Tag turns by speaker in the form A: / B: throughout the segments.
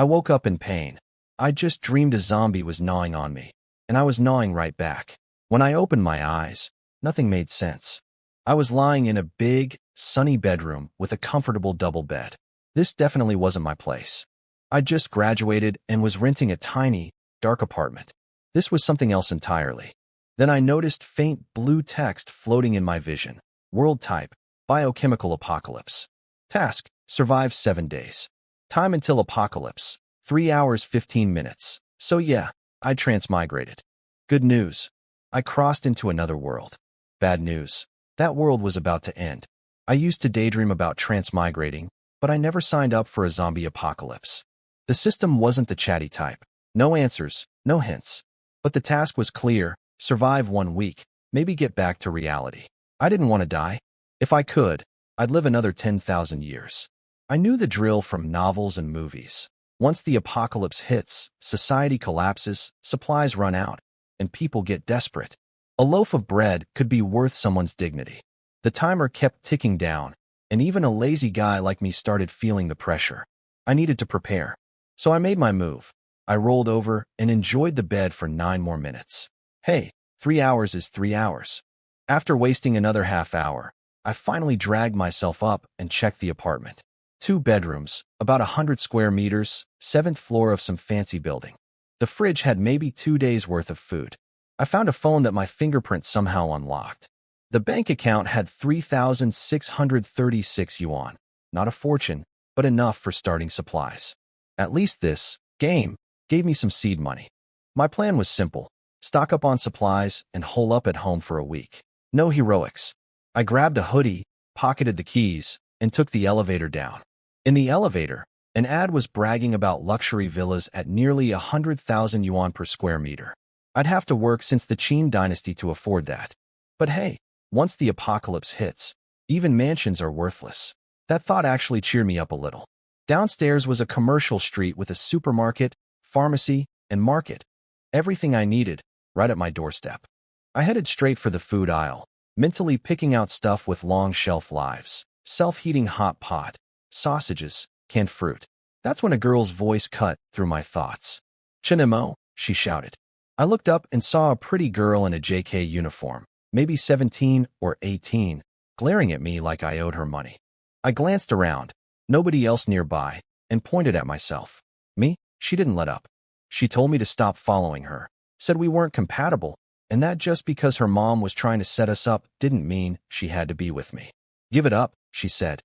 A: I woke up in pain. I just dreamed a zombie was gnawing on me, and I was gnawing right back. When I opened my eyes, nothing made sense. I was lying in a big, sunny bedroom with a comfortable double bed. This definitely wasn't my place. I just graduated and was renting a tiny, dark apartment. This was something else entirely. Then I noticed faint blue text floating in my vision. World type, biochemical apocalypse. Task, survive 7 days. Time until apocalypse, 3 hours 15 minutes. So yeah, I transmigrated. Good news. I crossed into another world. Bad news. That world was about to end. I used to daydream about transmigrating, but I never signed up for a zombie apocalypse. The system wasn't the chatty type. No answers, no hints. But the task was clear: survive 1 week, maybe get back to reality. I didn't want to die. If I could, I'd live another 10,000 years. I knew the drill from novels and movies. Once the apocalypse hits, society collapses, supplies run out, and people get desperate. A loaf of bread could be worth someone's dignity. The timer kept ticking down, and even a lazy guy like me started feeling the pressure. I needed to prepare. So I made my move. I rolled over and enjoyed the bed for 9 more minutes. Hey, 3 hours is 3 hours. After wasting another half hour, I finally dragged myself up and checked the apartment. 2 bedrooms, about 100 square meters, 7th floor of some fancy building. The fridge had maybe 2 days' worth of food. I found a phone that my fingerprint somehow unlocked. The bank account had 3,636 yuan. Not a fortune, but enough for starting supplies. At least this game gave me some seed money. My plan was simple: stock up on supplies and hole up at home for a week. No heroics. I grabbed a hoodie, pocketed the keys, and took the elevator down. In the elevator, an ad was bragging about luxury villas at nearly 100,000 yuan per square meter. I'd have to work since the Qin dynasty to afford that. But hey, once the apocalypse hits, even mansions are worthless. That thought actually cheered me up a little. Downstairs was a commercial street with a supermarket, pharmacy, and market. Everything I needed, right at my doorstep. I headed straight for the food aisle, mentally picking out stuff with long shelf lives: self-heating hot pot, sausages, canned fruit. That's when a girl's voice cut through my thoughts. "Chen Mo," she shouted. I looked up and saw a pretty girl in a JK uniform, maybe 17 or 18, glaring at me like I owed her money. I glanced around, nobody else nearby, and pointed at myself. Me? She didn't let up. She told me to stop following her, said we weren't compatible, and that just because her mom was trying to set us up didn't mean she had to be with me. "Give it up," she said.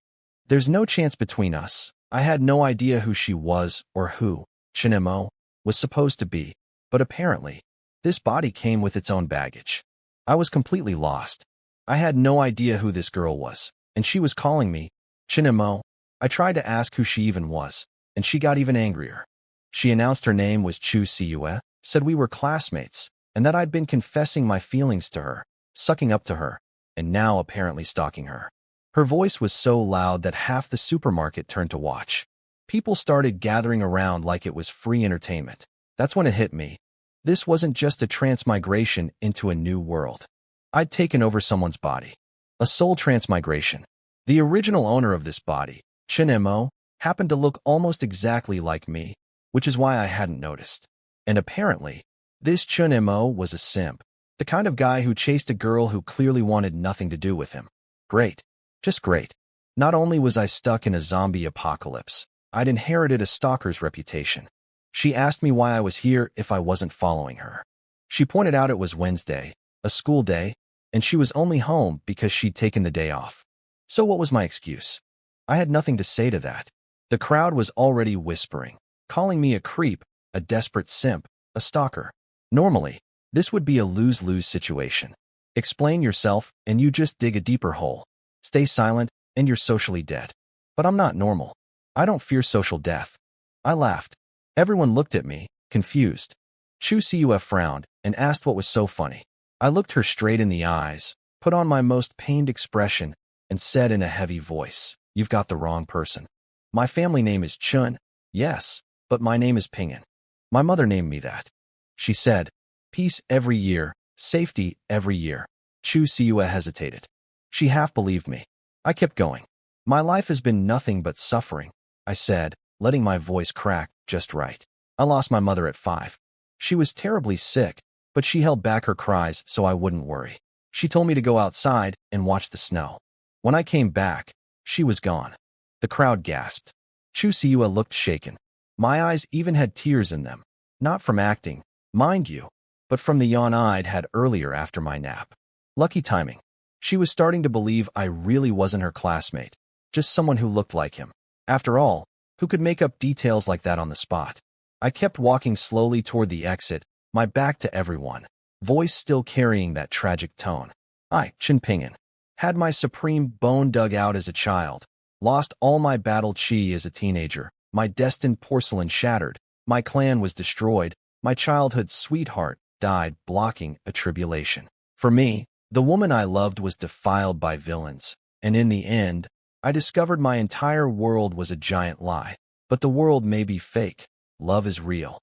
A: "There's no chance between us." I had no idea who she was or who Chen Mo was supposed to be, but apparently, this body came with its own baggage. I was completely lost. I had no idea who this girl was, and she was calling me Chen Mo. I tried to ask who she even was, and she got even angrier. She announced her name was Chu Siyue, said we were classmates, and that I'd been confessing my feelings to her, sucking up to her, and now apparently stalking her. Her voice was so loud that half the supermarket turned to watch. People started gathering around like it was free entertainment. That's when it hit me. This wasn't just a transmigration into a new world. I'd taken over someone's body. A soul transmigration. The original owner of this body, Chen Mo, happened to look almost exactly like me, which is why I hadn't noticed. And apparently, this Chen Mo was a simp, the kind of guy who chased a girl who clearly wanted nothing to do with him. Great. Just great. Not only was I stuck in a zombie apocalypse, I'd inherited a stalker's reputation. She asked me why I was here if I wasn't following her. She pointed out it was Wednesday, a school day, and she was only home because she'd taken the day off. So what was my excuse? I had nothing to say to that. The crowd was already whispering, calling me a creep, a desperate simp, a stalker. Normally, this would be a lose-lose situation. Explain yourself, and you just dig a deeper hole. Stay silent, and you're socially dead. But I'm not normal. I don't fear social death. I laughed. Everyone looked at me, confused. Chu Siyue frowned and asked what was so funny. I looked her straight in the eyes, put on my most pained expression, and said in a heavy voice, "You've got the wrong person. My family name is Chun, yes, but my name is Ping'an. My mother named me that." She said, "Peace every year, safety every year." Chu Siyue hesitated. She half believed me. I kept going. "My life has been nothing but suffering," I said, letting my voice crack just right. I lost my mother at 5. She was terribly sick, but she held back her cries so I wouldn't worry. She told me to go outside and watch the snow. When I came back, she was gone. The crowd gasped. Chu Siua looked shaken. My eyes even had tears in them. Not from acting, mind you, but from the yawn I'd had earlier after my nap. Lucky timing. She was starting to believe I really wasn't her classmate, just someone who looked like him. After all, who could make up details like that on the spot? I kept walking slowly toward the exit, my back to everyone, voice still carrying that tragic tone. I, Chen Pingan, had my supreme bone dug out as a child, lost all my battle chi as a teenager, my destined porcelain shattered, my clan was destroyed, my childhood sweetheart died blocking a tribulation. For me, the woman I loved was defiled by villains, and in the end, I discovered my entire world was a giant lie. But the world may be fake. Love is real.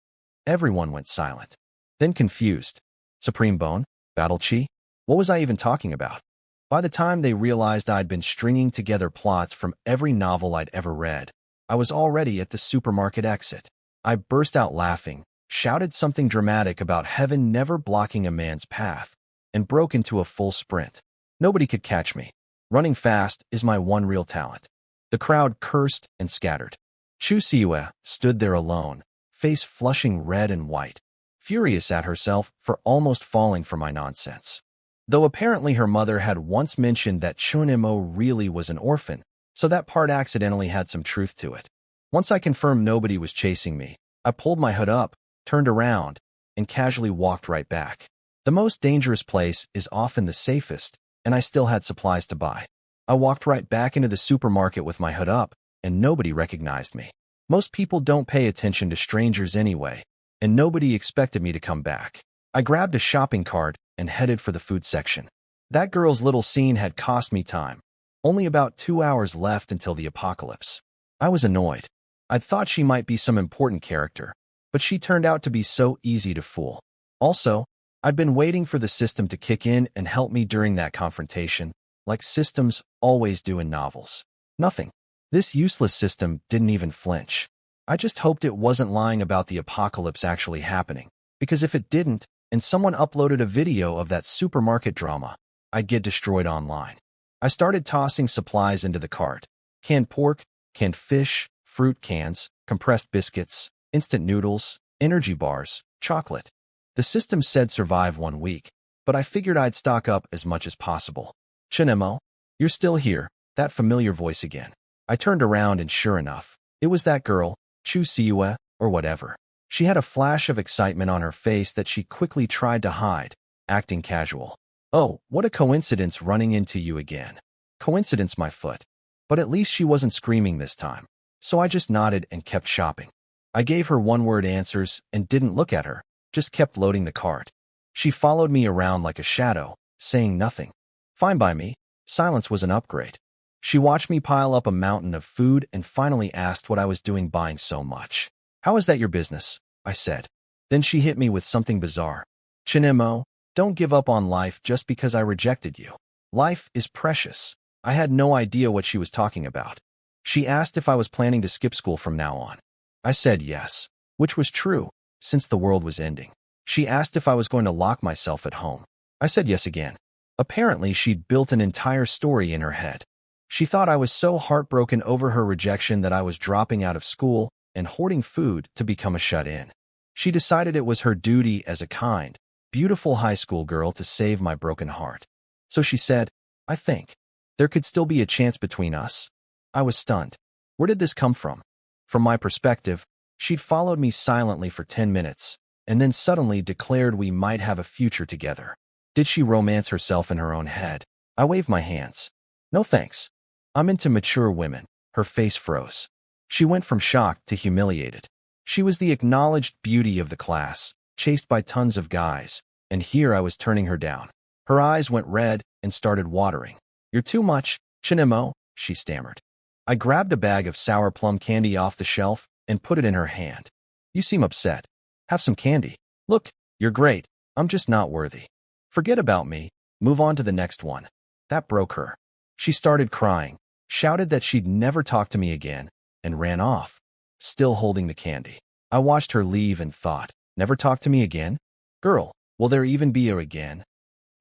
A: Everyone went silent. Then confused. Supreme Bone? Battle Chi? What was I even talking about? By the time they realized I'd been stringing together plots from every novel I'd ever read, I was already at the supermarket exit. I burst out laughing, shouted something dramatic about heaven never blocking a man's path, and broke into a full sprint. Nobody could catch me. Running fast is my one real talent. The crowd cursed and scattered. Chu Siua stood there alone, face flushing red and white, furious at herself for almost falling for my nonsense. Though apparently her mother had once mentioned that Chen Mo really was an orphan, so that part accidentally had some truth to it. Once I confirmed nobody was chasing me, I pulled my hood up, turned around, and casually walked right back. The most dangerous place is often the safest, and I still had supplies to buy. I walked right back into the supermarket with my hood up, and nobody recognized me. Most people don't pay attention to strangers anyway, and nobody expected me to come back. I grabbed a shopping cart and headed for the food section. That girl's little scene had cost me time. Only about 2 hours left until the apocalypse. I was annoyed. I'd thought she might be some important character, but she turned out to be so easy to fool. Also, I'd been waiting for the system to kick in and help me during that confrontation, like systems always do in novels. Nothing. This useless system didn't even flinch. I just hoped it wasn't lying about the apocalypse actually happening, because if it didn't, and someone uploaded a video of that supermarket drama, I'd get destroyed online. I started tossing supplies into the cart. Canned pork, canned fish, fruit cans, compressed biscuits, instant noodles, energy bars, chocolate. The system said survive 1 week, but I figured I'd stock up as much as possible. Chen Mo, you're still here, that familiar voice again. I turned around and sure enough, it was that girl, Chu Siua, or whatever. She had a flash of excitement on her face that she quickly tried to hide, acting casual. Oh, what a coincidence running into you again. Coincidence, my foot. But at least she wasn't screaming this time, so I just nodded and kept shopping. I gave her one-word answers and didn't look at her, just kept loading the cart. She followed me around like a shadow, saying nothing. Fine by me. Silence was an upgrade. She watched me pile up a mountain of food and finally asked what I was doing buying so much. How is that your business? I said. Then she hit me with something bizarre. Chen Mo, don't give up on life just because I rejected you. Life is precious. I had no idea what she was talking about. She asked if I was planning to skip school from now on. I said yes, which was true, since the world was ending. She asked if I was going to lock myself at home. I said yes again. Apparently, she'd built an entire story in her head. She thought I was so heartbroken over her rejection that I was dropping out of school and hoarding food to become a shut-in. She decided it was her duty as a kind, beautiful high school girl to save my broken heart. So she said, I think there could still be a chance between us. I was stunned. Where did this come from? From my perspective, she'd followed me silently for 10 minutes, and then suddenly declared we might have a future together. Did she romance herself in her own head? I waved my hands. No thanks. I'm into mature women. Her face froze. She went from shocked to humiliated. She was the acknowledged beauty of the class, chased by tons of guys, and here I was turning her down. Her eyes went red and started watering. You're too much, Chen Mo, she stammered. I grabbed a bag of sour plum candy off the shelf and put it in her hand. You seem upset. Have some candy. Look, you're great. I'm just not worthy. Forget about me. Move on to the next one. That broke her. She started crying, shouted that she'd never talk to me again, and ran off, still holding the candy. I watched her leave and thought, never talk to me again? Girl, will there even be a again?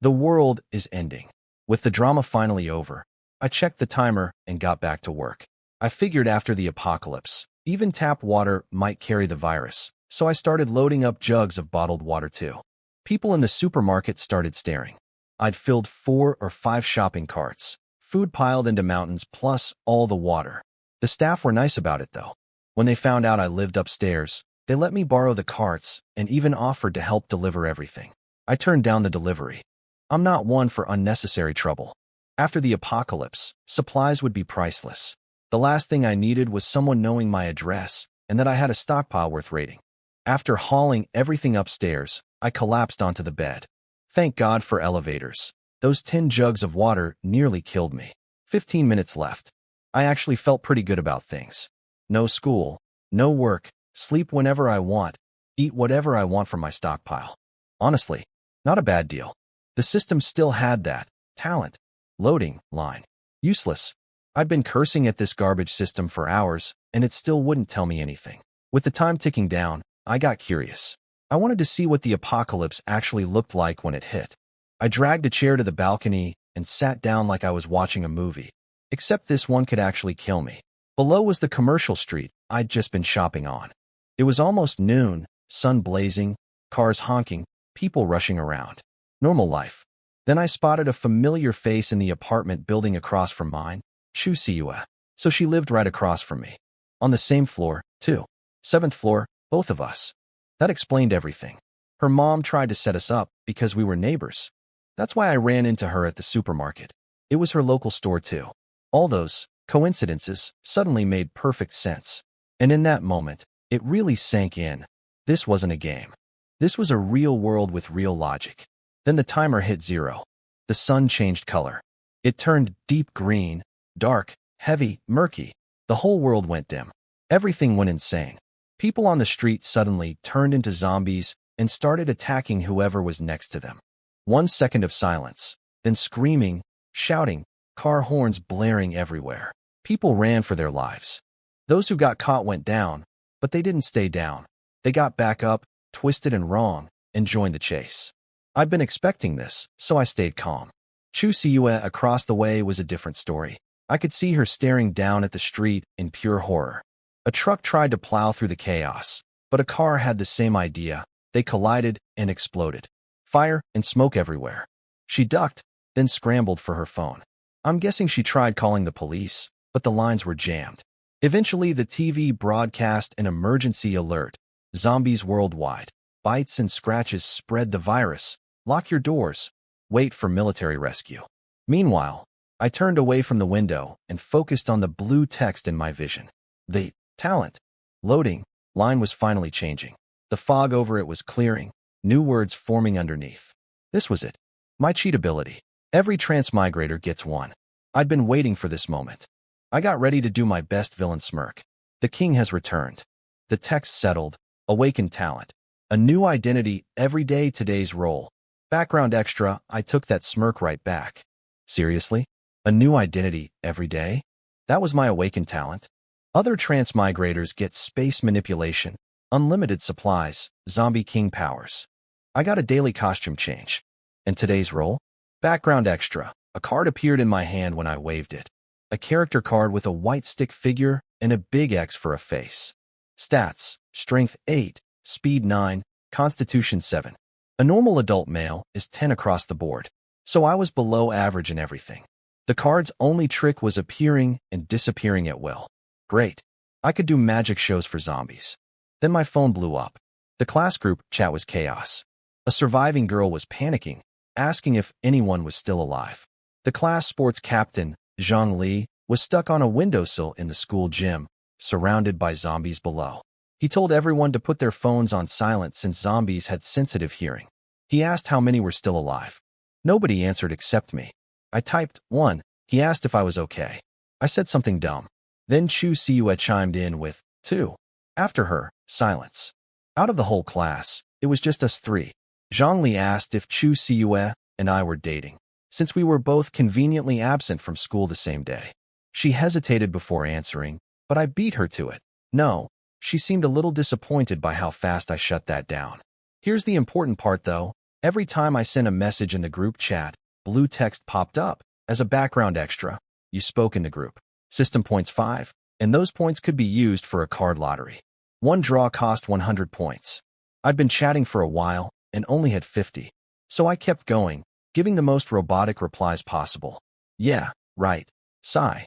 A: The world is ending. With the drama finally over, I checked the timer and got back to work. I figured after the apocalypse, even tap water might carry the virus, so I started loading up jugs of bottled water too. People in the supermarket started staring. I'd filled 4 or 5 shopping carts, food piled into mountains plus all the water. The staff were nice about it though. When they found out I lived upstairs, they let me borrow the carts and even offered to help deliver everything. I turned down the delivery. I'm not one for unnecessary trouble. After the apocalypse, supplies would be priceless. The last thing I needed was someone knowing my address and that I had a stockpile worth raiding. After hauling everything upstairs, I collapsed onto the bed. Thank God for elevators. Those 10 jugs of water nearly killed me. 15 minutes left. I actually felt pretty good about things. No school, no work, sleep whenever I want, eat whatever I want from my stockpile. Honestly, not a bad deal. The system still had that talent loading line. Useless. I'd been cursing at this garbage system for hours, and it still wouldn't tell me anything. With the time ticking down, I got curious. I wanted to see what the apocalypse actually looked like when it hit. I dragged a chair to the balcony and sat down like I was watching a movie. Except this one could actually kill me. Below was the commercial street I'd just been shopping on. It was almost noon, sun blazing, cars honking, people rushing around. Normal life. Then I spotted a familiar face in the apartment building across from mine, Chu Siua. So she lived right across from me. On the same floor, too. 7th floor, both of us. That explained everything. Her mom tried to set us up because we were neighbors. That's why I ran into her at the supermarket. It was her local store too. All those coincidences suddenly made perfect sense. And in that moment, it really sank in. This wasn't a game. This was a real world with real logic. Then the timer hit 0. The sun changed color. It turned deep green, dark, heavy, murky. The whole world went dim. Everything went insane. People on the street suddenly turned into zombies and started attacking whoever was next to them. 1 second of silence, then screaming, shouting, car horns blaring everywhere. People ran for their lives. Those who got caught went down, but they didn't stay down. They got back up, twisted and wrong, and joined the chase. I'd been expecting this, so I stayed calm. Chu Siua across the way was a different story. I could see her staring down at the street in pure horror. A truck tried to plow through the chaos, but a car had the same idea. They collided and exploded. Fire and smoke everywhere. She ducked, then scrambled for her phone. I'm guessing she tried calling the police, but the lines were jammed. Eventually, the TV broadcast an emergency alert. Zombies worldwide. Bites and scratches spread the virus. Lock your doors. Wait for military rescue. Meanwhile, I turned away from the window and focused on the blue text in my vision. The talent loading line was finally changing. The fog over it was clearing, new words forming underneath. This was it. My cheat ability. Every transmigrator gets one. I'd been waiting for this moment. I got ready to do my best villain smirk. The king has returned. The text settled. Awakened talent. A new identity every day. Today's role. Background extra. I took that smirk right back. Seriously? A new identity every day? That was my awakened talent. Other transmigrators get space manipulation, unlimited supplies, zombie king powers. I got a daily costume change. And today's role? Background extra. A card appeared in my hand when I waved it. A character card with a white stick figure and a big X for a face. Stats: Strength 8, Speed 9, Constitution 7. A normal adult male is 10 across the board, so I was below average in everything. The card's only trick was appearing and disappearing at will. Great. I could do magic shows for zombies. Then my phone blew up. The class group chat was chaos. A surviving girl was panicking, asking if anyone was still alive. The class sports captain, Zhang Li, was stuck on a windowsill in the school gym, surrounded by zombies below. He told everyone to put their phones on silent since zombies had sensitive hearing. He asked how many were still alive. Nobody answered except me. I typed 1. He asked if I was okay. I said something dumb. Then Chu Siua chimed in with 2. After her, silence. Out of the whole class, it was just us 3. Zhang Li asked if Chu Siua and I were dating, since we were both conveniently absent from school the same day. She hesitated before answering, but I beat her to it. No, She seemed a little disappointed by how fast I shut that down. Here's the important part though. Every time I sent a message in the group chat, blue text popped up as a background extra. You spoke in the group. System points 5, and those points could be used for a card lottery. One draw cost 100 points. I'd been chatting for a while and only had 50. So I kept going, giving the most robotic replies possible. Yeah, right. Sigh.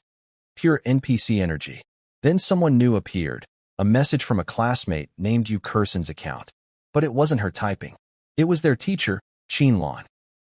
A: Pure NPC energy. Then someone new appeared. A message from a classmate named Yu Kursen's account. But it wasn't her typing. It was their teacher, Chen Mo.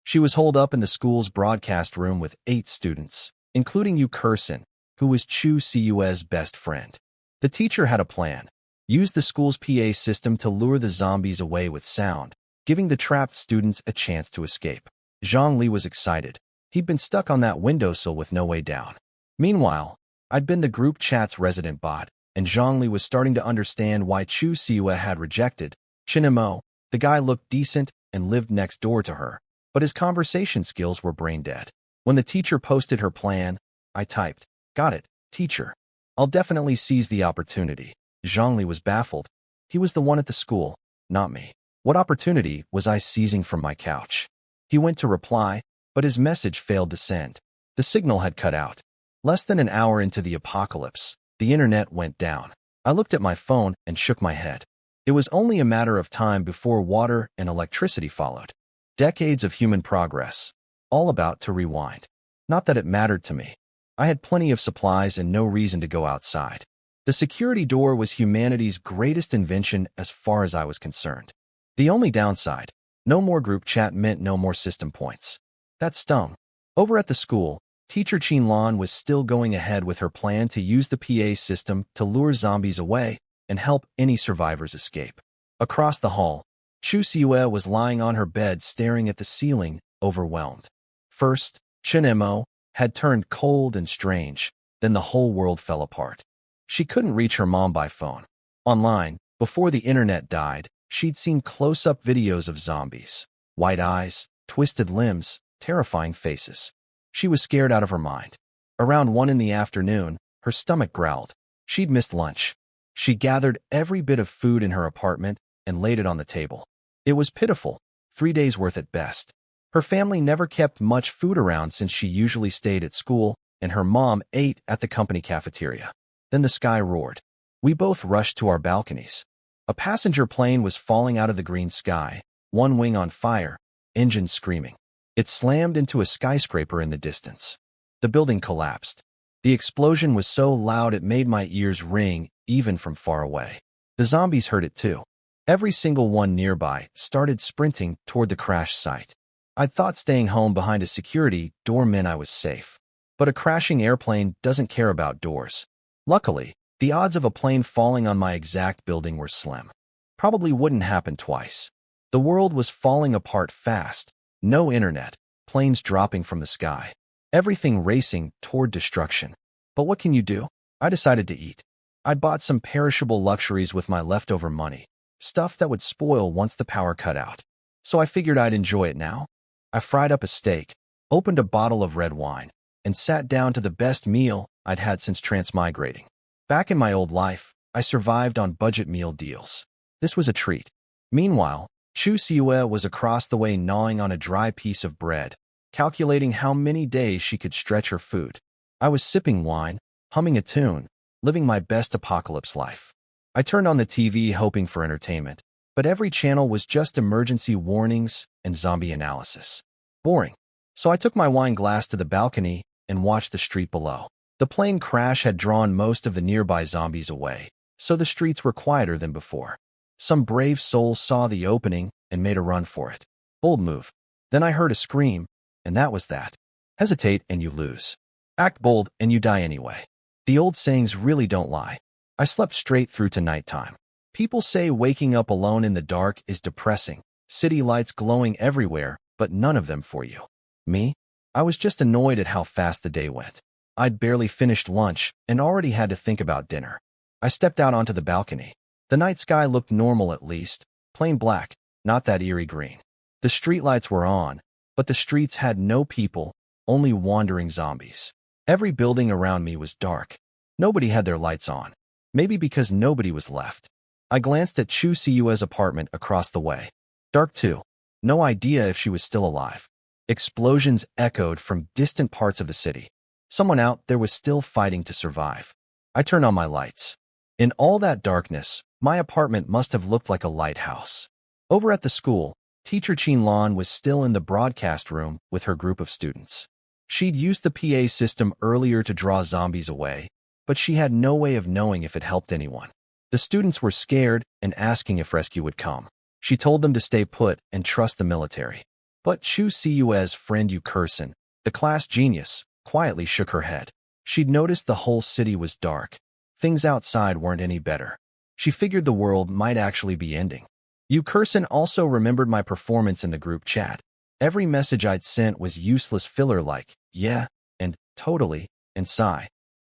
A: She was holed up in the school's broadcast room with 8 students, including Yu Kursen, who was Chu Siue's best friend. The teacher had a plan. Use the school's PA system to lure the zombies away with sound, giving the trapped students a chance to escape. Zhang Li was excited. He'd been stuck on that windowsill with no way down. Meanwhile, I'd been the group chat's resident bot, and Zhang Li was starting to understand why Chu Siue had rejected Chen Mo. The guy looked decent and lived next door to her, but his conversation skills were brain dead. When the teacher posted her plan, I typed, "Got it, teacher. I'll definitely seize the opportunity." Zhang Li was baffled. He was the one at the school, not me. What opportunity was I seizing from my couch? He went to reply, but his message failed to send. The signal had cut out. Less than an hour into the apocalypse, the internet went down. I looked at my phone and shook my head. It was only a matter of time before water and electricity followed. Decades of human progress, all about to rewind. Not that it mattered to me. I had plenty of supplies and no reason to go outside. The security door was humanity's greatest invention as far as I was concerned. The only downside, no more group chat meant no more system points. That stung. Over at the school, teacher Chen Lan was still going ahead with her plan to use the PA system to lure zombies away and help any survivors escape. Across the hall, Chu Siue was lying on her bed staring at the ceiling, overwhelmed. First, Chen Mo had turned cold and strange, then the whole world fell apart. She couldn't reach her mom by phone. Online, before the internet died, she'd seen close-up videos of zombies. White eyes, twisted limbs, terrifying faces. She was scared out of her mind. Around 1 in the afternoon, her stomach growled. She'd missed lunch. She gathered every bit of food in her apartment and laid it on the table. It was pitiful, 3 days' worth at best. Her family never kept much food around since she usually stayed at school, and her mom ate at the company cafeteria. Then the sky roared. We both rushed to our balconies. A passenger plane was falling out of the green sky, one wing on fire, engines screaming. It slammed into a skyscraper in the distance. The building collapsed. The explosion was so loud it made my ears ring, even from far away. The zombies heard it too. Every single one nearby started sprinting toward the crash site. I'd thought staying home behind a security door meant I was safe. But a crashing airplane doesn't care about doors. Luckily, the odds of a plane falling on my exact building were slim. Probably wouldn't happen twice. The world was falling apart fast. No internet, planes dropping from the sky. Everything racing toward destruction. But what can you do? I decided to eat. I'd bought some perishable luxuries with my leftover money, stuff that would spoil once the power cut out. So I figured I'd enjoy it now. I fried up a steak, opened a bottle of red wine, and sat down to the best meal I'd had since transmigrating. Back in my old life, I survived on budget meal deals. This was a treat. Meanwhile, Chu Siue was across the way gnawing on a dry piece of bread, calculating how many days she could stretch her food. I was sipping wine, humming a tune, living my best apocalypse life. I turned on the TV hoping for entertainment, but every channel was just emergency warnings and zombie analysis. Boring. So I took my wine glass to the balcony and watched the street below. The plane crash had drawn most of the nearby zombies away, so the streets were quieter than before. Some brave soul saw the opening and made a run for it. Bold move. Then I heard a scream, and that was that. Hesitate and you lose. Act bold and you die anyway. The old sayings really don't lie. I slept straight through to nighttime. People say waking up alone in the dark is depressing. City lights glowing everywhere, but none of them for you. Me? I was just annoyed at how fast the day went. I'd barely finished lunch and already had to think about dinner. I stepped out onto the balcony. The night sky looked normal at least, plain black, not that eerie green. The streetlights were on, but the streets had no people, only wandering zombies. Every building around me was dark. Nobody had their lights on. Maybe because nobody was left. I glanced at Chu Siyue's apartment across the way. Dark too. No idea if she was still alive. Explosions echoed from distant parts of the city. Someone out there was still fighting to survive. I turned on my lights. In all that darkness, my apartment must have looked like a lighthouse. Over at the school, teacher Qin Lan was still in the broadcast room with her group of students. She'd used the PA system earlier to draw zombies away, but she had no way of knowing if it helped anyone. The students were scared and asking if rescue would come. She told them to stay put and trust the military. But Chu Siyue's friend Yukerson, the class genius, quietly shook her head. She'd noticed the whole city was dark. Things outside weren't any better. She figured the world might actually be ending. Yukerson also remembered my performance in the group chat. Every message I'd sent was useless filler like, yeah, and totally, and sigh.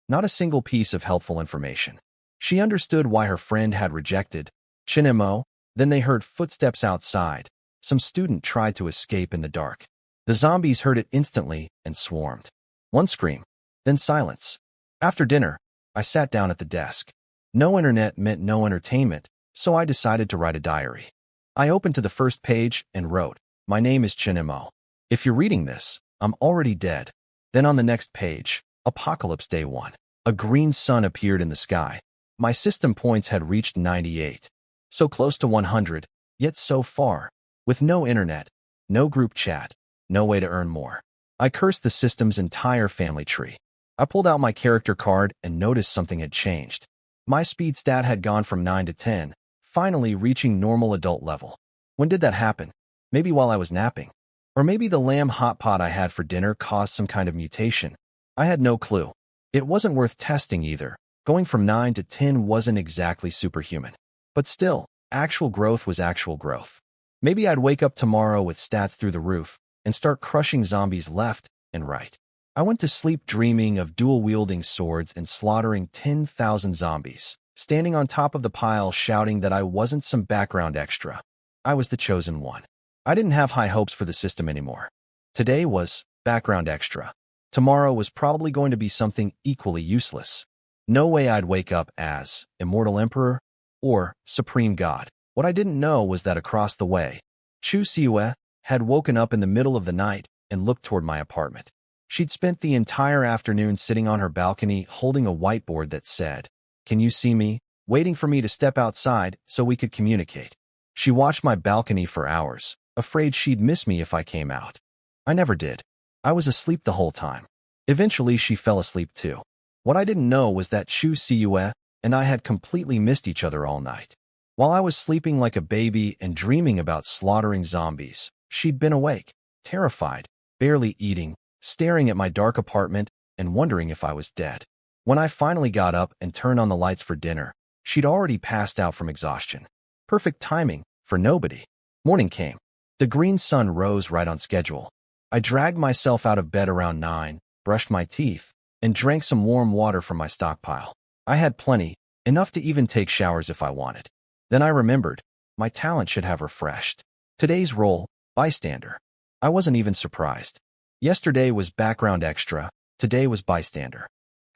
A: Not a single piece of helpful information. She understood why her friend had rejected Chen Mo. Then they heard footsteps outside. Some student tried to escape in the dark. The zombies heard it instantly and swarmed. One scream, then silence. After dinner, I sat down at the desk. No internet meant no entertainment, so I decided to write a diary. I opened to the first page and wrote, "My name is Chen Mo. If you're reading this, I'm already dead." Then on the next page, Apocalypse Day 1. A green sun appeared in the sky. My system points had reached 98. So close to 100, yet so far. With no internet, no group chat, no way to earn more. I cursed the system's entire family tree. I pulled out my character card and noticed something had changed. My speed stat had gone from 9 to 10, finally reaching normal adult level. When did that happen? Maybe while I was napping. Or maybe the lamb hot pot I had for dinner caused some kind of mutation. I had no clue. It wasn't worth testing either. Going from 9 to 10 wasn't exactly superhuman. But still, actual growth was actual growth. Maybe I'd wake up tomorrow with stats through the roof and start crushing zombies left and right. I went to sleep dreaming of dual-wielding swords and slaughtering 10,000 zombies, standing on top of the pile shouting that I wasn't some background extra. I was the chosen one. I didn't have high hopes for the system anymore. Today was background extra. Tomorrow was probably going to be something equally useless. No way I'd wake up as Immortal Emperor or Supreme God. What I didn't know was that across the way, Chu Siyue had woken up in the middle of the night and looked toward my apartment. She'd spent the entire afternoon sitting on her balcony holding a whiteboard that said, "Can you see me?" waiting for me to step outside so we could communicate. She watched my balcony for hours, afraid she'd miss me if I came out. I never did. I was asleep the whole time. Eventually, she fell asleep too. What I didn't know was that Chu Siyue and I had completely missed each other all night. While I was sleeping like a baby and dreaming about slaughtering zombies, she'd been awake, terrified, barely eating, staring at my dark apartment and wondering if I was dead. When I finally got up and turned on the lights for dinner, she'd already passed out from exhaustion. Perfect timing for nobody. Morning came. The green sun rose right on schedule. I dragged myself out of bed around 9, brushed my teeth, and drank some warm water from my stockpile. I had plenty, enough to even take showers if I wanted. Then I remembered, my talent should have refreshed. Today's role, bystander. I wasn't even surprised. Yesterday was background extra, today was bystander.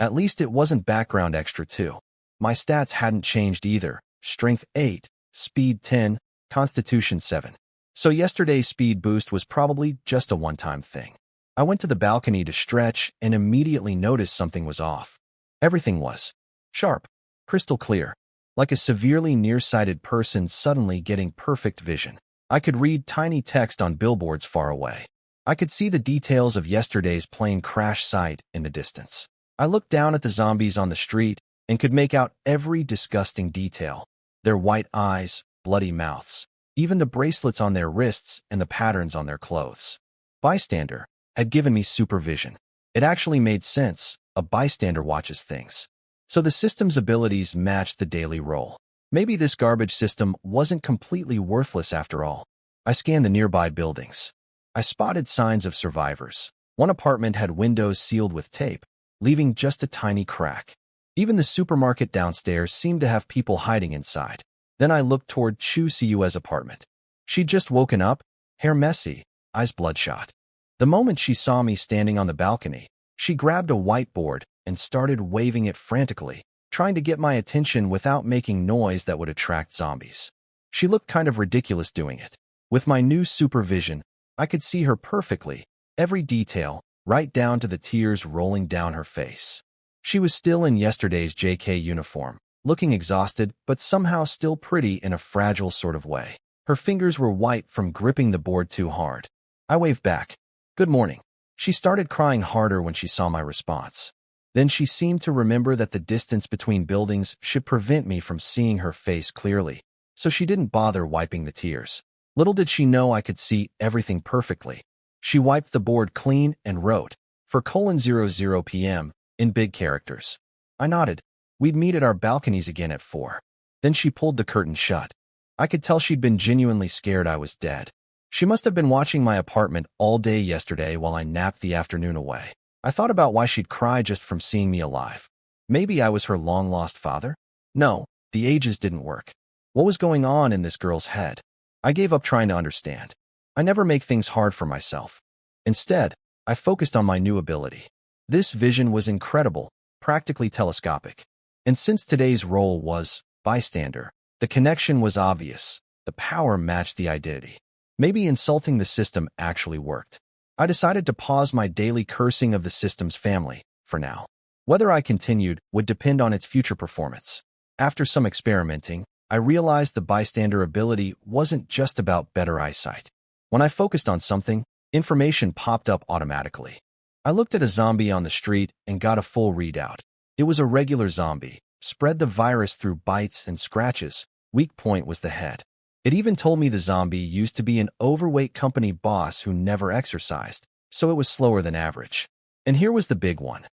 A: At least it wasn't background extra too. My stats hadn't changed either, strength 8, speed 10, constitution 7. So yesterday's speed boost was probably just a one-time thing. I went to the balcony to stretch and immediately noticed something was off. Everything was sharp, crystal clear, like a severely nearsighted person suddenly getting perfect vision. I could read tiny text on billboards far away. I could see the details of yesterday's plane crash site in the distance. I looked down at the zombies on the street and could make out every disgusting detail. Their white eyes, bloody mouths, even the bracelets on their wrists and the patterns on their clothes. Bystander had given me supervision. It actually made sense. A bystander watches things. So the system's abilities matched the daily role. Maybe this garbage system wasn't completely worthless after all. I scanned the nearby buildings. I spotted signs of survivors. One apartment had windows sealed with tape, leaving just a tiny crack. Even the supermarket downstairs seemed to have people hiding inside. Then I looked toward Chu Siyue's apartment. She'd just woken up, hair messy, eyes bloodshot. The moment she saw me standing on the balcony, she grabbed a whiteboard and started waving it frantically. trying to get my attention without making noise that would attract zombies. She looked kind of ridiculous doing it. With my new supervision, I could see her perfectly, every detail, right down to the tears rolling down her face. She was still in yesterday's JK uniform, looking exhausted but somehow still pretty in a fragile sort of way. Her fingers were white from gripping the board too hard. I waved back. "Good morning." She started crying harder when she saw my response. Then she seemed to remember that the distance between buildings should prevent me from seeing her face clearly, so she didn't bother wiping the tears. Little did she know I could see everything perfectly. She wiped the board clean and wrote, "For 00 p.m., in big characters. I nodded. We'd meet at our balconies again at 4. Then she pulled the curtain shut. I could tell she'd been genuinely scared I was dead. She must have been watching my apartment all day yesterday while I napped the afternoon away. I thought about why she'd cry just from seeing me alive. Maybe I was her long-lost father? No, the ages didn't work. What was going on in this girl's head? I gave up trying to understand. I never make things hard for myself. Instead, I focused on my new ability. This vision was incredible, practically telescopic. And since today's role was bystander, the connection was obvious. The power matched the identity. Maybe insulting the system actually worked. I decided to pause my daily cursing of the system's family, for now. Whether I continued would depend on its future performance. After some experimenting, I realized the bystander ability wasn't just about better eyesight. When I focused on something, information popped up automatically. I looked at a zombie on the street and got a full readout. It was a regular zombie, spread the virus through bites and scratches. Weak point was the head. It even told me the zombie used to be an overweight company boss who never exercised, so it was slower than average. And here was the big one.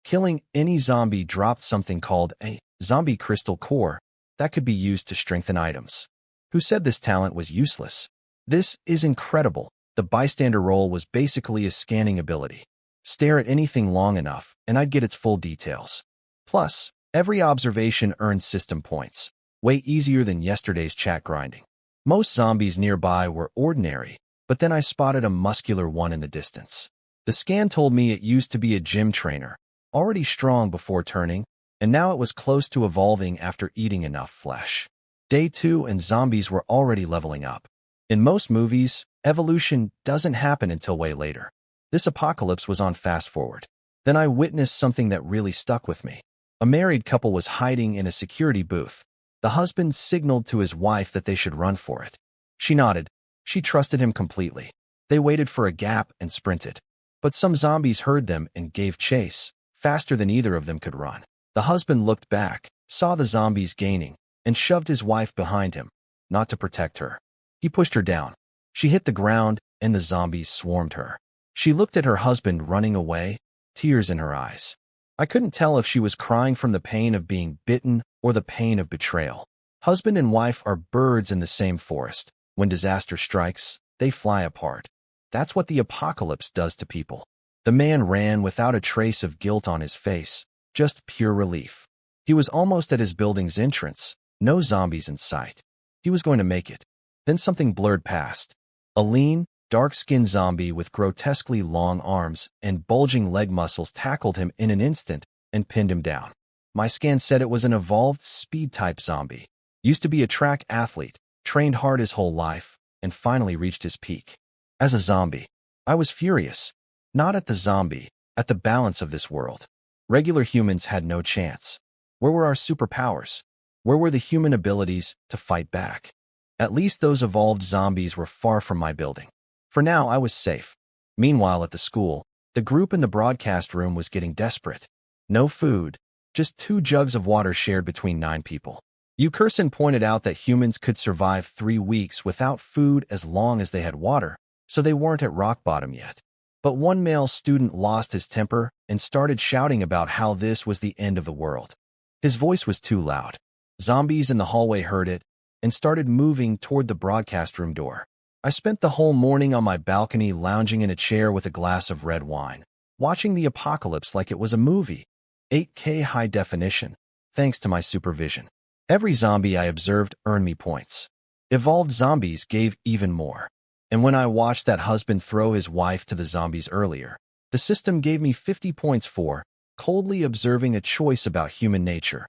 A: Killing any zombie dropped something called a zombie crystal core that could be used to strengthen items. Who said this talent was useless? This is incredible. The bystander role was basically a scanning ability. Stare at anything long enough, and I'd get its full details. Plus, every observation earned system points, way easier than yesterday's chat grinding. Most zombies nearby were ordinary, but then I spotted a muscular one in the distance. The scan told me it used to be a gym trainer, already strong before turning, and now it was close to evolving after eating enough flesh. Day 2 and zombies were already leveling up. In most movies, evolution doesn't happen until way later. This apocalypse was on fast forward. Then I witnessed something that really stuck with me. A married couple was hiding in a security booth. The husband signaled to his wife that they should run for it. She nodded. She trusted him completely. They waited for a gap and sprinted. But some zombies heard them and gave chase, faster than either of them could run. The husband looked back, saw the zombies gaining, and shoved his wife behind him, not to protect her. He pushed her down. She hit the ground, and the zombies swarmed her. She looked at her husband running away, tears in her eyes. I couldn't tell if she was crying from the pain of being bitten or the pain of betrayal. Husband and wife are birds in the same forest. When disaster strikes, they fly apart. That's what the apocalypse does to people. The man ran without a trace of guilt on his face, just pure relief. He was almost at his building's entrance, no zombies in sight. He was going to make it. Then something blurred past. A lean, dark-skinned zombie with grotesquely long arms and bulging leg muscles tackled him in an instant and pinned him down. My scan said it was an evolved speed-type zombie. Used to be a track athlete, trained hard his whole life, and finally reached his peak. As a zombie, I was furious. Not at the zombie, at the balance of this world. Regular humans had no chance. Where were our superpowers? Where were the human abilities to fight back? At least those evolved zombies were far from my building. For now, I was safe. Meanwhile, at the school, the group in the broadcast room was getting desperate. No food, just 2 jugs of water shared between 9 people. Yukerson pointed out that humans could survive 3 weeks without food as long as they had water, so they weren't at rock bottom yet. But one male student lost his temper and started shouting about how this was the end of the world. His voice was too loud. Zombies in the hallway heard it and started moving toward the broadcast room door. I spent the whole morning on my balcony lounging in a chair with a glass of red wine, watching the apocalypse like it was a movie. 8K high definition, thanks to my supervision. Every zombie I observed earned me points. Evolved zombies gave even more. And when I watched that husband throw his wife to the zombies earlier, the system gave me 50 points for coldly observing a choice about human nature.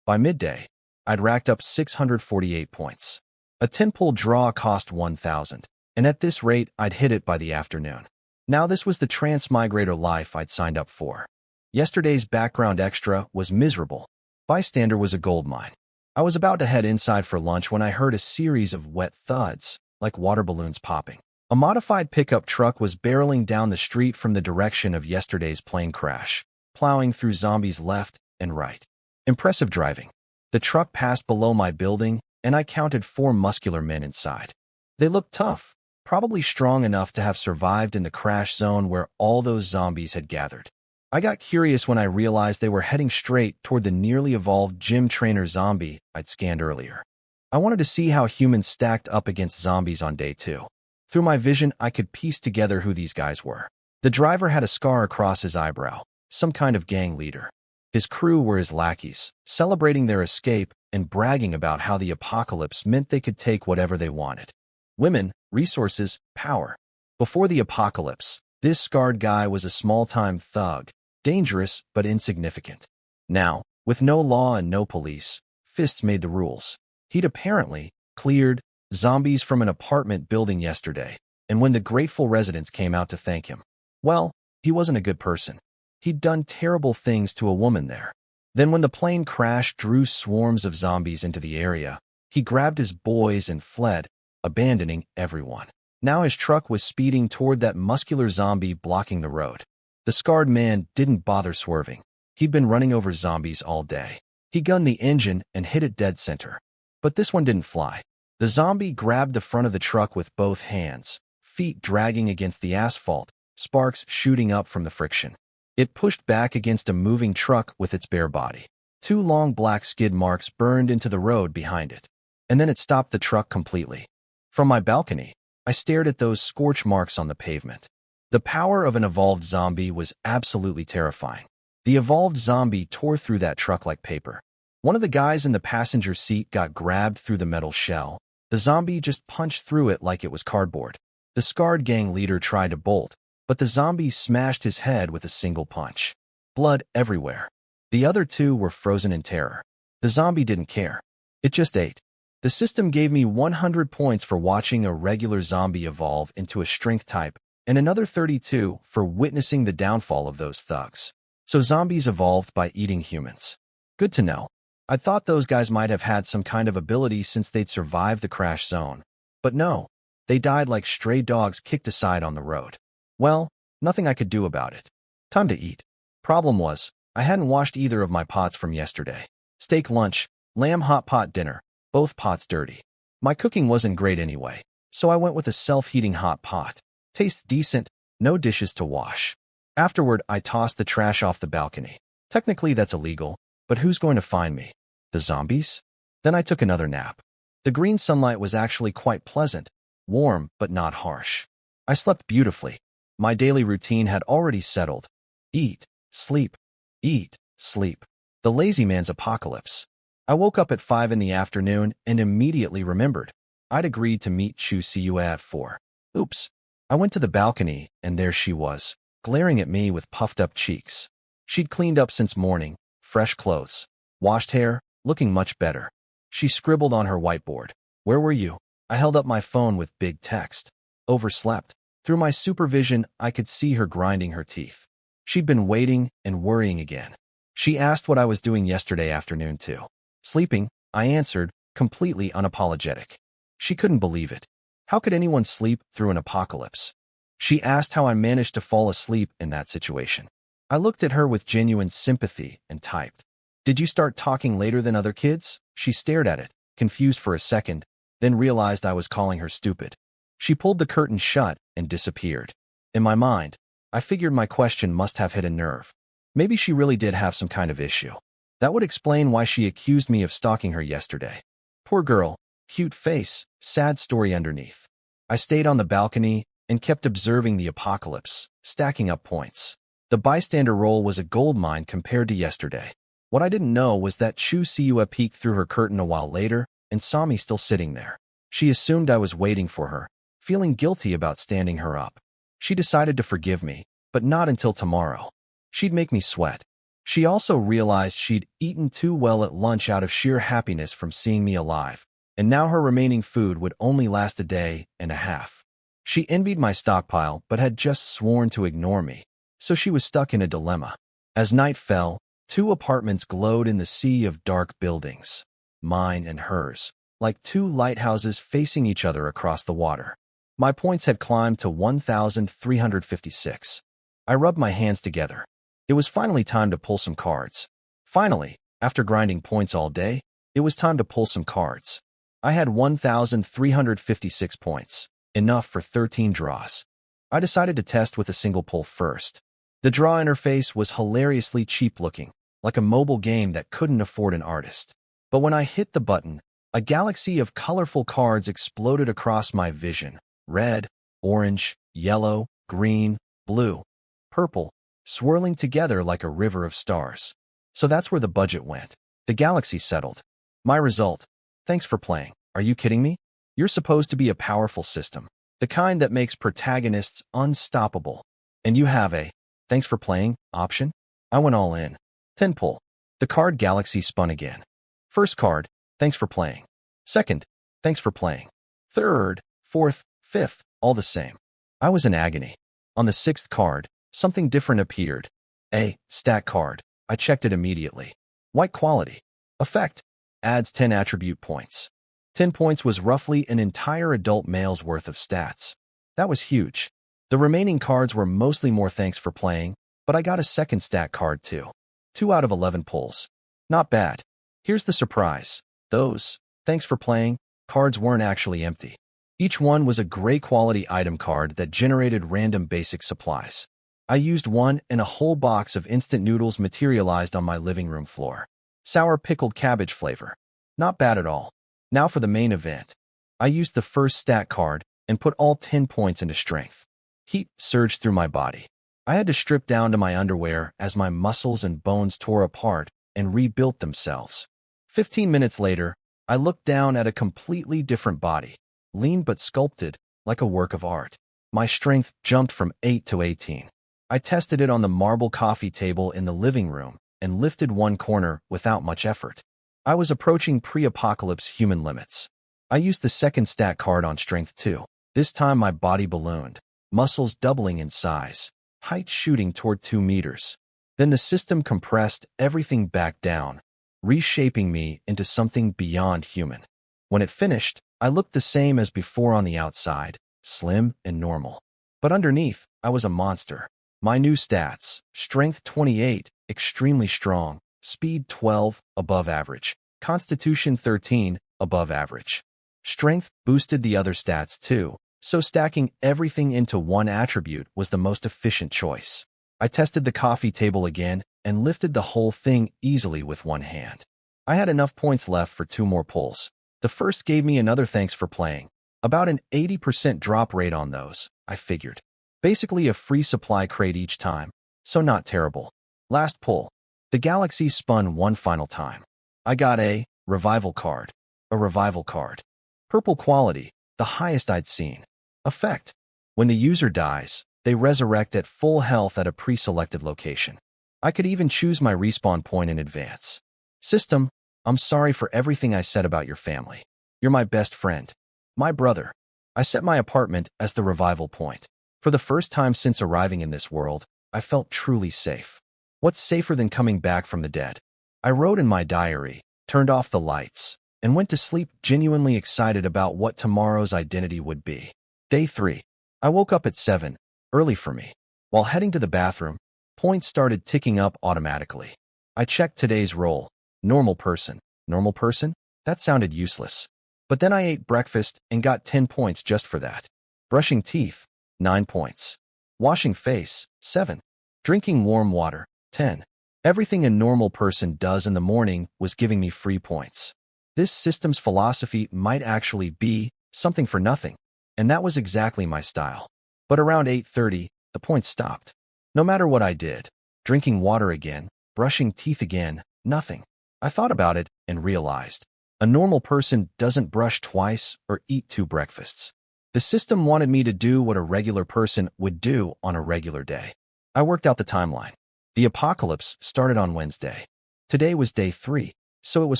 A: By midday, I'd racked up 648 points. A 10-pull draw cost 1,000, and at this rate, I'd hit it by the afternoon. Now this was the transmigrator life I'd signed up for. Yesterday's background extra was miserable. Bystander was a goldmine. I was about to head inside for lunch when I heard a series of wet thuds, like water balloons popping. A modified pickup truck was barreling down the street from the direction of yesterday's plane crash, plowing through zombies left and right. Impressive driving. The truck passed below my building, and I counted 4 muscular men inside. They looked tough, probably strong enough to have survived in the crash zone where all those zombies had gathered. I got curious when I realized they were heading straight toward the nearly evolved gym trainer zombie I'd scanned earlier. I wanted to see how humans stacked up against zombies on day 2. Through my vision, I could piece together who these guys were. The driver had a scar across his eyebrow, some kind of gang leader. His crew were his lackeys, celebrating their escape and bragging about how the apocalypse meant they could take whatever they wanted. Women, resources, power. Before the apocalypse, this scarred guy was a small-time thug, dangerous but insignificant. Now, with no law and no police, fists made the rules. He'd apparently cleared zombies from an apartment building yesterday, and when the grateful residents came out to thank him, well, he wasn't a good person. He'd done terrible things to a woman there. Then when the plane crash drew swarms of zombies into the area, he grabbed his boys and fled, abandoning everyone. Now his truck was speeding toward that muscular zombie blocking the road. The scarred man didn't bother swerving. He'd been running over zombies all day. He gunned the engine and hit it dead center. But this one didn't fly. The zombie grabbed the front of the truck with both hands, feet dragging against the asphalt, sparks shooting up from the friction. It pushed back against a moving truck with its bare body. 2 long black skid marks burned into the road behind it. And then it stopped the truck completely. From my balcony, I stared at those scorch marks on the pavement. The power of an evolved zombie was absolutely terrifying. The evolved zombie tore through that truck like paper. One of the guys in the passenger seat got grabbed through the metal shell. The zombie just punched through it like it was cardboard. The scarred gang leader tried to bolt, but the zombie smashed his head with a single punch. Blood everywhere. The other 2 were frozen in terror. The zombie didn't care. It just ate. The system gave me 100 points for watching a regular zombie evolve into a strength type, and another 32 for witnessing the downfall of those thugs. So zombies evolved by eating humans. Good to know. I thought those guys might have had some kind of ability since they'd survived the crash zone. But no, they died like stray dogs kicked aside on the road. Well, nothing I could do about it. Time to eat. Problem was, I hadn't washed either of my pots from yesterday. Steak lunch, lamb hot pot dinner, both pots dirty. My cooking wasn't great anyway, so I went with a self-heating hot pot. Tastes decent, no dishes to wash. Afterward, I tossed the trash off the balcony. Technically, that's illegal, but who's going to find me? The zombies? Then I took another nap. The green sunlight was actually quite pleasant, warm but not harsh. I slept beautifully. My daily routine had already settled. Eat, sleep, eat, sleep. The lazy man's apocalypse. I woke up at 5 in the afternoon and immediately remembered. I'd agreed to meet Chu Siua at 4. Oops. I went to the balcony, and there she was, glaring at me with puffed-up cheeks. She'd cleaned up since morning, fresh clothes, washed hair, looking much better. She scribbled on her whiteboard. Where were you? I held up my phone with big text. Overslept. Through my supervision, I could see her grinding her teeth. She'd been waiting and worrying again. She asked what I was doing yesterday afternoon too. Sleeping, I answered, completely unapologetic. She couldn't believe it. How could anyone sleep through an apocalypse? She asked how I managed to fall asleep in that situation. I looked at her with genuine sympathy and typed. Did you start talking later than other kids? She stared at it, confused for a second, then realized I was calling her stupid. She pulled the curtain shut and disappeared. In my mind, I figured my question must have hit a nerve. Maybe she really did have some kind of issue. That would explain why she accused me of stalking her yesterday. Poor girl, cute face, sad story underneath. I stayed on the balcony and kept observing the apocalypse, stacking up points. The bystander role was a goldmine compared to yesterday. What I didn't know was that Chu Siua peeked through her curtain a while later and saw me still sitting there. She assumed I was waiting for her, feeling guilty about standing her up. She decided to forgive me, but not until tomorrow. She'd make me sweat. She also realized she'd eaten too well at lunch out of sheer happiness from seeing me alive, and now her remaining food would only last a day and a half. She envied my stockpile but had just sworn to ignore me, so she was stuck in a dilemma. As night fell, two apartments glowed in the sea of dark buildings, mine and hers, like two lighthouses facing each other across the water. My points had climbed to 1,356. I rubbed my hands together. It was finally time to pull some cards. Finally, after grinding points all day, it was time to pull some cards. I had 1,356 points, enough for 13 draws. I decided to test with a single pull first. The draw interface was hilariously cheap-looking, like a mobile game that couldn't afford an artist. But when I hit the button, a galaxy of colorful cards exploded across my vision. Red, orange, yellow, green, blue, purple, swirling together like a river of stars. So that's where the budget went. The galaxy settled. My result: thanks for playing. Are you kidding me? You're supposed to be a powerful system, the kind that makes protagonists unstoppable. And you have a thanks for playing option? I went all in. 10 pull. The card galaxy spun again. First card, thanks for playing. Second, thanks for playing. Third, fourth, fifth, all the same. I was in agony. On the sixth card, something different appeared. A stat card. I checked it immediately. White quality. Effect. Adds 10 attribute points. 10 points was roughly an entire adult male's worth of stats. That was huge. The remaining cards were mostly more thanks for playing, but I got a second stat card too. 2 out of 11 pulls. Not bad. Here's the surprise. Those thanks for playing cards weren't actually empty. Each one was a great quality item card that generated random basic supplies. I used one, and a whole box of instant noodles materialized on my living room floor. Sour pickled cabbage flavor. Not bad at all. Now for the main event. I used the first stat card and put all 10 points into strength. Heat surged through my body. I had to strip down to my underwear as my muscles and bones tore apart and rebuilt themselves. 15 minutes later, I looked down at a completely different body, lean but sculpted, like a work of art. My strength jumped from 8 to 18. I tested it on the marble coffee table in the living room and lifted one corner without much effort. I was approaching pre-apocalypse human limits. I used the second stat card on strength too. This time my body ballooned, muscles doubling in size, height shooting toward 2 meters. Then the system compressed everything back down, reshaping me into something beyond human. When it finished, I looked the same as before on the outside, slim and normal. But underneath, I was a monster. My new stats: strength 28, extremely strong, speed 12, above average, constitution 13, above average. Strength boosted the other stats too, so stacking everything into one attribute was the most efficient choice. I tested the coffee table again and lifted the whole thing easily with one hand. I had enough points left for 2 more pulls. The first gave me another thanks for playing. About an 80% drop rate on those, I figured. Basically a free supply crate each time, so not terrible. Last pull. The galaxy spun one final time. I got a revival card. A revival card. Purple quality, the highest I'd seen. Effect. When the user dies, they resurrect at full health at a pre-selected location. I could even choose my respawn point in advance. System, I'm sorry for everything I said about your family. You're my best friend. My brother. I set my apartment as the revival point. For the first time since arriving in this world, I felt truly safe. What's safer than coming back from the dead? I wrote in my diary, turned off the lights, and went to sleep genuinely excited about what tomorrow's identity would be. Day 3. I woke up at 7, early for me. While heading to the bathroom, points started ticking up automatically. I checked today's role. Normal person. Normal person? That sounded useless. But then I ate breakfast and got 10 points just for that. Brushing teeth, 9 points. Washing face, 7. Drinking warm water, 10. Everything a normal person does in the morning was giving me free points. This system's philosophy might actually be something for nothing, and that was exactly my style. But around 8:30, the points stopped. No matter what I did, drinking water again, brushing teeth again, nothing. I thought about it and realized a normal person doesn't brush twice or eat 2 breakfasts. The system wanted me to do what a regular person would do on a regular day. I worked out the timeline. The apocalypse started on Wednesday. Today was day 3, so it was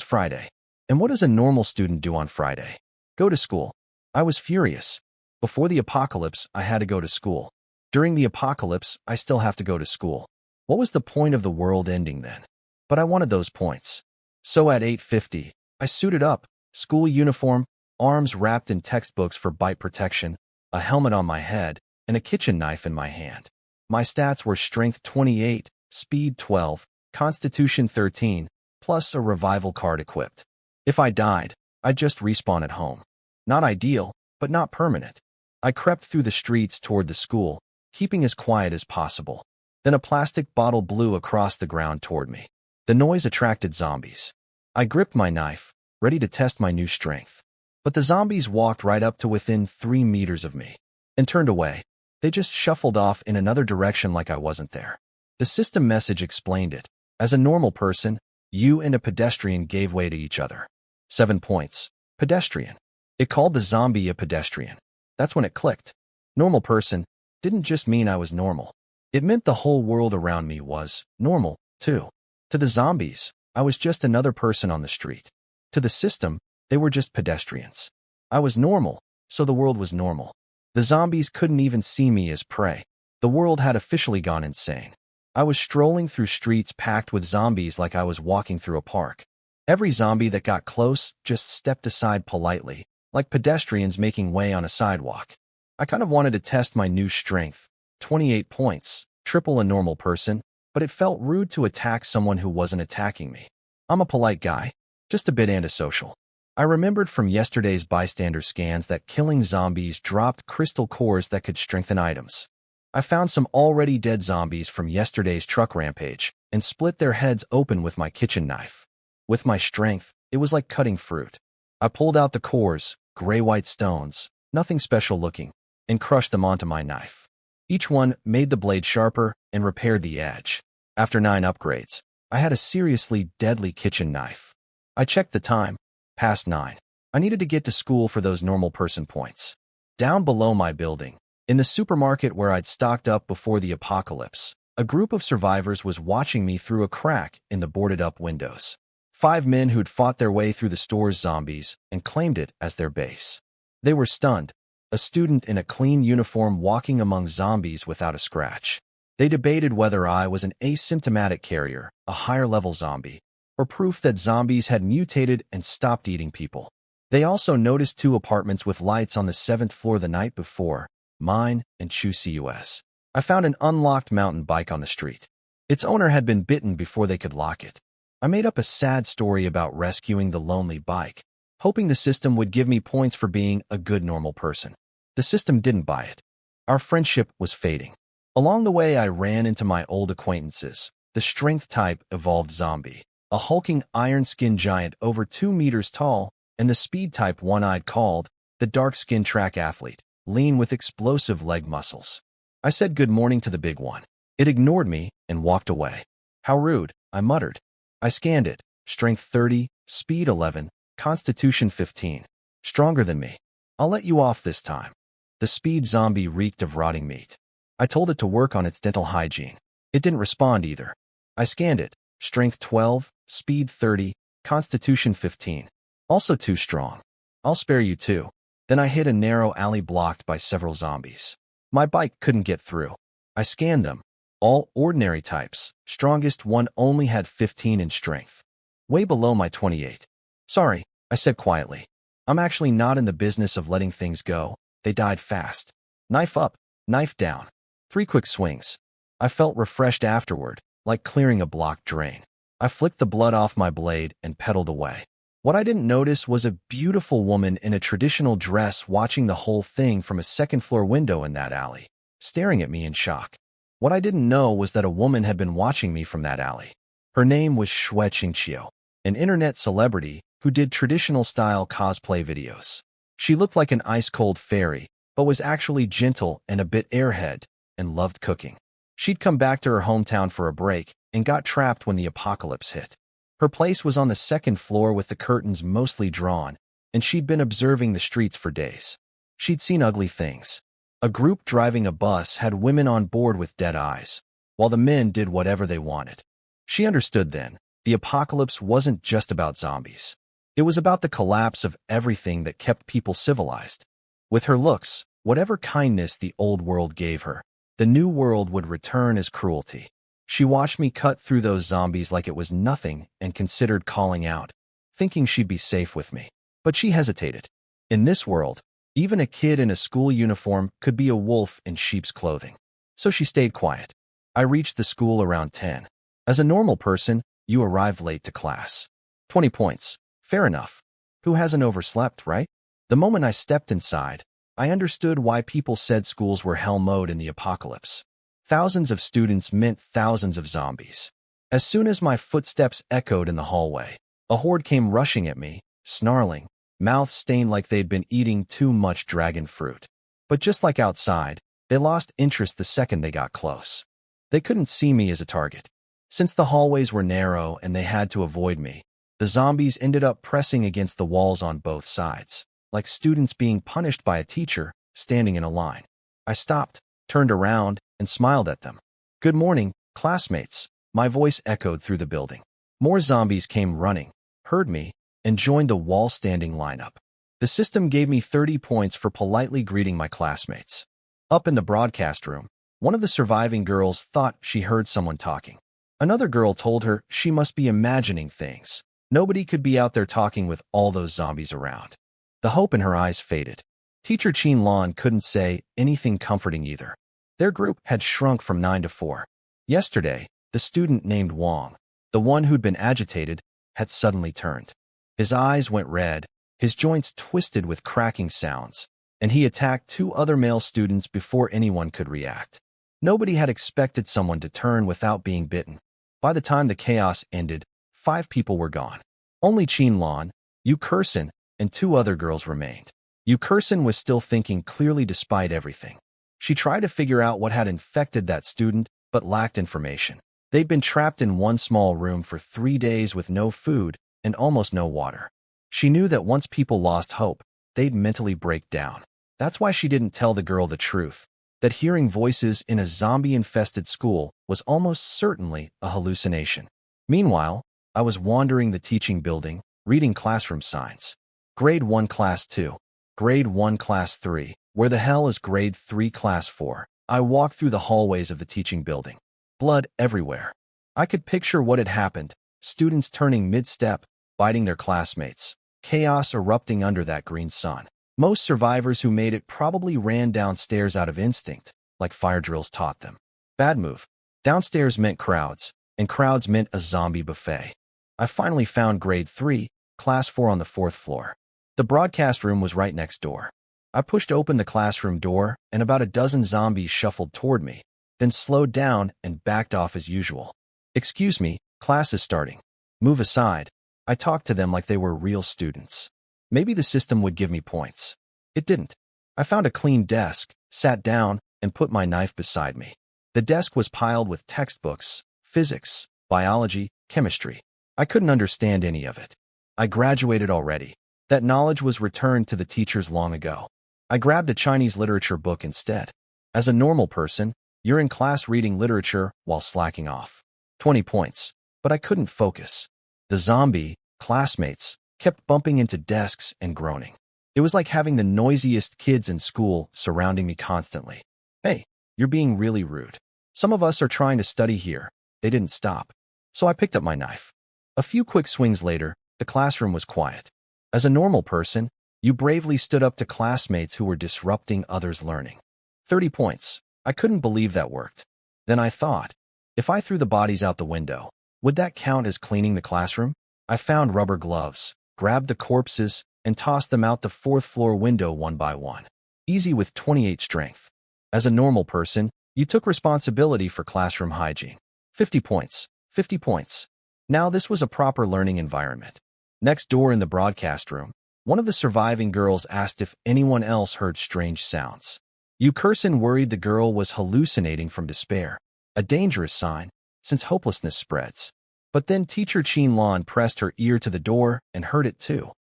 A: Friday. And what does a normal student do on Friday? Go to school. I was furious. Before the apocalypse, I had to go to school. During the apocalypse, I still have to go to school. What was the point of the world ending then? But I wanted those points. So at 8:50, I suited up, school uniform, arms wrapped in textbooks for bite protection, a helmet on my head, and a kitchen knife in my hand. My stats were strength 28, speed 12, constitution 13, plus a revival card equipped. If I died, I'd just respawn at home. Not ideal, but not permanent. I crept through the streets toward the school, keeping as quiet as possible. Then a plastic bottle blew across the ground toward me. The noise attracted zombies. I gripped my knife, ready to test my new strength. But the zombies walked right up to within 3 meters of me and turned away. They just shuffled off in another direction like I wasn't there. The system message explained it. As a normal person, you and a pedestrian gave way to each other. 7 points. Pedestrian. It called the zombie a pedestrian. That's when it clicked. Normal person didn't just mean I was normal. It meant the whole world around me was normal, too. To the zombies, I was just another person on the street. To the system, they were just pedestrians. I was normal, so the world was normal. The zombies couldn't even see me as prey. The world had officially gone insane. I was strolling through streets packed with zombies like I was walking through a park. Every zombie that got close just stepped aside politely, like pedestrians making way on a sidewalk. I kind of wanted to test my new strength. 28 points, triple a normal person, but it felt rude to attack someone who wasn't attacking me. I'm a polite guy, just a bit antisocial. I remembered from yesterday's bystander scans that killing zombies dropped crystal cores that could strengthen items. I found some already dead zombies from yesterday's truck rampage and split their heads open with my kitchen knife. With my strength, it was like cutting fruit. I pulled out the cores, gray-white stones, nothing special looking, and crushed them onto my knife. Each one made the blade sharper and repaired the edge. After 9 upgrades, I had a seriously deadly kitchen knife. I checked the time. Past 9. I needed to get to school for those normal person points. Down below my building, in the supermarket where I'd stocked up before the apocalypse, a group of survivors was watching me through a crack in the boarded-up windows. 5 men who'd fought their way through the store's zombies and claimed it as their base. They were stunned. A student in a clean uniform walking among zombies without a scratch. They debated whether I was an asymptomatic carrier, a higher-level zombie, or proof that zombies had mutated and stopped eating people. They also noticed 2 apartments with lights on the 7th floor the night before, mine and CUS. I found an unlocked mountain bike on the street. Its owner had been bitten before they could lock it. I made up a sad story about rescuing the lonely bike, hoping the system would give me points for being a good normal person. The system didn't buy it. Our friendship was fading. Along the way, I ran into my old acquaintances, the strength-type evolved zombie, a hulking iron-skinned giant over 2 meters tall, and the speed-type one-eyed called the dark-skinned track athlete, lean with explosive leg muscles. I said good morning to the big one. It ignored me and walked away. How rude, I muttered. I scanned it. Strength 30, speed 11, constitution 15. Stronger than me. I'll let you off this time. The speed zombie reeked of rotting meat. I told it to work on its dental hygiene. It didn't respond either. I scanned it. Strength 12, speed 30, constitution 15. Also too strong. I'll spare you too. Then I hit a narrow alley blocked by several zombies. My bike couldn't get through. I scanned them. All ordinary types. Strongest one only had 15 in strength. Way below my 28. Sorry, I said quietly. I'm actually not in the business of letting things go. They died fast. Knife up, knife down. 3 quick swings. I felt refreshed afterward, like clearing a blocked drain. I flicked the blood off my blade and pedaled away. What I didn't notice was a beautiful woman in a traditional dress watching the whole thing from a second-floor window in that alley, staring at me in shock. What I didn't know was that a woman had been watching me from that alley. Her name was Shui Qingqiu, an internet celebrity who did traditional-style cosplay videos. She looked like an ice-cold fairy, but was actually gentle and a bit airhead, and loved cooking. She'd come back to her hometown for a break and got trapped when the apocalypse hit. Her place was on the 2nd floor with the curtains mostly drawn, and she'd been observing the streets for days. She'd seen ugly things. A group driving a bus had women on board with dead eyes. while the men did whatever they wanted. She understood then. The apocalypse wasn't just about zombies. It was about the collapse of everything that kept people civilized. With her looks, whatever kindness the old world gave her, the new world would return as cruelty. She watched me cut through those zombies like it was nothing and considered calling out, thinking she'd be safe with me. But she hesitated. In this world, even a kid in a school uniform could be a wolf in sheep's clothing. So she stayed quiet. I reached the school around 10. As a normal person, you arrived late to class. 20 points. Fair enough. Who hasn't overslept, right? The moment I stepped inside, I understood why people said schools were hell mode in the apocalypse. Thousands of students meant thousands of zombies. As soon as my footsteps echoed in the hallway, a horde came rushing at me, snarling, mouths stained like they'd been eating too much dragon fruit. But just like outside, they lost interest the second they got close. They couldn't see me as a target. Since the hallways were narrow and they had to avoid me, the zombies ended up pressing against the walls on both sides, like students being punished by a teacher standing in a line. I stopped, turned around, and smiled at them. "Good morning, classmates," my voice echoed through the building. More zombies came running, heard me, and joined the wall-standing lineup. The system gave me 30 points for politely greeting my classmates. Up in the broadcast room, one of the surviving girls thought she heard someone talking. Another girl told her she must be imagining things. Nobody could be out there talking with all those zombies around. The hope in her eyes faded. Teacher Chen Mo couldn't say anything comforting either. Their group had shrunk from 9 to 4. Yesterday, the student named Wang, the one who'd been agitated, had suddenly turned. His eyes went red, his joints twisted with cracking sounds, and he attacked 2 other male students before anyone could react. Nobody had expected someone to turn without being bitten. By the time the chaos ended, 5 people were gone. Only Chen Mo, Yu Kursin, and 2 other girls remained. Yu Kursin was still thinking clearly despite everything. She tried to figure out what had infected that student, but lacked information. They'd been trapped in one small room for 3 days with no food and almost no water. She knew that once people lost hope, they'd mentally break down. That's why she didn't tell the girl the truth, that hearing voices in a zombie-infested school was almost certainly a hallucination. Meanwhile, I was wandering the teaching building, reading classroom signs. Grade 1 Class 2. Grade 1 Class 3. Where the hell is Grade 3 Class 4? I walked through the hallways of the teaching building. Blood everywhere. I could picture what had happened. Students turning mid-step, biting their classmates. Chaos erupting under that green sun. Most survivors who made it probably ran downstairs out of instinct, like fire drills taught them. Bad move. Downstairs meant crowds, and crowds meant a zombie buffet. I finally found Grade 3, Class 4 on the 4th floor. The broadcast room was right next door. I pushed open the classroom door, and about a dozen zombies shuffled toward me, then slowed down and backed off as usual. "Excuse me, class is starting. Move aside." I talked to them like they were real students. Maybe the system would give me points. It didn't. I found a clean desk, sat down, and put my knife beside me. The desk was piled with textbooks, physics, biology, chemistry. I couldn't understand any of it. I graduated already. That knowledge was returned to the teachers long ago. I grabbed a Chinese literature book instead. As a normal person, you're in class reading literature while slacking off. 20 points. But I couldn't focus. The zombie classmates kept bumping into desks and groaning. It was like having the noisiest kids in school surrounding me constantly. "Hey, you're being really rude. Some of us are trying to study here." They didn't stop. So I picked up my knife. A few quick swings later, the classroom was quiet. As a normal person, you bravely stood up to classmates who were disrupting others' learning. 30 points. I couldn't believe that worked. Then I thought, if I threw the bodies out the window, would that count as cleaning the classroom? I found rubber gloves, grabbed the corpses, and tossed them out the 4th floor window one by one. Easy with 28 strength. As a normal person, you took responsibility for classroom hygiene. 50 points. 50 points. Now this was a proper learning environment. Next door in the broadcast room, one of the surviving girls asked if anyone else heard strange sounds. Yu Kursin worried the girl was hallucinating from despair, a dangerous sign, since hopelessness spreads. But then teacher Chen Mo pressed her ear to the door and heard it too.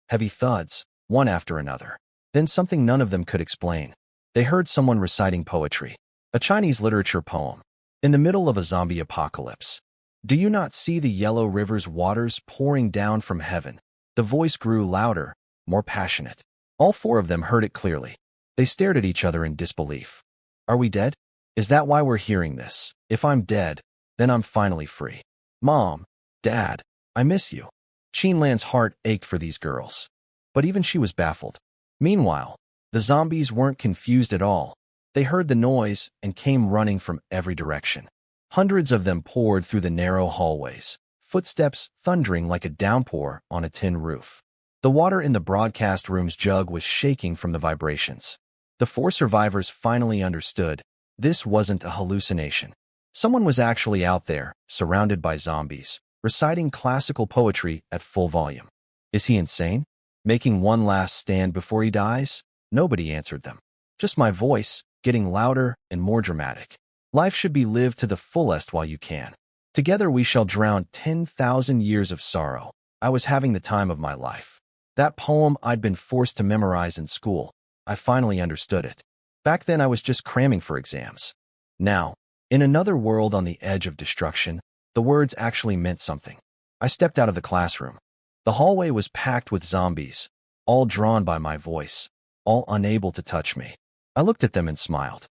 A: Heavy thuds, one after another. Then something none of them could explain. They heard someone reciting poetry, a Chinese literature poem. in the middle of a zombie apocalypse. Do you not see the yellow river's waters pouring down from heaven? The voice grew louder, more passionate. All four of them heard it clearly. They stared at each other in disbelief. Are we dead? Is that why we're hearing this? If I'm dead, then I'm finally free. Mom, Dad, I miss you. Chen Lan's heart ached for these girls. But even she was baffled. Meanwhile, the zombies weren't confused at all. They heard the noise and came running from every direction. Hundreds of them poured through the narrow hallways, footsteps thundering like a downpour on a tin roof. The water in the broadcast room's jug was shaking from the vibrations. The four survivors finally understood. This wasn't a hallucination. Someone was actually out there, surrounded by zombies, reciting classical poetry at full volume. Is he insane? Making one last stand before he dies? Nobody answered them. Just my voice, getting louder and more dramatic. Life should be lived to the fullest while you can. Together we shall drown 10,000 years of sorrow. I was having the time of my life. That poem I'd been forced to memorize in school. I finally understood it. Back then I was just cramming for exams. Now, in another world on the edge of destruction, the words actually meant something. I stepped out of the classroom. The hallway was packed with zombies, all drawn by my voice, all unable to touch me. I looked at them and smiled.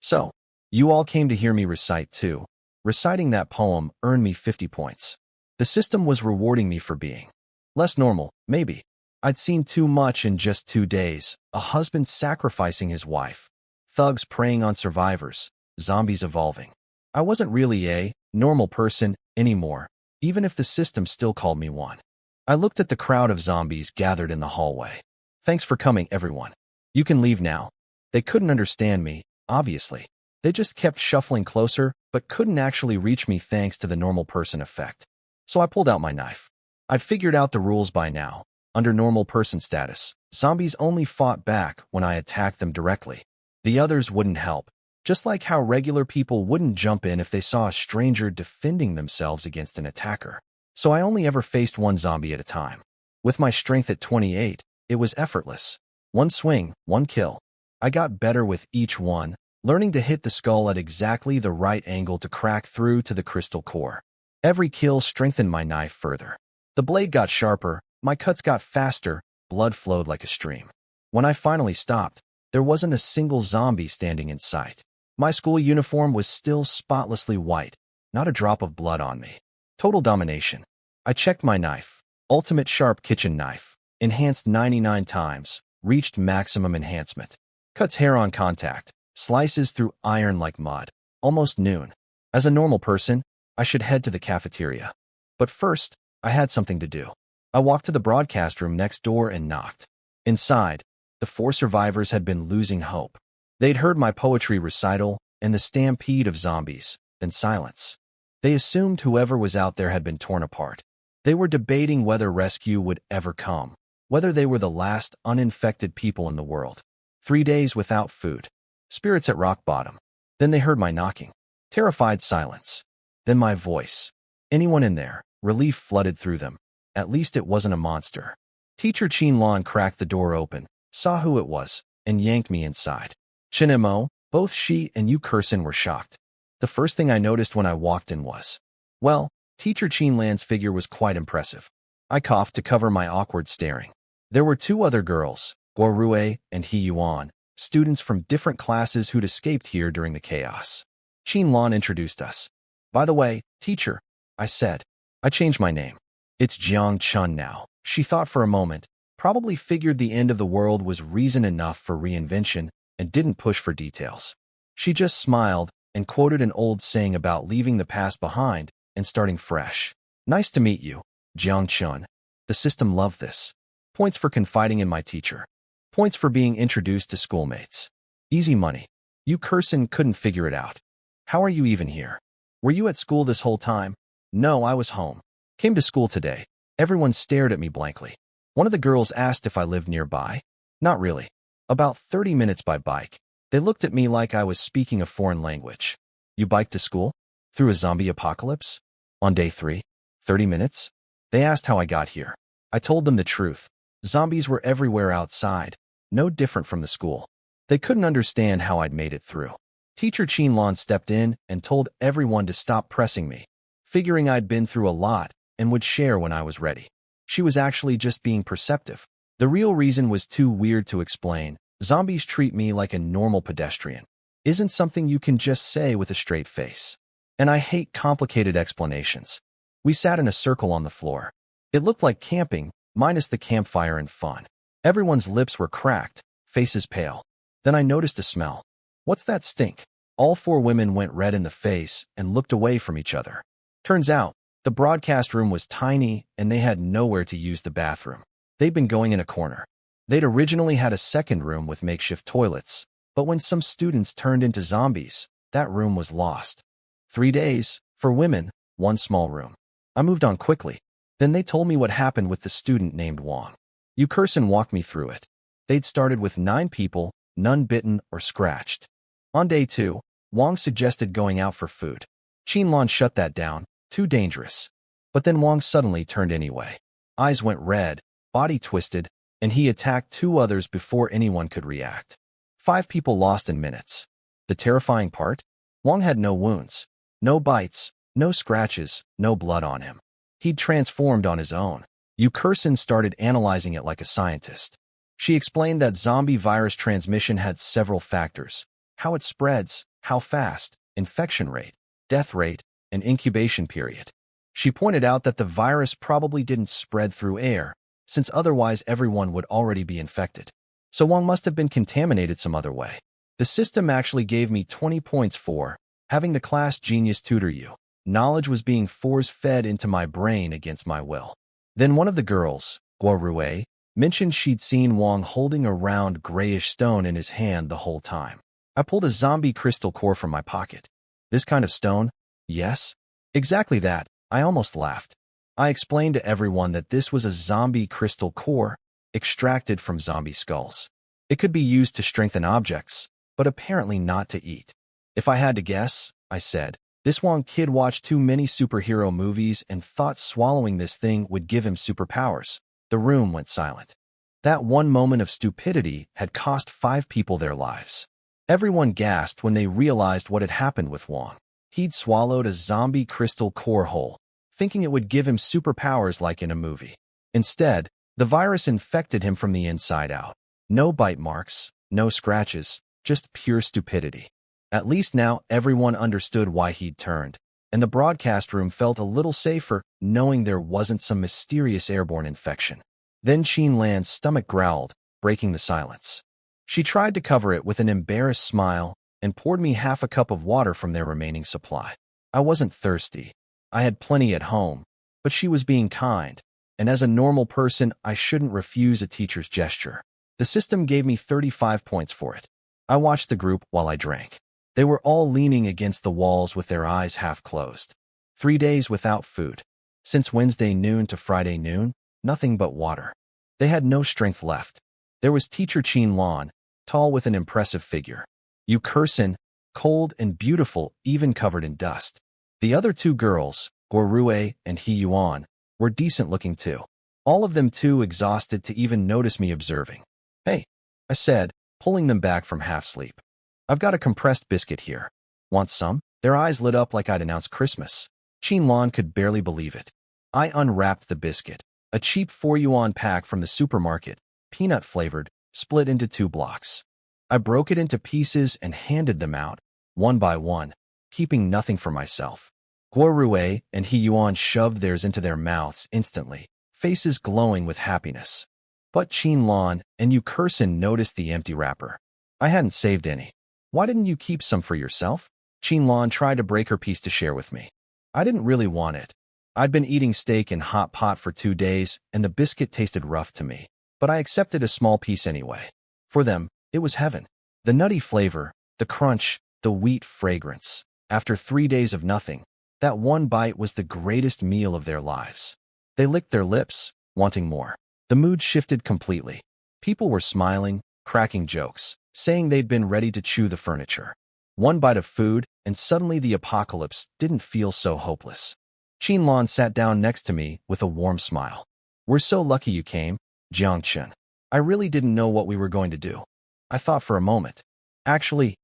A: So, you all came to hear me recite too. Reciting that poem earned me 50 points. The system was rewarding me for being less normal, maybe. I'd seen too much in just 2 days. A husband sacrificing his wife, thugs preying on survivors, zombies evolving. I wasn't really a normal person anymore, even if the system still called me one. I looked at the crowd of zombies gathered in the hallway. Thanks for coming, everyone. You can leave now. They couldn't understand me, obviously. They just kept shuffling closer, but couldn't actually reach me thanks to the normal person effect. So I pulled out my knife. I'd figured out the rules by now. Under normal person status, zombies only fought back when I attacked them directly. The others wouldn't help, just like how regular people wouldn't jump in if they saw a stranger defending themselves against an attacker. So I only ever faced one zombie at a time. With my strength at 28, it was effortless. One swing, one kill. I got better with each one, learning to hit the skull at exactly the right angle to crack through to the crystal core. Every kill strengthened my knife further. The blade got sharper, my cuts got faster, blood flowed like a stream. When I finally stopped, there wasn't a single zombie standing in sight. My school uniform was still spotlessly white, not a drop of blood on me. Total domination. I checked my knife. Ultimate sharp kitchen knife. Enhanced 99 times. Reached maximum enhancement. Cuts hair on contact. Slices through iron like mud. Almost noon. As a normal person, I should head to the cafeteria. But first, I had something to do. I walked to the broadcast room next door and knocked. Inside, the four survivors had been losing hope. They'd heard my poetry recital and the stampede of zombies, then silence. They assumed whoever was out there had been torn apart. They were debating whether rescue would ever come, whether they were the last uninfected people in the world. 3 days without food. Spirits at rock bottom. Then they heard my knocking. Terrified silence. Then my voice. Anyone in there? Relief flooded through them. At least it wasn't a monster. Teacher Chen Lan cracked the door open, saw who it was, and yanked me inside. Chen Mo, both she and you Curson were shocked. The first thing I noticed when I walked in was, well, Teacher Chen Lan's figure was quite impressive. I coughed to cover my awkward staring. There were 2 other girls, Guo Rue and He Yuan, students from different classes who'd escaped here during the chaos. Chen Lan introduced us. By the way, teacher, I said. I changed my name. It's Jiang Chun now. She thought for a moment, probably figured the end of the world was reason enough for reinvention, and didn't push for details. She just smiled and quoted an old saying about leaving the past behind and starting fresh. Nice to meet you, Jiang Chun. The system loved this. Points for confiding in my teacher. Points for being introduced to schoolmates. Easy money. You Curson couldn't figure it out. How are you even here? Were you at school this whole time? No, I was home. Came to school today. Everyone stared at me blankly. One of the girls asked if I lived nearby. Not really. About 30 minutes by bike. They looked at me like I was speaking a foreign language. You biked to school? Through a zombie apocalypse? On day 3? 30 minutes? They asked how I got here. I told them the truth. Zombies were everywhere outside, no different from the school. They couldn't understand how I'd made it through. Teacher Qianlan stepped in and told everyone to stop pressing me, figuring I'd been through a lot and would share when I was ready. She was actually just being perceptive. The real reason was too weird to explain. Zombies treat me like a normal pedestrian. Isn't something you can just say with a straight face. And I hate complicated explanations. We sat in a circle on the floor. It looked like camping, minus the campfire and fun. Everyone's lips were cracked, faces pale. Then I noticed a smell. What's that stink? All four women went red in the face and looked away from each other. Turns out, the broadcast room was tiny and they had nowhere to use the bathroom. They'd been going in a corner. They'd originally had a second room with makeshift toilets, but when some students turned into zombies, that room was lost. 3 days, for women, 1 small room. I moved on quickly. Then they told me what happened with the student named Wang. Yukerson walked me through it. They'd started with 9 people, none bitten or scratched. On day 2, Wang suggested going out for food. Qianlan shut that down, too dangerous. But then Wang suddenly turned anyway. Eyes went red, body twisted, and he attacked 2 others before anyone could react. 5 people lost in minutes. The terrifying part? Wang had no wounds, no bites, no scratches, no blood on him. He'd transformed on his own. Yukerson started analyzing it like a scientist. She explained that zombie virus transmission had several factors: how it spreads, how fast, infection rate, death rate, and incubation period. She pointed out that the virus probably didn't spread through air, since otherwise everyone would already be infected. So Wang must have been contaminated some other way. The system actually gave me 20 points for having the class genius tutor you. Knowledge was being force-fed into my brain against my will. Then one of the girls, Guo, mentioned she'd seen Wang holding a round grayish stone in his hand the whole time. I pulled a zombie crystal core from my pocket. This kind of stone? Yes. Exactly that. I almost laughed. I explained to everyone that this was a zombie crystal core, extracted from zombie skulls. It could be used to strengthen objects, but apparently not to eat. If I had to guess, I said, this Wang kid watched too many superhero movies and thought swallowing this thing would give him superpowers. The room went silent. That one moment of stupidity had cost 5 people their lives. Everyone gasped when they realized what had happened with Wang. He'd swallowed a zombie crystal core whole, thinking it would give him superpowers like in a movie. Instead, the virus infected him from the inside out. No bite marks, no scratches, just pure stupidity. At least now everyone understood why he'd turned, and the broadcast room felt a little safer knowing there wasn't some mysterious airborne infection. Then Qianlan's stomach growled, breaking the silence. She tried to cover it with an embarrassed smile and poured me half a cup of water from their remaining supply. I wasn't thirsty. I had plenty at home, but she was being kind, and as a normal person, I shouldn't refuse a teacher's gesture. The system gave me 35 points for it. I watched the group while I drank. They were all leaning against the walls with their eyes half closed. 3 days without food. Since Wednesday noon to Friday noon, nothing but water. They had no strength left. There was teacher Qianlan, tall with an impressive figure. Yukerson, cold and beautiful, even covered in dust. The other 2 girls, Guo and He Yuan, were decent-looking too. All of them too exhausted to even notice me observing. Hey, I said, pulling them back from half-sleep. I've got a compressed biscuit here. Want some? Their eyes lit up like I'd announced Christmas. Qianlan could barely believe it. I unwrapped the biscuit, a cheap 4 yuan pack from the supermarket, peanut-flavored, split into 2 blocks. I broke it into pieces and handed them out, one by one, keeping nothing for myself. Guo and He Yuan shoved theirs into their mouths instantly, faces glowing with happiness. But Qianlan and Yukerson noticed the empty wrapper. I hadn't saved any. Why didn't you keep some for yourself? Qianlan tried to break her piece to share with me. I didn't really want it. I'd been eating steak in hot pot for 2 days, and the biscuit tasted rough to me. But I accepted a small piece anyway. For them, it was heaven. The nutty flavor, the crunch, the wheat fragrance. After 3 days of nothing, that one bite was the greatest meal of their lives. They licked their lips, wanting more. The mood shifted completely. People were smiling, cracking jokes, saying they'd been ready to chew the furniture. One bite of food, and suddenly the apocalypse didn't feel so hopeless. Qianlan sat down next to me with a warm smile. We're so lucky you came, Jiangchen. I really didn't know what we were going to do. I thought for a moment. Actually,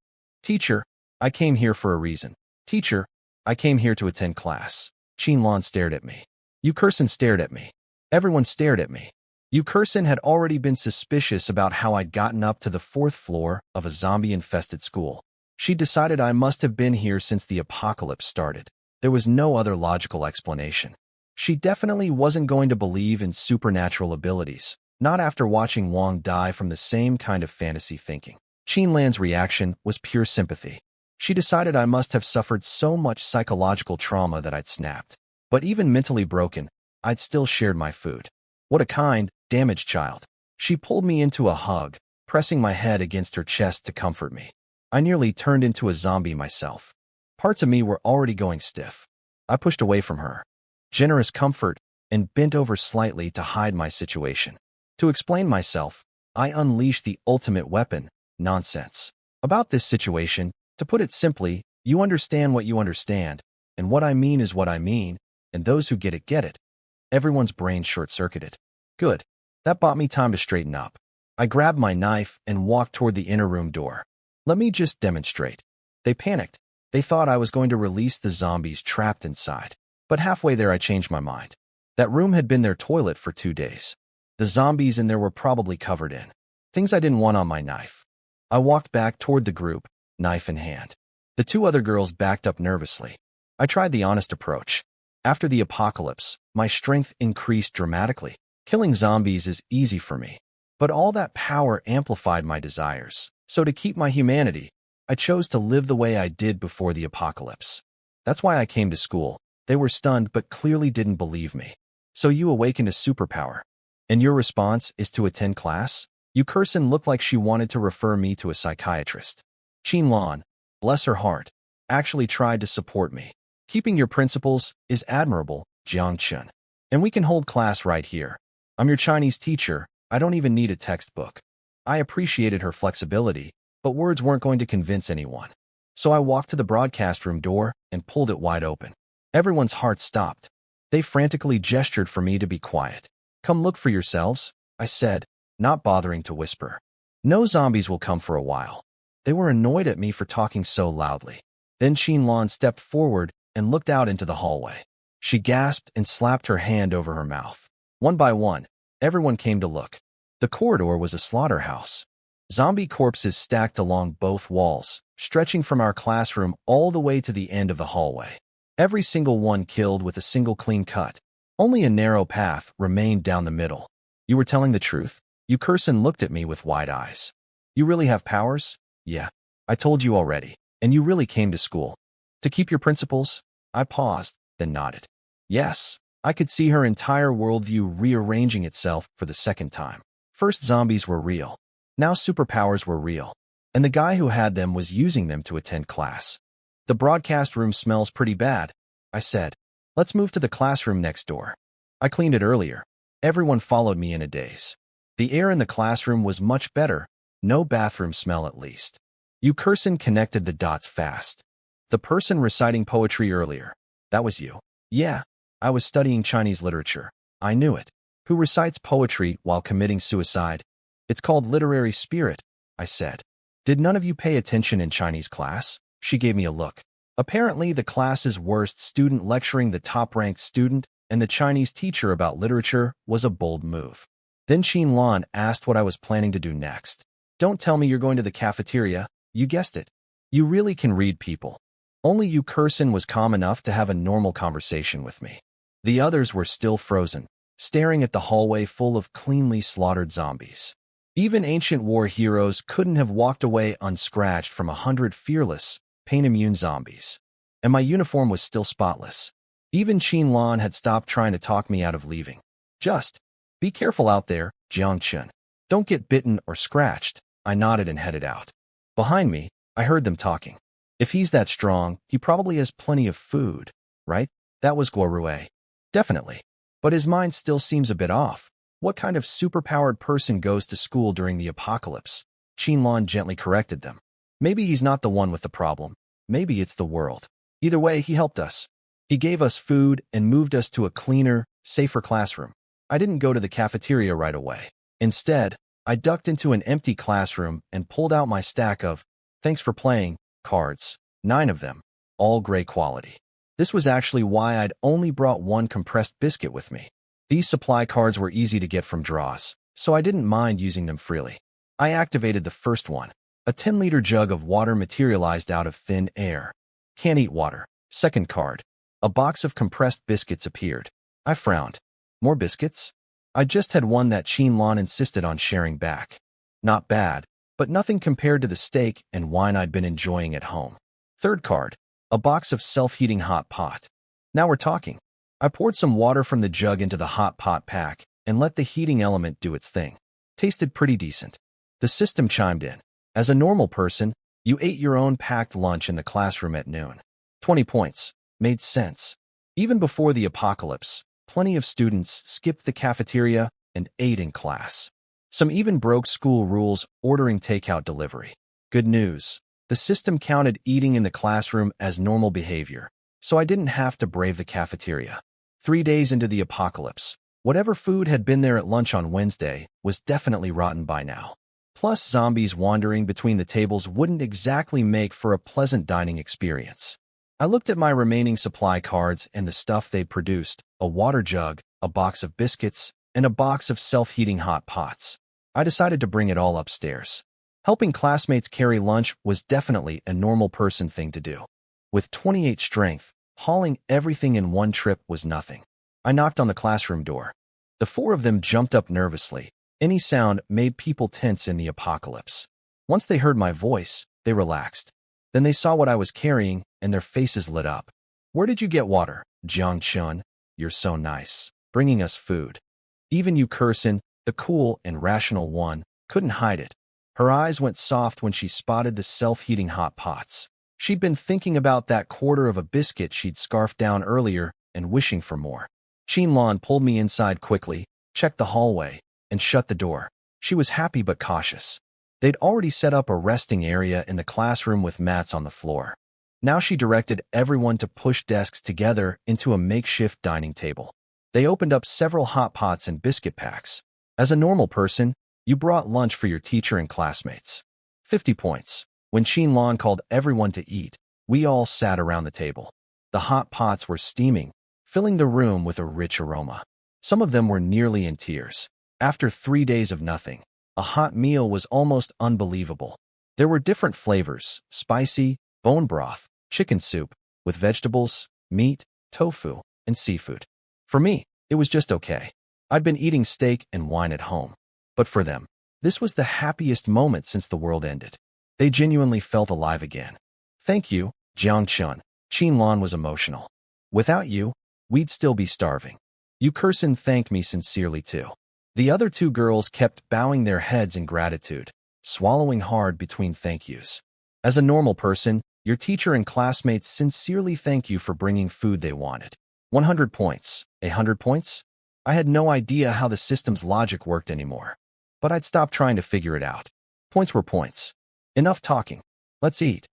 A: teacher, I came here for a reason. Teacher, I came here to attend class. Chen Mo stared at me. Yu Kursen stared at me. Everyone stared at me. Yu Kursen had already been suspicious about how I'd gotten up to the 4th floor of a zombie-infested school. She decided I must have been here since the apocalypse started. There was no other logical explanation. She definitely wasn't going to believe in supernatural abilities, not after watching Wang die from the same kind of fantasy thinking. Chen Lan's reaction was pure sympathy. She decided I must have suffered so much psychological trauma that I'd snapped. But even mentally broken, I'd still shared my food. What a kind, damaged child. She pulled me into a hug, pressing my head against her chest to comfort me. I nearly turned into a zombie myself. Parts of me were already going stiff. I pushed away from her. Generous comfort, and bent over slightly to hide my situation. To explain myself, I unleashed the ultimate weapon, nonsense. About this situation, to put it simply, you understand what you understand, and what I mean is what I mean, and those who get it get it. Everyone's brain short-circuited. Good. That bought me time to straighten up. I grabbed my knife and walked toward the inner room door. Let me just demonstrate. They panicked. They thought I was going to release the zombies trapped inside. But halfway there I changed my mind. That room had been their toilet for 2 days. The zombies in there were probably covered in things I didn't want on my knife. I walked back toward the group, knife in hand. The 2 other girls backed up nervously. I tried the honest approach. After the apocalypse, my strength increased dramatically. Killing zombies is easy for me. But all that power amplified my desires. So to keep my humanity, I chose to live the way I did before the apocalypse. That's why I came to school. They were stunned but clearly didn't believe me. So you awakened a superpower. And your response is to attend class? Yu Kursen looked like she wanted to refer me to a psychiatrist. Chen Mo, bless her heart, actually tried to support me. Keeping your principles is admirable, Jiang Chun. And we can hold class right here. I'm your Chinese teacher. I don't even need a textbook. I appreciated her flexibility, but words weren't going to convince anyone. So I walked to the broadcast room door and pulled it wide open. Everyone's heart stopped. They frantically gestured for me to be quiet. Come look for yourselves, I said, not bothering to whisper. No zombies will come for a while. They were annoyed at me for talking so loudly. Then Chen Mo stepped forward and looked out into the hallway. She gasped and slapped her hand over her mouth. One by one, everyone came to look. The corridor was a slaughterhouse. Zombie corpses stacked along both walls, stretching from our classroom all the way to the end of the hallway. Every single one killed with a single clean cut. Only a narrow path remained down the middle. You were telling the truth? Yu Kursen looked at me with wide eyes. You really have powers? Yeah. I told you already. And you really came to school. To keep your principles? I paused, then nodded. Yes. I could see her entire worldview rearranging itself for the second time. First zombies were real. Now superpowers were real. And the guy who had them was using them to attend class. The broadcast room smells pretty bad, I said. Let's move to the classroom next door. I cleaned it earlier. Everyone followed me in a daze. The air in the classroom was much better. No bathroom smell at least. Yu Kursen connected the dots fast. The person reciting poetry earlier. That was you. Yeah. I was studying Chinese literature. I knew it. Who recites poetry while committing suicide? It's called literary spirit, I said. Did none of you pay attention in Chinese class? She gave me a look. Apparently, the class's worst student lecturing the top-ranked student and the Chinese teacher about literature was a bold move. Then Chen Mo asked what I was planning to do next. Don't tell me you're going to the cafeteria. You guessed it. You really can read people. Only Yu Kursen was calm enough to have a normal conversation with me. The others were still frozen, staring at the hallway full of cleanly slaughtered zombies. Even ancient war heroes couldn't have walked away unscratched from 100 fearless, pain-immune zombies. And my uniform was still spotless. Even Chen Mo had stopped trying to talk me out of leaving. Just, be careful out there, Jiang Chun. Don't get bitten or scratched. I nodded and headed out. Behind me, I heard them talking. If he's that strong, he probably has plenty of food, right? That was Guorue. Definitely. But his mind still seems a bit off. What kind of superpowered person goes to school during the apocalypse? Chen Mo gently corrected them. Maybe he's not the one with the problem. Maybe it's the world. Either way, he helped us. He gave us food and moved us to a cleaner, safer classroom. I didn't go to the cafeteria right away. Instead, I ducked into an empty classroom and pulled out my stack of, thanks for playing, cards. 9 of them, all gray quality. This was actually why I'd only brought one compressed biscuit with me. These supply cards were easy to get from draws, so I didn't mind using them freely. I activated the first one. A 10-liter jug of water materialized out of thin air. Can't eat water. Second card. A box of compressed biscuits appeared. I frowned. More biscuits? I just had one that Chen Mo insisted on sharing back. Not bad, but nothing compared to the steak and wine I'd been enjoying at home. Third card. A box of self-heating hot pot. Now we're talking. I poured some water from the jug into the hot pot pack and let the heating element do its thing. Tasted pretty decent. The system chimed in. As a normal person, you ate your own packed lunch in the classroom at noon. 20 points. Made sense. Even before the apocalypse, plenty of students skipped the cafeteria and ate in class. Some even broke school rules, ordering takeout delivery. Good news. The system counted eating in the classroom as normal behavior, so I didn't have to brave the cafeteria. 3 days into the apocalypse, whatever food had been there at lunch on Wednesday was definitely rotten by now. Plus, zombies wandering between the tables wouldn't exactly make for a pleasant dining experience. I looked at my remaining supply cards and the stuff they'd produced: a water jug, a box of biscuits, and a box of self-heating hot pots. I decided to bring it all upstairs. Helping classmates carry lunch was definitely a normal person thing to do. With 28 strength, hauling everything in one trip was nothing. I knocked on the classroom door. The 4 of them jumped up nervously. Any sound made people tense in the apocalypse. Once they heard my voice, they relaxed. Then they saw what I was carrying, and their faces lit up. "Where did you get water, Jiang Chun? You're so nice, bringing us food." Even you, Kursin, the cool and rational one, couldn't hide it. Her eyes went soft when she spotted the self-heating hot pots. She'd been thinking about that quarter of a biscuit she'd scarfed down earlier and wishing for more. Chen Mo pulled me inside quickly, checked the hallway, and shut the door. She was happy but cautious. They'd already set up a resting area in the classroom with mats on the floor. Now she directed everyone to push desks together into a makeshift dining table. They opened up several hot pots and biscuit packs. As a normal person, you brought lunch for your teacher and classmates. 50 points. When Chen Mo called everyone to eat, we all sat around the table. The hot pots were steaming, filling the room with a rich aroma. Some of them were nearly in tears. After 3 days of nothing, a hot meal was almost unbelievable. There were different flavors: spicy, bone broth, chicken soup, with vegetables, meat, tofu, and seafood. For me, it was just okay. I'd been eating steak and wine at home. But for them, this was the happiest moment since the world ended. They genuinely felt alive again. "Thank you, Jiang Chun." Chen Mo was emotional. "Without you, we'd still be starving." You, Kursin, thanked me sincerely too. The other 2 girls kept bowing their heads in gratitude, swallowing hard between thank yous. As a normal person, your teacher and classmates sincerely thank you for bringing food they wanted. 100 points. 100 points? I had no idea how the system's logic worked anymore. But I'd stopped trying to figure it out. Points were points. Enough talking. Let's eat.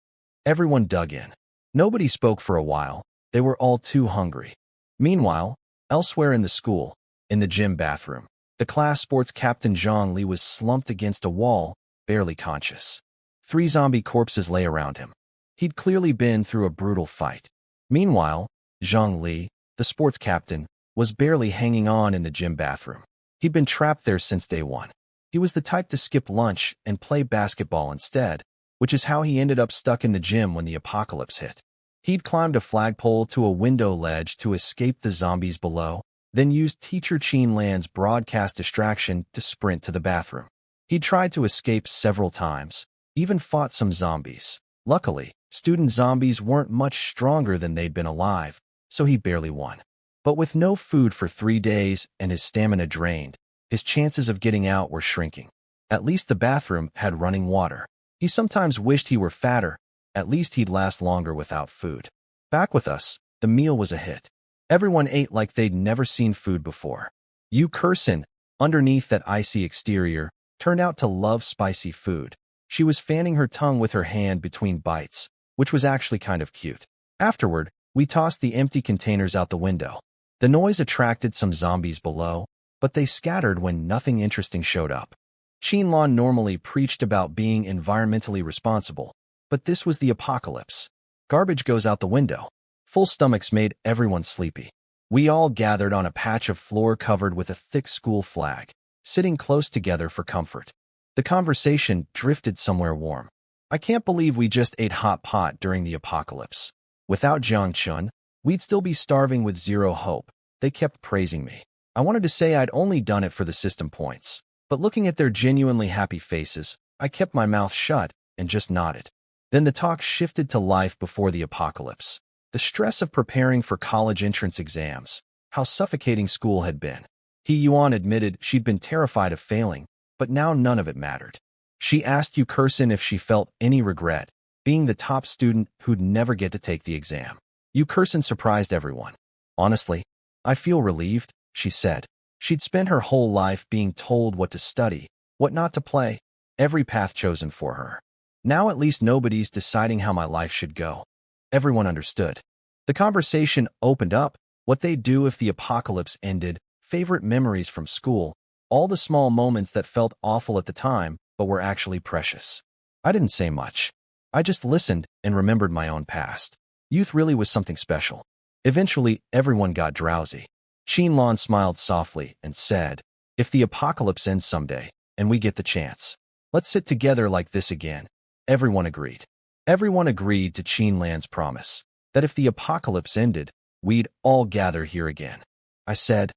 A: Everyone dug in. Nobody spoke for a while. They were all too hungry. Meanwhile, elsewhere in the school, in the gym bathroom, the class sports captain Zhang Li was slumped against a wall, barely conscious. 3 zombie corpses lay around him. He'd clearly been through a brutal fight. Meanwhile, Zhang Li, the sports captain, was barely hanging on in the gym bathroom. He'd been trapped there since day 1. He was the type to skip lunch and play basketball instead, which is how he ended up stuck in the gym when the apocalypse hit. He'd climbed a flagpole to a window ledge to escape the zombies below, then used teacher Chen Mo's broadcast distraction to sprint to the bathroom. He tried to escape several times, even fought some zombies. Luckily, student zombies weren't much stronger than they'd been alive, so he barely won. But with no food for 3 days and his stamina drained, his chances of getting out were shrinking. At least the bathroom had running water. He sometimes wished he were fatter. At least he'd last longer without food. Back with us, the meal was a hit. Everyone ate like they'd never seen food before. You, Kursin, underneath that icy exterior, turned out to love spicy food. She was fanning her tongue with her hand between bites, which was actually kind of cute. Afterward, we tossed the empty containers out the window. The noise attracted some zombies below, but they scattered when nothing interesting showed up. Chen Mo normally preached about being environmentally responsible, but this was the apocalypse. Garbage goes out the window. Full stomachs made everyone sleepy. We all gathered on a patch of floor covered with a thick school flag, sitting close together for comfort. The conversation drifted somewhere warm. I can't believe we just ate hot pot during the apocalypse. Without Jiangchun, we'd still be starving with zero hope. They kept praising me. I wanted to say I'd only done it for the system points, but looking at their genuinely happy faces, I kept my mouth shut and just nodded. Then the talk shifted to life before the apocalypse. The stress of preparing for college entrance exams, how suffocating school had been. Yuan admitted she'd been terrified of failing, but now none of it mattered. She asked Yukerson if she felt any regret, being the top student who'd never get to take the exam. Yukerson surprised everyone. Honestly, I feel relieved, she said. She'd spent her whole life being told what to study, what not to play, every path chosen for her. Now at least nobody's deciding how my life should go. Everyone understood. The conversation opened up, what they'd do if the apocalypse ended, favorite memories from school, all the small moments that felt awful at the time, but were actually precious. I didn't say much. I just listened and remembered my own past. Youth really was something special. Eventually, everyone got drowsy. Qianlong smiled softly and said, "If the apocalypse ends someday, and we get the chance, let's sit together like this again." Everyone agreed. Everyone agreed to Qianlong's promise, that if the apocalypse ended, we'd all gather here again. I said,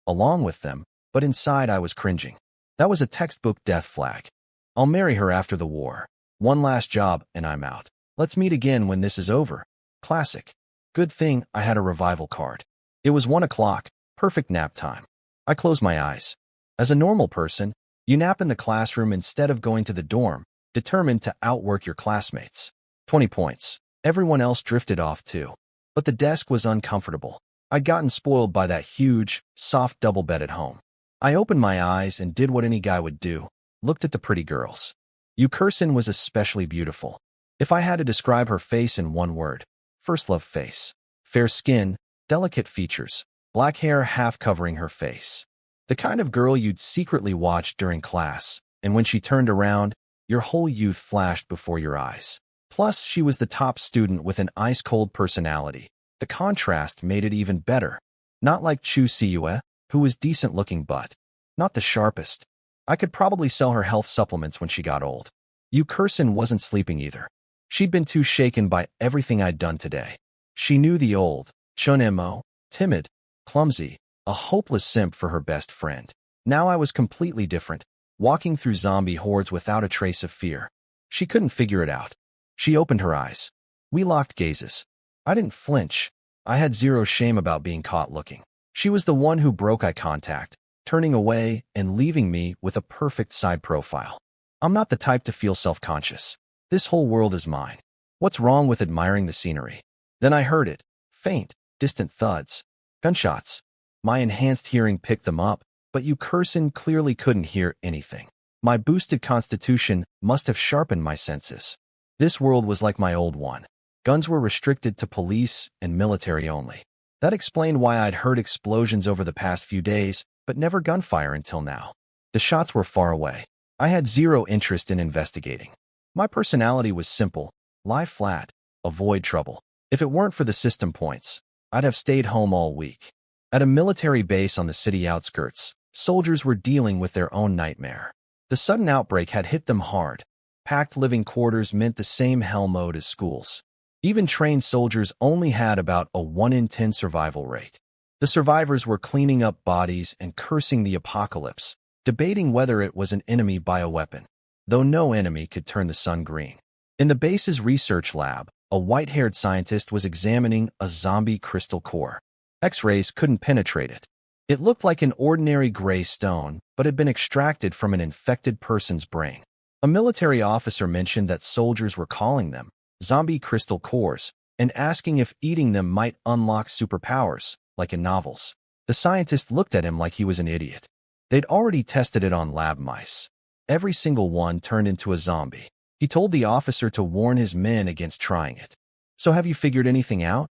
A: along with them, but inside I was cringing. That was a textbook death flag. I'll marry her after the war. One last job, and I'm out. Let's meet again when this is over. Classic. Good thing I had a revival card. It was 1 o'clock, perfect nap time. I closed my eyes. As a normal person, you nap in the classroom instead of going to the dorm, determined to outwork your classmates. 20 points. Everyone else drifted off too. But the desk was uncomfortable. I'd gotten spoiled by that huge, soft double bed at home. I opened my eyes and did what any guy would do, looked at the pretty girls. Yukerson was especially beautiful. If I had to describe her face in one word, first love face. Fair skin, delicate features, black hair half covering her face. The kind of girl you'd secretly watch during class, and when she turned around, your whole youth flashed before your eyes. Plus, she was the top student with an ice-cold personality. The contrast made it even better. Not like Chu Siyue, who was decent-looking but not the sharpest. I could probably sell her health supplements when she got old. Yukerson wasn't sleeping either. She'd been too shaken by everything I'd done today. She knew the old Chen Mo, timid, clumsy, a hopeless simp for her best friend. Now I was completely different, walking through zombie hordes without a trace of fear. She couldn't figure it out. She opened her eyes. We locked gazes. I didn't flinch. I had zero shame about being caught looking. She was the one who broke eye contact, turning away and leaving me with a perfect side profile. I'm not the type to feel self-conscious. This whole world is mine. What's wrong with admiring the scenery? Then I heard it. Faint, distant thuds. Gunshots. My enhanced hearing picked them up, but Yukerson clearly couldn't hear anything. My boosted constitution must have sharpened my senses. This world was like my old one. Guns were restricted to police and military only. That explained why I'd heard explosions over the past few days, but never gunfire until now. The shots were far away. I had zero interest in investigating. My personality was simple, lie flat, avoid trouble. If it weren't for the system points, I'd have stayed home all week. At a military base on the city outskirts, soldiers were dealing with their own nightmare. The sudden outbreak had hit them hard. Packed living quarters meant the same hell mode as schools. Even trained soldiers only had about a 1 in 10 survival rate. The survivors were cleaning up bodies and cursing the apocalypse, debating whether it was an enemy bioweapon, though no enemy could turn the sun green. In the base's research lab, a white-haired scientist was examining a zombie crystal core. X-rays couldn't penetrate it. It looked like an ordinary gray stone, but had been extracted from an infected person's brain. A military officer mentioned that soldiers were calling them zombie crystal cores and asking if eating them might unlock superpowers, like in novels. The scientist looked at him like he was an idiot. They'd already tested it on lab mice. Every single one turned into a zombie. He told the officer to warn his men against trying it. "So have you figured anything out?"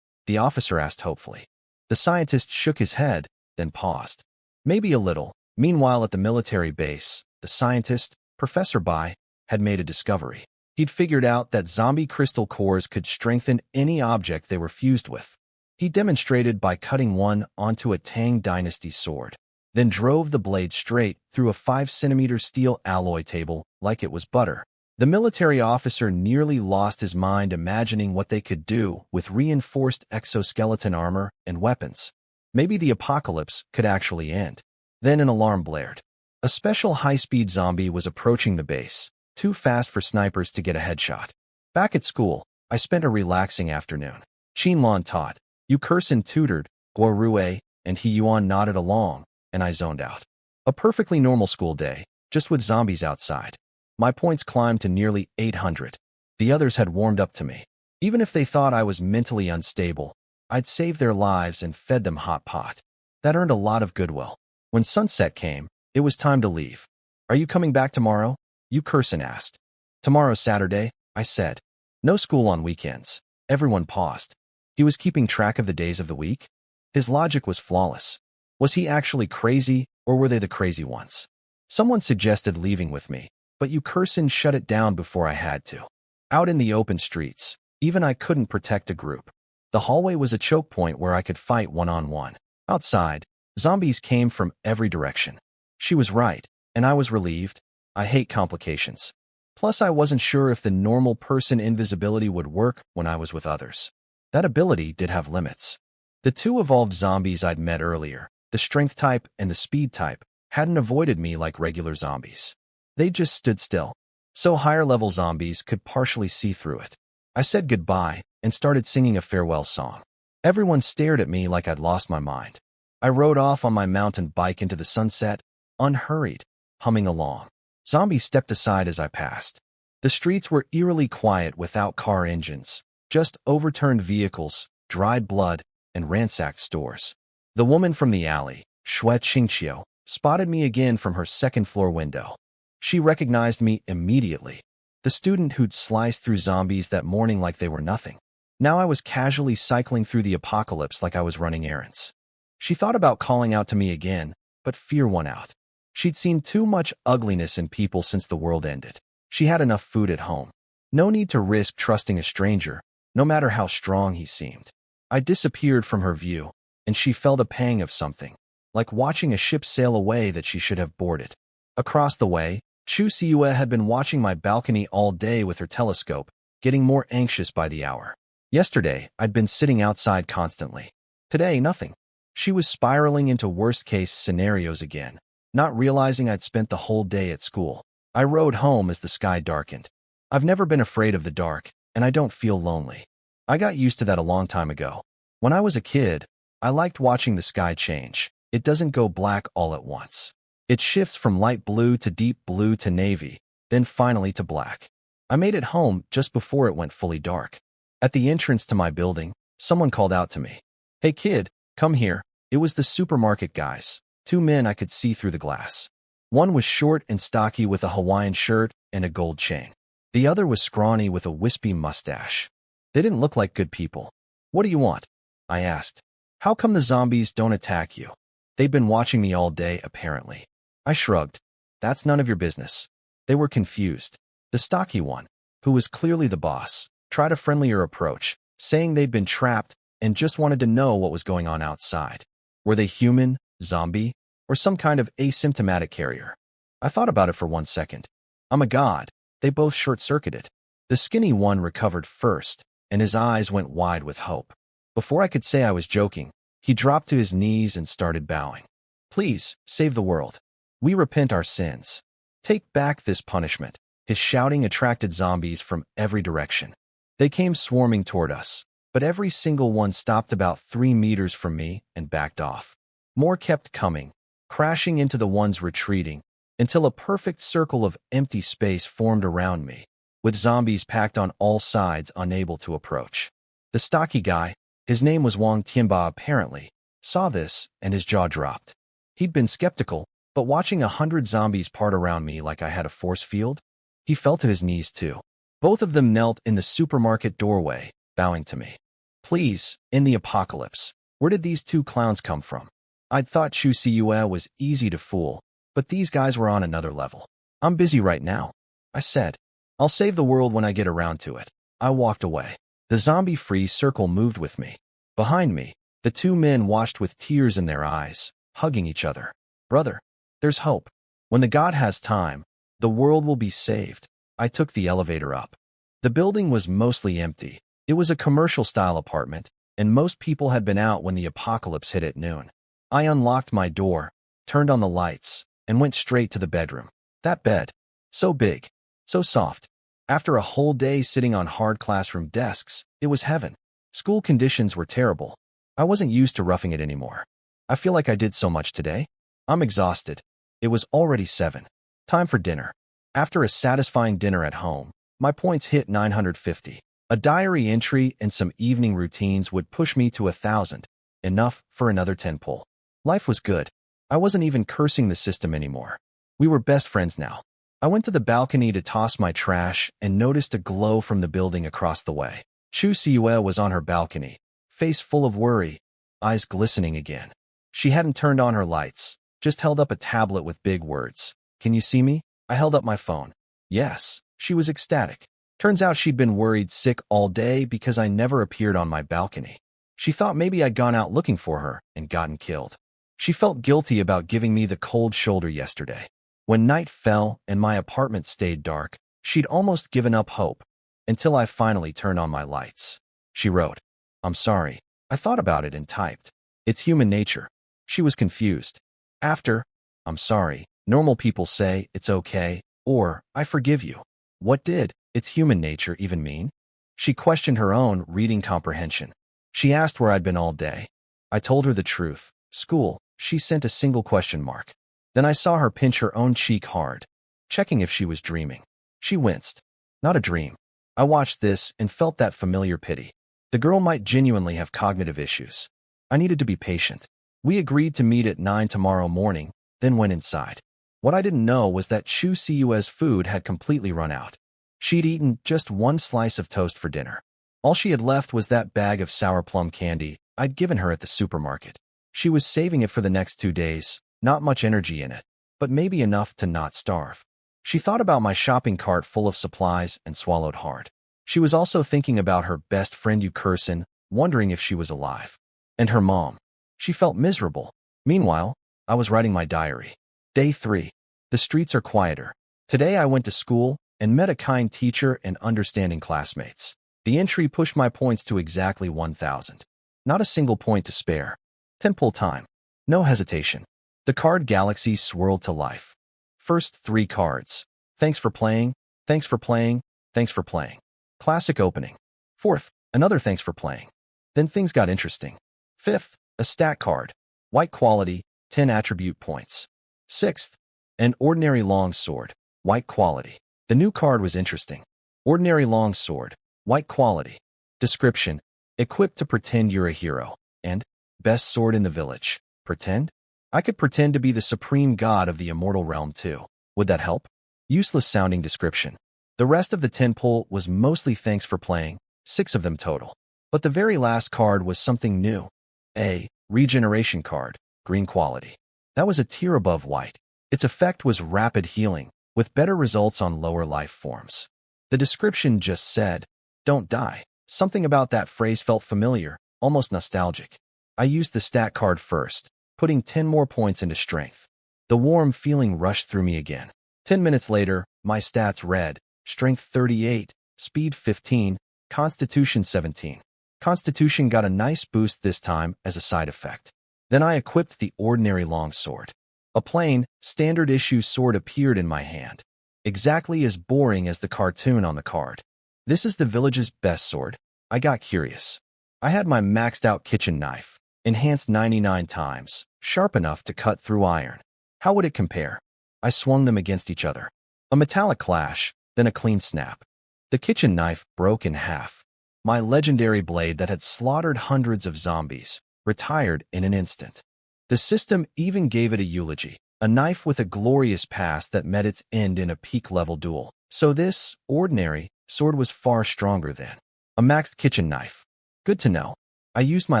A: the officer asked hopefully. The scientist shook his head, then paused. "Maybe a little." Meanwhile, at the military base, the scientist, Professor Bai, had made a discovery. He'd figured out that zombie crystal cores could strengthen any object they were fused with. He demonstrated by cutting one onto a Tang Dynasty sword, then drove the blade straight through a 5-centimeter steel alloy table like it was butter. The military officer nearly lost his mind imagining what they could do with reinforced exoskeleton armor and weapons. Maybe the apocalypse could actually end. Then an alarm blared. A special high-speed zombie was approaching the base, too fast for snipers to get a headshot. Back at school, I spent a relaxing afternoon. Qinlan taught, Yu Kursin tutored, Guo Rue and He Yuan nodded along, and I zoned out. A perfectly normal school day, just with zombies outside. My points climbed to nearly 800. The others had warmed up to me. Even if they thought I was mentally unstable, I'd saved their lives and fed them hot pot. That earned a lot of goodwill. When sunset came, it was time to leave. Are you coming back tomorrow? Yu Kursin asked. Tomorrow's Saturday, I said. No school on weekends. Everyone paused. He was keeping track of the days of the week? His logic was flawless. Was he actually crazy, or were they the crazy ones? Someone suggested leaving with me, but Yu Kursin shut it down before I had to. Out in the open streets, even I couldn't protect a group. The hallway was a choke point where I could fight one-on-one. Outside, zombies came from every direction. She was right, and I was relieved. I hate complications. Plus, I wasn't sure if the normal person invisibility would work when I was with others. That ability did have limits. The two evolved zombies I'd met earlier, the strength type and the speed type, hadn't avoided me like regular zombies. They just stood still, so higher-level zombies could partially see through it. I said goodbye and started singing a farewell song. Everyone stared at me like I'd lost my mind. I rode off on my mountain bike into the sunset, unhurried, humming along. Zombies stepped aside as I passed. The streets were eerily quiet without car engines, just overturned vehicles, dried blood, and ransacked stores. The woman from the alley, Shui Qingqiu, spotted me again from her second-floor window. She recognized me immediately. The student who'd sliced through zombies that morning like they were nothing. Now I was casually cycling through the apocalypse like I was running errands. She thought about calling out to me again, but fear won out. She'd seen too much ugliness in people since the world ended. She had enough food at home. No need to risk trusting a stranger, no matter how strong he seemed. I disappeared from her view, and she felt a pang of something, like watching a ship sail away that she should have boarded. Across the way, Chu Siue had been watching my balcony all day with her telescope, getting more anxious by the hour. Yesterday, I'd been sitting outside constantly. Today, nothing. She was spiraling into worst-case scenarios again, not realizing I'd spent the whole day at school. I rode home as the sky darkened. I've never been afraid of the dark, and I don't feel lonely. I got used to that a long time ago. When I was a kid, I liked watching the sky change. It doesn't go black all at once. It shifts from light blue to deep blue to navy, then finally to black. I made it home just before it went fully dark. At the entrance to my building, someone called out to me. Hey kid, come here. It was the supermarket guys, two men I could see through the glass. One was short and stocky with a Hawaiian shirt and a gold chain. The other was scrawny with a wispy mustache. They didn't look like good people. What do you want? I asked. How come the zombies don't attack you? They'd been watching me all day, apparently. I shrugged. That's none of your business. They were confused. The stocky one, who was clearly the boss, tried a friendlier approach, saying they'd been trapped and just wanted to know what was going on outside. Were they human, zombie, or some kind of asymptomatic carrier? I thought about it for 1 second. I'm a god. They both short-circuited. The skinny one recovered first, and his eyes went wide with hope. Before I could say I was joking, he dropped to his knees and started bowing. Please, save the world. We repent our sins. Take back this punishment. His shouting attracted zombies from every direction. They came swarming toward us, but every single one stopped about 3 meters from me and backed off. More kept coming, crashing into the ones retreating, until a perfect circle of empty space formed around me, with zombies packed on all sides unable to approach. The stocky guy, his name was Wang Tianba apparently, saw this and his jaw dropped. He'd been skeptical, but watching 100 zombies part around me like I had a force field, he fell to his knees too. Both of them knelt in the supermarket doorway, bowing to me. Please, in the apocalypse, where did these two clowns come from? I'd thought Chu Siue was easy to fool, but these guys were on another level. I'm busy right now, I said. I'll save the world when I get around to it. I walked away. The zombie-free circle moved with me. Behind me, the two men watched with tears in their eyes, hugging each other. Brother, there's hope. When the God has time, the world will be saved. I took the elevator up. The building was mostly empty. It was a commercial-style apartment, and most people had been out when the apocalypse hit at noon. I unlocked my door, turned on the lights, and went straight to the bedroom. That bed, so big, so soft. After a whole day sitting on hard classroom desks, it was heaven. School conditions were terrible. I wasn't used to roughing it anymore. I feel like I did so much today. I'm exhausted. It was already 7. Time for dinner. After a satisfying dinner at home, my points hit 950. A diary entry and some evening routines would push me to 1,000. Enough for another 10 pull. Life was good. I wasn't even cursing the system anymore. We were best friends now. I went to the balcony to toss my trash and noticed a glow from the building across the way. Chu Siue was on her balcony, face full of worry, eyes glistening again. She hadn't turned on her lights, just held up a tablet with big words. Can you see me? I held up my phone. Yes, she was ecstatic. Turns out she'd been worried sick all day because I never appeared on my balcony. She thought maybe I'd gone out looking for her and gotten killed. She felt guilty about giving me the cold shoulder yesterday. When night fell and my apartment stayed dark, she'd almost given up hope, until I finally turned on my lights. She wrote, "I'm sorry. I thought about it and typed. It's human nature." She was confused. After, "I'm sorry," normal people say, "It's okay," or, "I forgive you." What did "it's human nature" even mean? She questioned her own reading comprehension. She asked where I'd been all day. I told her the truth. School. She sent a single question mark. Then I saw her pinch her own cheek hard, checking if she was dreaming. She winced. Not a dream. I watched this and felt that familiar pity. The girl might genuinely have cognitive issues. I needed to be patient. We agreed to meet at 9 tomorrow morning, then went inside. What I didn't know was that Chu Siue's food had completely run out. She'd eaten just one slice of toast for dinner. All she had left was that bag of sour plum candy I'd given her at the supermarket. She was saving it for the next 2 days, not much energy in it, but maybe enough to not starve. She thought about my shopping cart full of supplies and swallowed hard. She was also thinking about her best friend Yukurson, wondering if she was alive. And her mom. She felt miserable. Meanwhile, I was writing my diary. Day 3. The streets are quieter. Today I went to school and met a kind teacher and understanding classmates. The entry pushed my points to exactly 1,000. Not a single point to spare. 10 pull time. No hesitation. The card galaxy swirled to life. First 3 cards. Thanks for playing, thanks for playing, thanks for playing. Classic opening. Fourth, another thanks for playing. Then things got interesting. Fifth, a stat card. White quality, 10 attribute points. Sixth, an ordinary long sword. White quality. The new card was interesting. Ordinary long sword. White quality. Description. Equipped to pretend you're a hero. And best sword in the village. Pretend? I could pretend to be the supreme god of the immortal realm too. Would that help? Useless sounding description. The rest of the 10 pull was mostly thanks for playing, 6 of them total. But the very last card was something new. A regeneration card, green quality. That was a tier above white. Its effect was rapid healing, with better results on lower life forms. The description just said, "Don't die." Something about that phrase felt familiar, almost nostalgic. I used the stat card first, putting 10 more points into strength. The warm feeling rushed through me again. 10 minutes later, my stats read, Strength 38, Speed 15, Constitution 17. Constitution got a nice boost this time as a side effect. Then I equipped the ordinary longsword. A plain, standard-issue sword appeared in my hand, exactly as boring as the cartoon on the card. This is the village's best sword. I got curious. I had my maxed-out kitchen knife, enhanced 99 times, sharp enough to cut through iron. How would it compare? I swung them against each other. A metallic clash, then a clean snap. The kitchen knife broke in half. My legendary blade that had slaughtered hundreds of zombies retired in an instant. The system even gave it a eulogy, a knife with a glorious past that met its end in a peak-level duel. So this ordinary sword was far stronger than a maxed kitchen knife. Good to know. I used my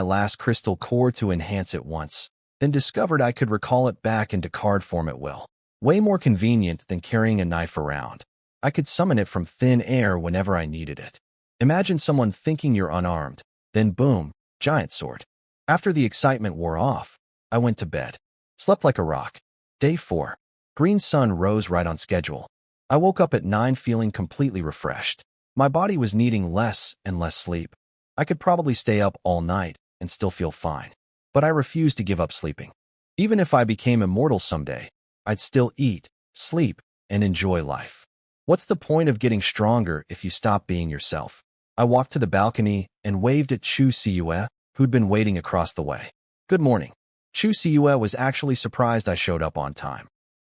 A: last crystal core to enhance it once, then discovered I could recall it back into card form at will. Way more convenient than carrying a knife around. I could summon it from thin air whenever I needed it. Imagine someone thinking you're unarmed, then boom, giant sword. After the excitement wore off, I went to bed. Slept like a rock. Day 4. Green sun rose right on schedule. I woke up at 9 feeling completely refreshed. My body was needing less and less sleep. I could probably stay up all night and still feel fine. But I refused to give up sleeping. Even if I became immortal someday, I'd still eat, sleep, and enjoy life. What's the point of getting stronger if you stop being yourself? I walked to the balcony and waved at Chu Siue, who'd been waiting across the way. Good morning. Chu Siue was actually surprised I showed up on time.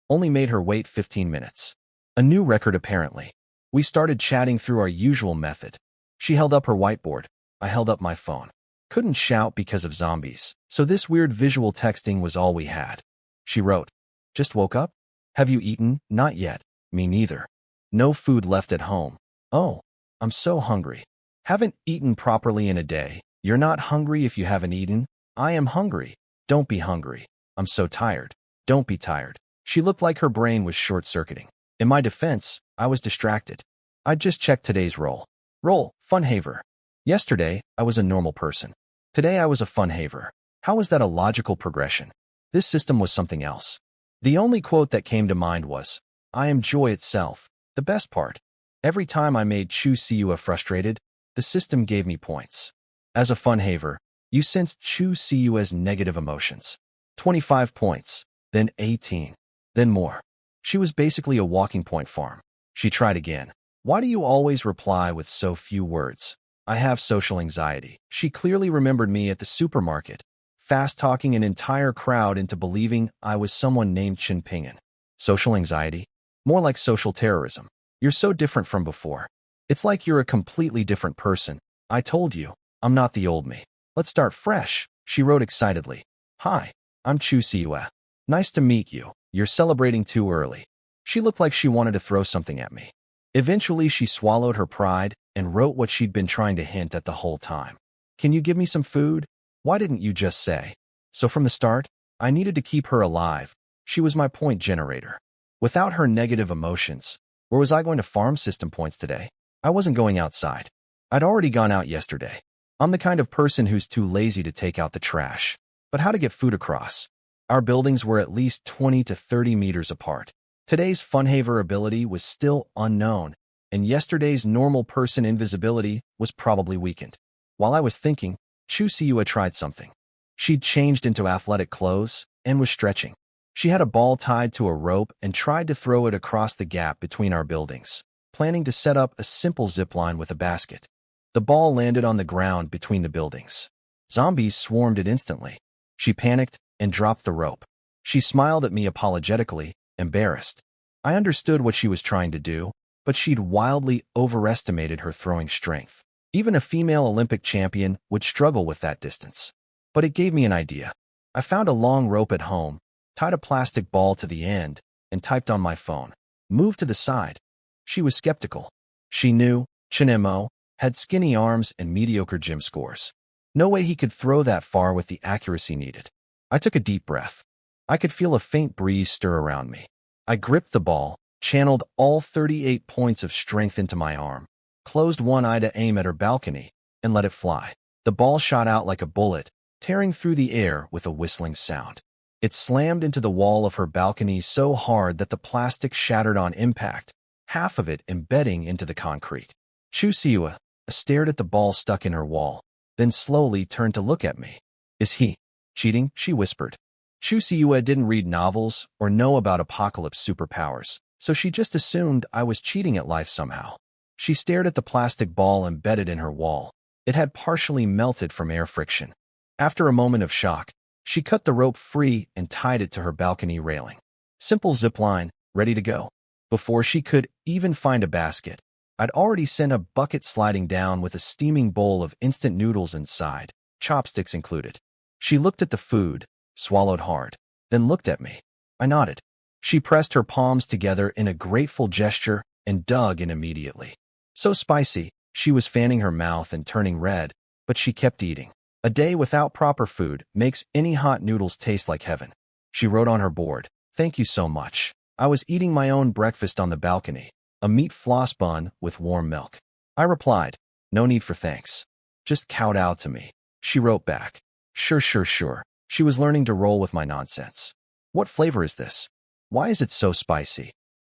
A: Only made her wait 15 minutes. A new record apparently. We started chatting through our usual method. She held up her whiteboard. I held up my phone. Couldn't shout because of zombies, so this weird visual texting was all we had. She wrote, "Just woke up? Have you eaten? Not yet. Me neither. No food left at home. Oh, I'm so hungry. Haven't eaten properly in a day. You're not hungry if you haven't eaten. I am hungry. Don't be hungry. I'm so tired. Don't be tired." She looked like her brain was short-circuiting. In my defense, I was distracted. I'd just checked today's roll. Roll, funhaver. Yesterday, I was a normal person. Today I was a funhaver. How was that a logical progression? This system was something else. The only quote that came to mind was, "I am joy itself." The best part. Every time I made Chu Siue frustrated, the system gave me points. As a funhaver, you sensed Chu Siue's negative emotions. 25 points, then 18, then more. She was basically a walking point farm. She tried again. "Why do you always reply with so few words?" "I have social anxiety." She clearly remembered me at the supermarket, fast-talking an entire crowd into believing I was someone named Chen Pingan. Social anxiety? More like social terrorism. You're so different from before. It's like you're a completely different person. I told you, I'm not the old me. Let's start fresh, she wrote excitedly. "Hi, I'm Chu Siue. Nice to meet you. You're celebrating too early." She looked like she wanted to throw something at me. Eventually, she swallowed her pride and wrote what she'd been trying to hint at the whole time. "Can you give me some food? Why didn't you just say?" So from the start, I needed to keep her alive. She was my point generator. Without her negative emotions, where was I going to farm system points today? I wasn't going outside. I'd already gone out yesterday. I'm the kind of person who's too lazy to take out the trash. But how to get food across? Our buildings were at least 20 to 30 meters apart. Today's funhaver ability was still unknown, and yesterday's normal person invisibility was probably weakened. While I was thinking, Chu Siue tried something. She'd changed into athletic clothes and was stretching. She had a ball tied to a rope and tried to throw it across the gap between our buildings, planning to set up a simple zip line with a basket. The ball landed on the ground between the buildings. Zombies swarmed it instantly. She panicked and dropped the rope. She smiled at me apologetically, embarrassed. I understood what she was trying to do, but she'd wildly overestimated her throwing strength. Even a female Olympic champion would struggle with that distance. But it gave me an idea. I found a long rope at home, tied a plastic ball to the end, and typed on my phone, "Move to the side." She was skeptical. She knew Chen Mo had skinny arms and mediocre gym scores. No way he could throw that far with the accuracy needed. I took a deep breath. I could feel a faint breeze stir around me. I gripped the ball, channeled all 38 points of strength into my arm, closed one eye to aim at her balcony, and let it fly. The ball shot out like a bullet, tearing through the air with a whistling sound. It slammed into the wall of her balcony so hard that the plastic shattered on impact, half of it embedding into the concrete. Chu Siue stared at the ball stuck in her wall, then slowly turned to look at me. "Is he cheating?" she whispered. Chu Siue didn't read novels or know about apocalypse superpowers, so she just assumed I was cheating at life somehow. She stared at the plastic ball embedded in her wall. It had partially melted from air friction. After a moment of shock, she cut the rope free and tied it to her balcony railing. Simple zip line, ready to go. Before she could even find a basket, I'd already sent a bucket sliding down with a steaming bowl of instant noodles inside, chopsticks included. She looked at the food, swallowed hard, then looked at me. I nodded. She pressed her palms together in a grateful gesture and dug in immediately. So spicy, she was fanning her mouth and turning red, but she kept eating. A day without proper food makes any hot noodles taste like heaven. She wrote on her board, "Thank you so much. I was eating my own breakfast on the balcony. a meat floss bun with warm milk. I replied, no need for thanks. Just kowtow to me. She wrote back, sure, sure, sure. She was learning to roll with my nonsense. What flavor is this? Why is it so spicy?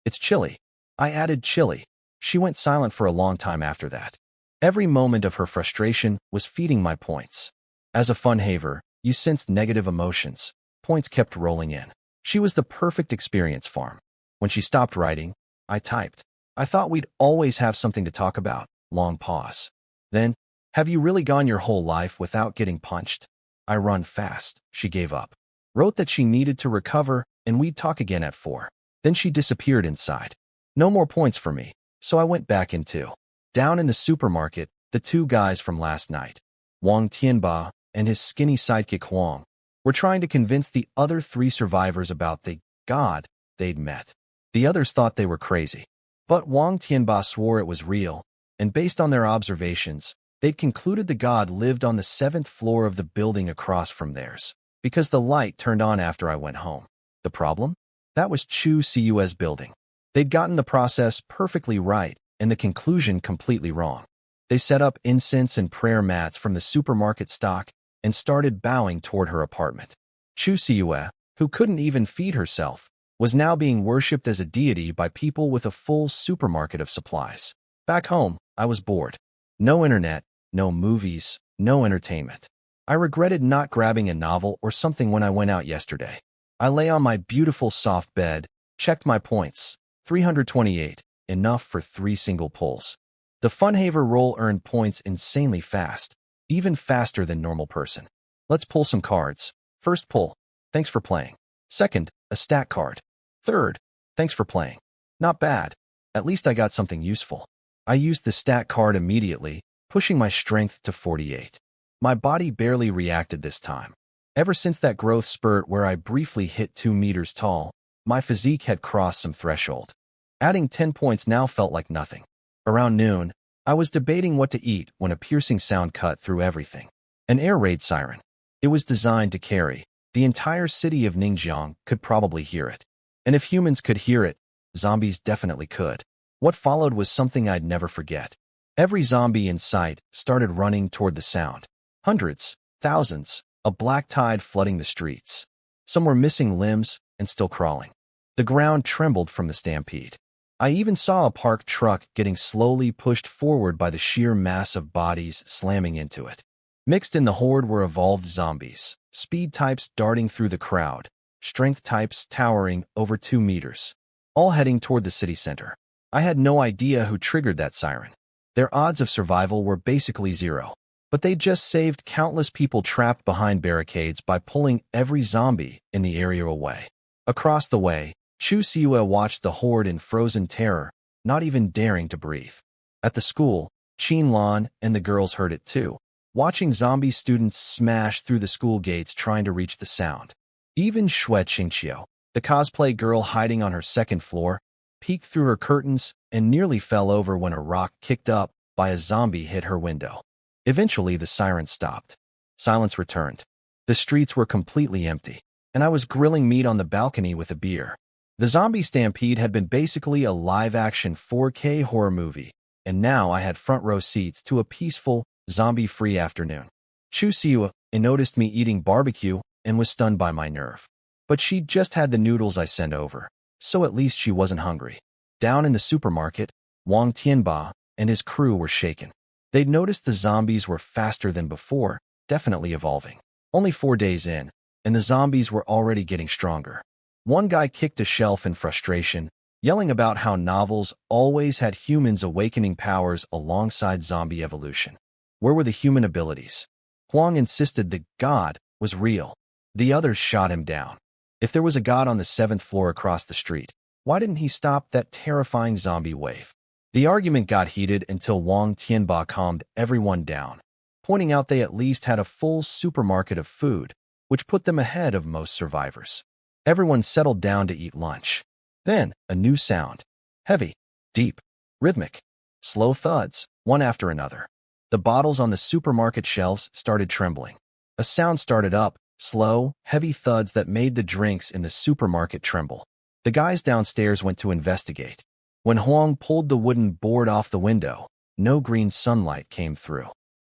A: It's chili. I added chili. She went silent for a long time after that. Every moment of her frustration was feeding my points. As a fun haver, you sensed negative emotions. Points kept rolling in. She was the perfect experience farm. When she stopped writing, I typed. I thought we'd always have something to talk about. Long pause. Then, have you really gone your whole life without getting punched? I run fast. She gave up. Wrote that she needed to recover and we'd talk again at 4. Then she disappeared inside. No more points for me, so I went back in too. Down in the supermarket, the 2 guys from last night, Wang Tianba and his skinny sidekick Huang, were trying to convince the other 3 survivors about the god they'd met. The others thought they were crazy, but Wang Tianba swore it was real, and based on their observations, they'd concluded the god lived on the 7th floor of the building across from theirs, because the light turned on after I went home. The problem? That was Chu Cu's building. They'd gotten the process perfectly right and the conclusion completely wrong. They set up incense and prayer mats from the supermarket stock and started bowing toward her apartment. Chu Cu, who couldn't even feed herself, was now being worshipped as a deity by people with a full supermarket of supplies. Back home, I was bored. No internet, no movies, no entertainment. I regretted not grabbing a novel or something when I went out yesterday. I lay on my beautiful soft bed, checked my points. 328, enough for 3 single pulls. The Funhaver roll earned points insanely fast, even faster than normal person. Let's pull some cards. First pull, thanks for playing. Second, a stat card. Third, thanks for playing. Not bad. At least I got something useful. I used the stat card immediately, pushing my strength to 48. My body barely reacted this time. Ever since that growth spurt where I briefly hit 2 meters tall, my physique had crossed some threshold. Adding 10 points now felt like nothing. Around noon, I was debating what to eat when a piercing sound cut through everything. An air raid siren. It was designed to carry. The entire city of Ningjiang could probably hear it. And if humans could hear it, zombies definitely could. What followed was something I'd never forget. Every zombie in sight started running toward the sound. Hundreds, thousands, a black tide flooding the streets. Some were missing limbs and still crawling. The ground trembled from the stampede. I even saw a parked truck getting slowly pushed forward by the sheer mass of bodies slamming into it. Mixed in the horde were evolved zombies, speed types darting through the crowd, strength types towering over 2 meters, all heading toward the city center. I had no idea who triggered that siren. Their odds of survival were basically 0, but they just saved countless people trapped behind barricades by pulling every zombie in the area away. Across the way, Chu Siwa watched the horde in frozen terror, not even daring to breathe. At the school, Qin Lan and the girls heard it too, watching zombie students smash through the school gates trying to reach the sound. Even Xue Qingqiu, the cosplay girl hiding on her 2nd floor, peeked through her curtains and nearly fell over when a rock kicked up by a zombie hit her window. Eventually, the siren stopped. Silence returned. The streets were completely empty, and I was grilling meat on the balcony with a beer. The zombie stampede had been basically a live-action 4K horror movie, and now I had front-row seats to a peaceful, zombie-free afternoon. Chu Siwa noticed me eating barbecue and was stunned by my nerve. But she'd just had the noodles I sent over, so at least she wasn't hungry. Down in the supermarket, Wang Tianba and his crew were shaken. They'd noticed the zombies were faster than before, definitely evolving. Only 4 days in, and the zombies were already getting stronger. One guy kicked a shelf in frustration, yelling about how novels always had humans awakening powers alongside zombie evolution. Where were the human abilities? Huang insisted the god was real. The others shot him down. If there was a god on the 7th floor across the street, why didn't he stop that terrifying zombie wave? The argument got heated until Wang Tianba calmed everyone down, pointing out they at least had a full supermarket of food, which put them ahead of most survivors. Everyone settled down to eat lunch. Then, a new sound. Heavy, deep, rhythmic, slow thuds, one after another. The bottles on the supermarket shelves started trembling. A sound started up, slow, heavy thuds that made the drinks in the supermarket tremble. The guys downstairs went to investigate. When Huang pulled the wooden board off the window, no green sunlight came through.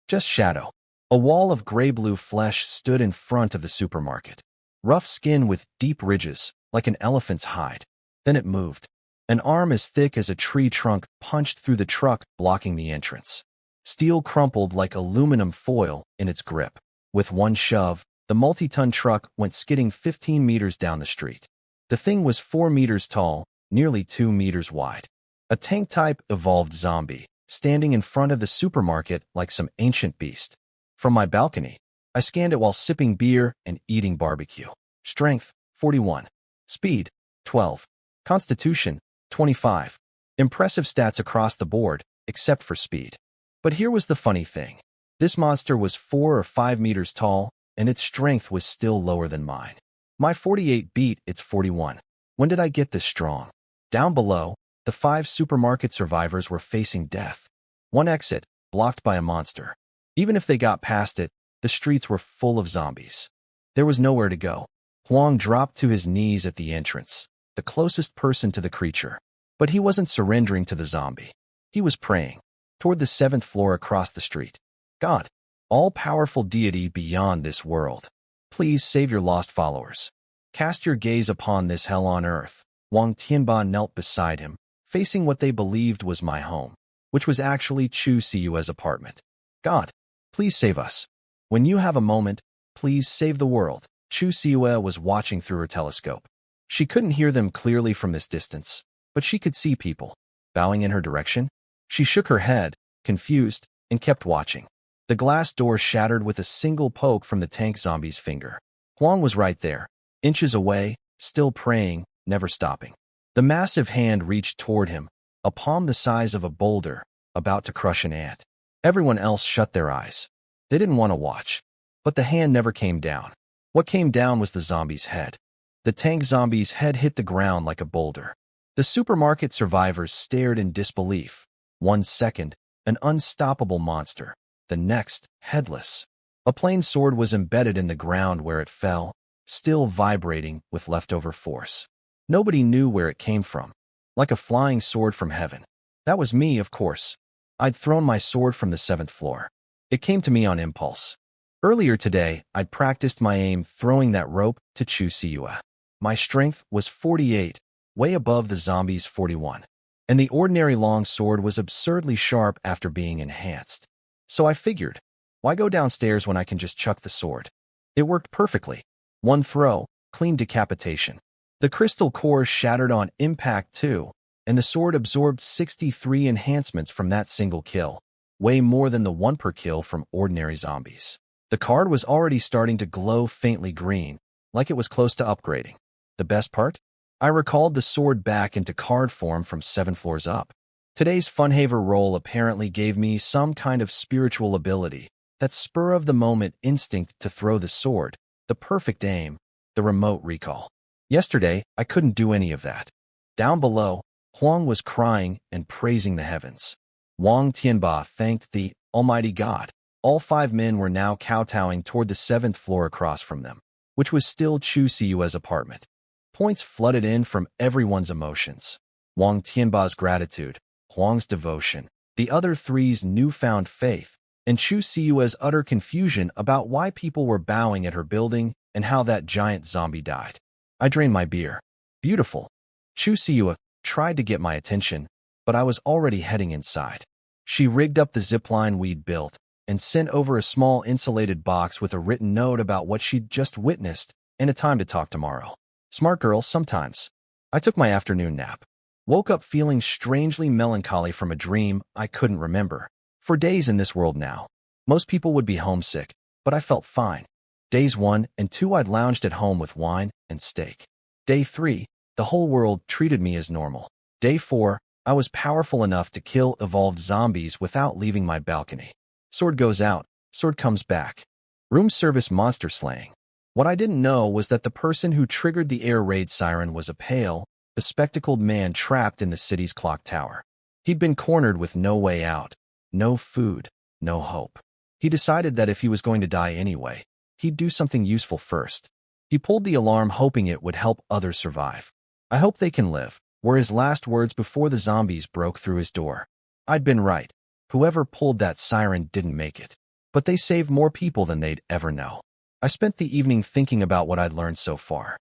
A: Just shadow. A wall of gray-blue flesh stood in front of the supermarket. Rough skin with deep ridges, like an elephant's hide. Then it moved. An arm as thick as a tree trunk punched through the truck, blocking the entrance. Steel crumpled like aluminum foil in its grip. With one shove, the multi-ton truck went skidding 15 meters down the street. The thing was 4 meters tall, nearly 2 meters wide. A tank-type evolved zombie, standing in front of the supermarket like some ancient beast. From my balcony, I scanned it while sipping beer and eating barbecue. Strength, 41. Speed, 12. Constitution, 25. Impressive stats across the board, except for speed. But here was the funny thing. This monster was 4 or 5 meters tall, and its strength was still lower than mine. My 48 beat its 41. When did I get this strong? Down below, the 5 supermarket survivors were facing death. One exit, blocked by a monster. Even if they got past it, the streets were full of zombies. There was nowhere to go. Huang dropped to his knees at the entrance, the closest person to the creature. But he wasn't surrendering to the zombie. He was praying, toward the 7th floor across the street. God, all-powerful deity beyond this world, please save your lost followers. Cast your gaze upon this hell on earth. Wang Tianba knelt beside him, facing what they believed was my home, which was actually Chu Siyue's apartment. God, please save us. When you have a moment, please save the world. Chu Siyue was watching through her telescope. She couldn't hear them clearly from this distance, but she could see people bowing in her direction. She shook her head, confused, and kept watching. The glass door shattered with a single poke from the tank zombie's finger. Huang was right there, inches away, still praying, never stopping. The massive hand reached toward him, a palm the size of a boulder, about to crush an ant. Everyone else shut their eyes. They didn't want to watch. But the hand never came down. What came down was the zombie's head. The tank zombie's head hit the ground like a boulder. The supermarket survivors stared in disbelief. 1 second, an unstoppable monster. The next, headless. A plain sword was embedded in the ground where it fell, still vibrating with leftover force. Nobody knew where it came from. Like a flying sword from heaven. That was me, of course. I'd thrown my sword from the 7th floor. It came to me on impulse. Earlier today, I'd practiced my aim throwing that rope to Chu Siyue. My strength was 48, way above the zombie's 41. And the ordinary long sword was absurdly sharp after being enhanced. So I figured, why go downstairs when I can just chuck the sword? It worked perfectly. One throw, clean decapitation. The crystal core shattered on impact too, and the sword absorbed 63 enhancements from that single kill, way more than the 1 per kill from ordinary zombies. The card was already starting to glow faintly green, like it was close to upgrading. The best part? I recalled the sword back into card form from 7 floors up. Today's Funhaver roll apparently gave me some kind of spiritual ability, that spur-of-the-moment instinct to throw the sword, the perfect aim, the remote recall. Yesterday, I couldn't do any of that. Down below, Huang was crying and praising the heavens. Wang Tianba thanked the Almighty God. All 5 men were now kowtowing toward the 7th floor across from them, which was still Chu Siyue's apartment. Points flooded in from everyone's emotions. Wang Tianba's gratitude, Huang's devotion, the other 3's newfound faith, and Chu Siyue's utter confusion about why people were bowing at her building and how that giant zombie died. I drained my beer. Beautiful. Chu Siyue tried to get my attention, but I was already heading inside. She rigged up the zipline we'd built and sent over a small insulated box with a written note about what she'd just witnessed and a time to talk tomorrow. Smart girl sometimes. I took my afternoon nap. Woke up feeling strangely melancholy from a dream I couldn't remember. For days in this world now. Most people would be homesick, but I felt fine. Days 1 and 2 I'd lounged at home with wine and steak. Day 3, the whole world treated me as normal. Day 4, I was powerful enough to kill evolved zombies without leaving my balcony. Sword goes out, sword comes back. Room service monster slaying. What I didn't know was that the person who triggered the air raid siren was a pale, bespectacled man trapped in the city's clock tower. He'd been cornered with no way out, no food, no hope. He decided that if he was going to die anyway, he'd do something useful first. He pulled the alarm hoping it would help others survive. I hope they can live, were his last words before the zombies broke through his door. I'd been right. Whoever pulled that siren didn't make it. But they saved more people than they'd ever know. I spent the evening thinking about what I'd learned so far.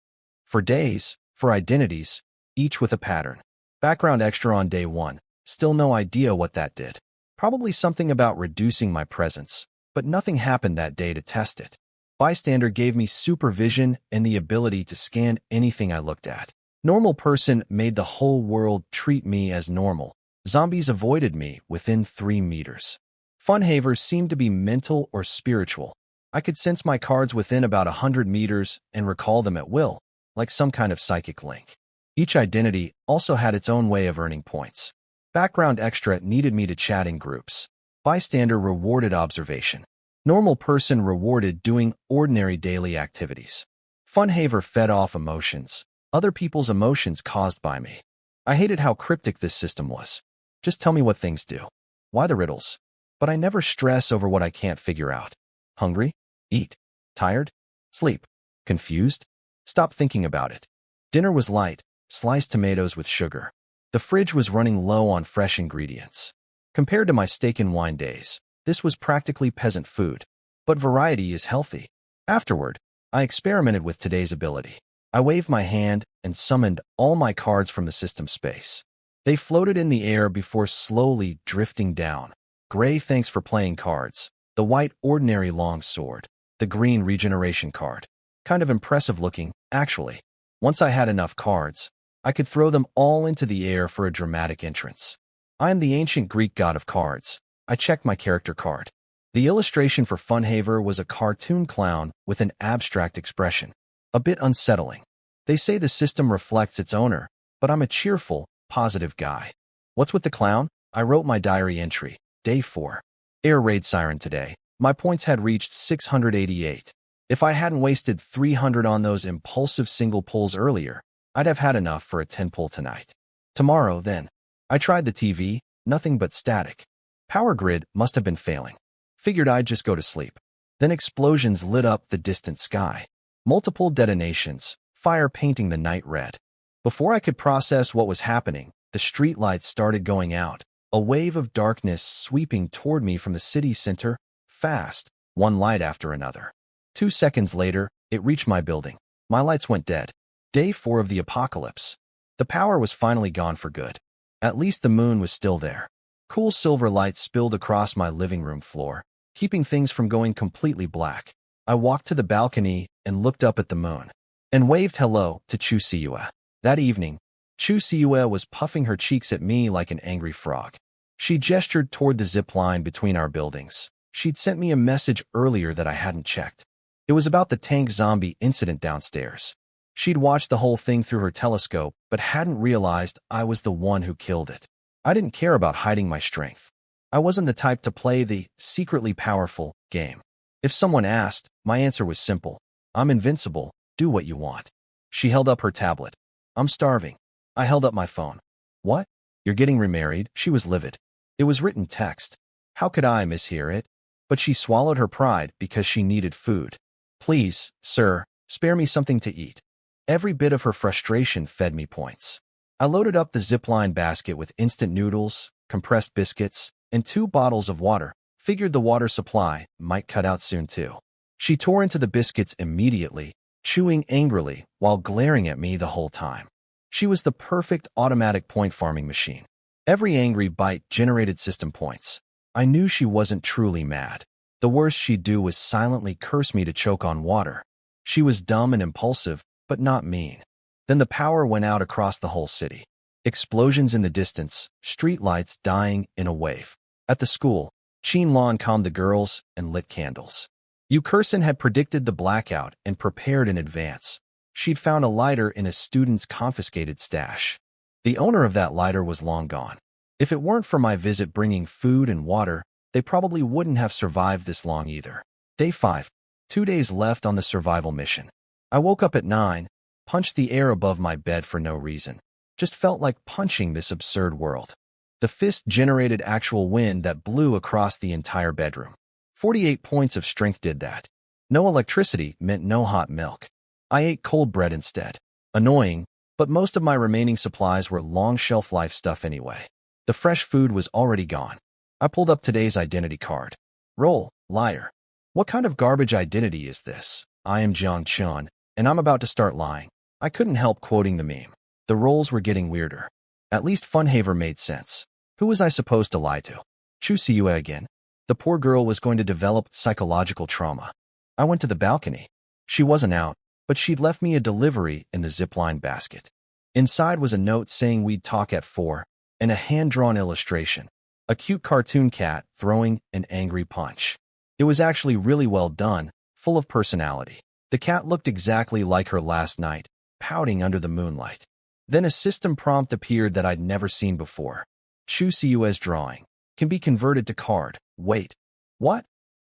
A: For days, for identities, each with a pattern. Background extra on day 1. Still no idea what that did. Probably something about reducing my presence, but nothing happened that day to test it. Bystander gave me supervision and the ability to scan anything I looked at. Normal person made the whole world treat me as normal. Zombies avoided me within 3 meters. Fun havers seemed to be mental or spiritual. I could sense my cards within about 100 meters and recall them at will, like some kind of psychic link. Each identity also had its own way of earning points. Background extra needed me to chat in groups. Bystander rewarded observation. Normal person rewarded doing ordinary daily activities. Fun haver fed off emotions, other people's emotions caused by me. I hated how cryptic this system was. Just tell me what things do. Why the riddles? But I never stress over what I can't figure out. Hungry? Eat. Tired? Sleep. Confused? Stop thinking about it. Dinner was light, sliced tomatoes with sugar. The fridge was running low on fresh ingredients. Compared to my steak and wine days, this was practically peasant food. But variety is healthy. Afterward, I experimented with today's ability. I waved my hand and summoned all my cards from the system space. They floated in the air before slowly drifting down. Gray, thanks for playing cards. The white, ordinary long sword. The green, regeneration card. Kind of impressive looking, actually. Once I had enough cards, I could throw them all into the air for a dramatic entrance. I am the ancient Greek god of cards. I checked my character card. The illustration for Funhaver was a cartoon clown with an abstract expression. A bit unsettling. They say the system reflects its owner, but I'm a cheerful, positive guy. What's with the clown? I wrote my diary entry. Day 4. Air raid siren today. My points had reached 688. If I hadn't wasted 300 on those impulsive single pulls earlier, I'd have had enough for a 10 pull tonight. Tomorrow, then. I tried the TV, nothing but static. Power grid must have been failing. Figured I'd just go to sleep. Then explosions lit up the distant sky. Multiple detonations, fire painting the night red. Before I could process what was happening, the streetlights started going out. A wave of darkness sweeping toward me from the city center, fast, one light after another. 2 seconds later, it reached my building. My lights went dead. Day 4 of the apocalypse. The power was finally gone for good. At least the moon was still there. Cool silver light spilled across my living room floor, keeping things from going completely black. I walked to the balcony and looked up at the moon, and waved hello to Chu Siua. That evening, Chu Siua was puffing her cheeks at me like an angry frog. She gestured toward the zip line between our buildings. She'd sent me a message earlier that I hadn't checked. It was about the tank zombie incident downstairs. She'd watched the whole thing through her telescope, but hadn't realized I was the one who killed it. I didn't care about hiding my strength. I wasn't the type to play the secretly powerful game. If someone asked, my answer was simple. I'm invincible, do what you want. She held up her tablet. I'm starving. I held up my phone. What? You're getting remarried? She was livid. It was written text. How could I mishear it? But she swallowed her pride because she needed food. Please, sir, spare me something to eat. Every bit of her frustration fed me points. I loaded up the zipline basket with instant noodles, compressed biscuits, and 2 bottles of water. Figured the water supply might cut out soon too. She tore into the biscuits immediately, chewing angrily while glaring at me the whole time. She was the perfect automatic point farming machine. Every angry bite generated system points. I knew she wasn't truly mad. The worst she'd do was silently curse me to choke on water. She was dumb and impulsive, but not mean. Then the power went out across the whole city. Explosions in the distance, streetlights dying in a wave. At the school, Chen Mo calmed the girls and lit candles. Yu Kurson had predicted the blackout and prepared in advance. She'd found a lighter in a student's confiscated stash. The owner of that lighter was long gone. If it weren't for my visit bringing food and water, they probably wouldn't have survived this long either. Day 5. 2 days left on the survival mission. I woke up at 9, punched the air above my bed for no reason. Just felt like punching this absurd world. The fist generated actual wind that blew across the entire bedroom. 48 points of strength did that. No electricity meant no hot milk. I ate cold bread instead. Annoying, But most of my remaining supplies were long shelf life stuff anyway. The fresh food was already gone. I pulled up today's identity card. Roll, liar. What kind of garbage identity is this? I am Jiang Chun, and I'm about to start lying. I couldn't help quoting the meme. The roles were getting weirder. At least Funhaver made sense. Who was I supposed to lie to? Chu Siue again? The poor girl was going to develop psychological trauma. I went to the balcony. She wasn't out, but she'd left me a delivery in the zipline basket. Inside was a note saying we'd talk at 4, and a hand-drawn illustration. A cute cartoon cat throwing an angry punch. It was actually really well done, full of personality. The cat looked exactly like her last night, pouting under the moonlight. Then a system prompt appeared that I'd never seen before. Chu Siue's drawing. Can be converted to card. Wait. What?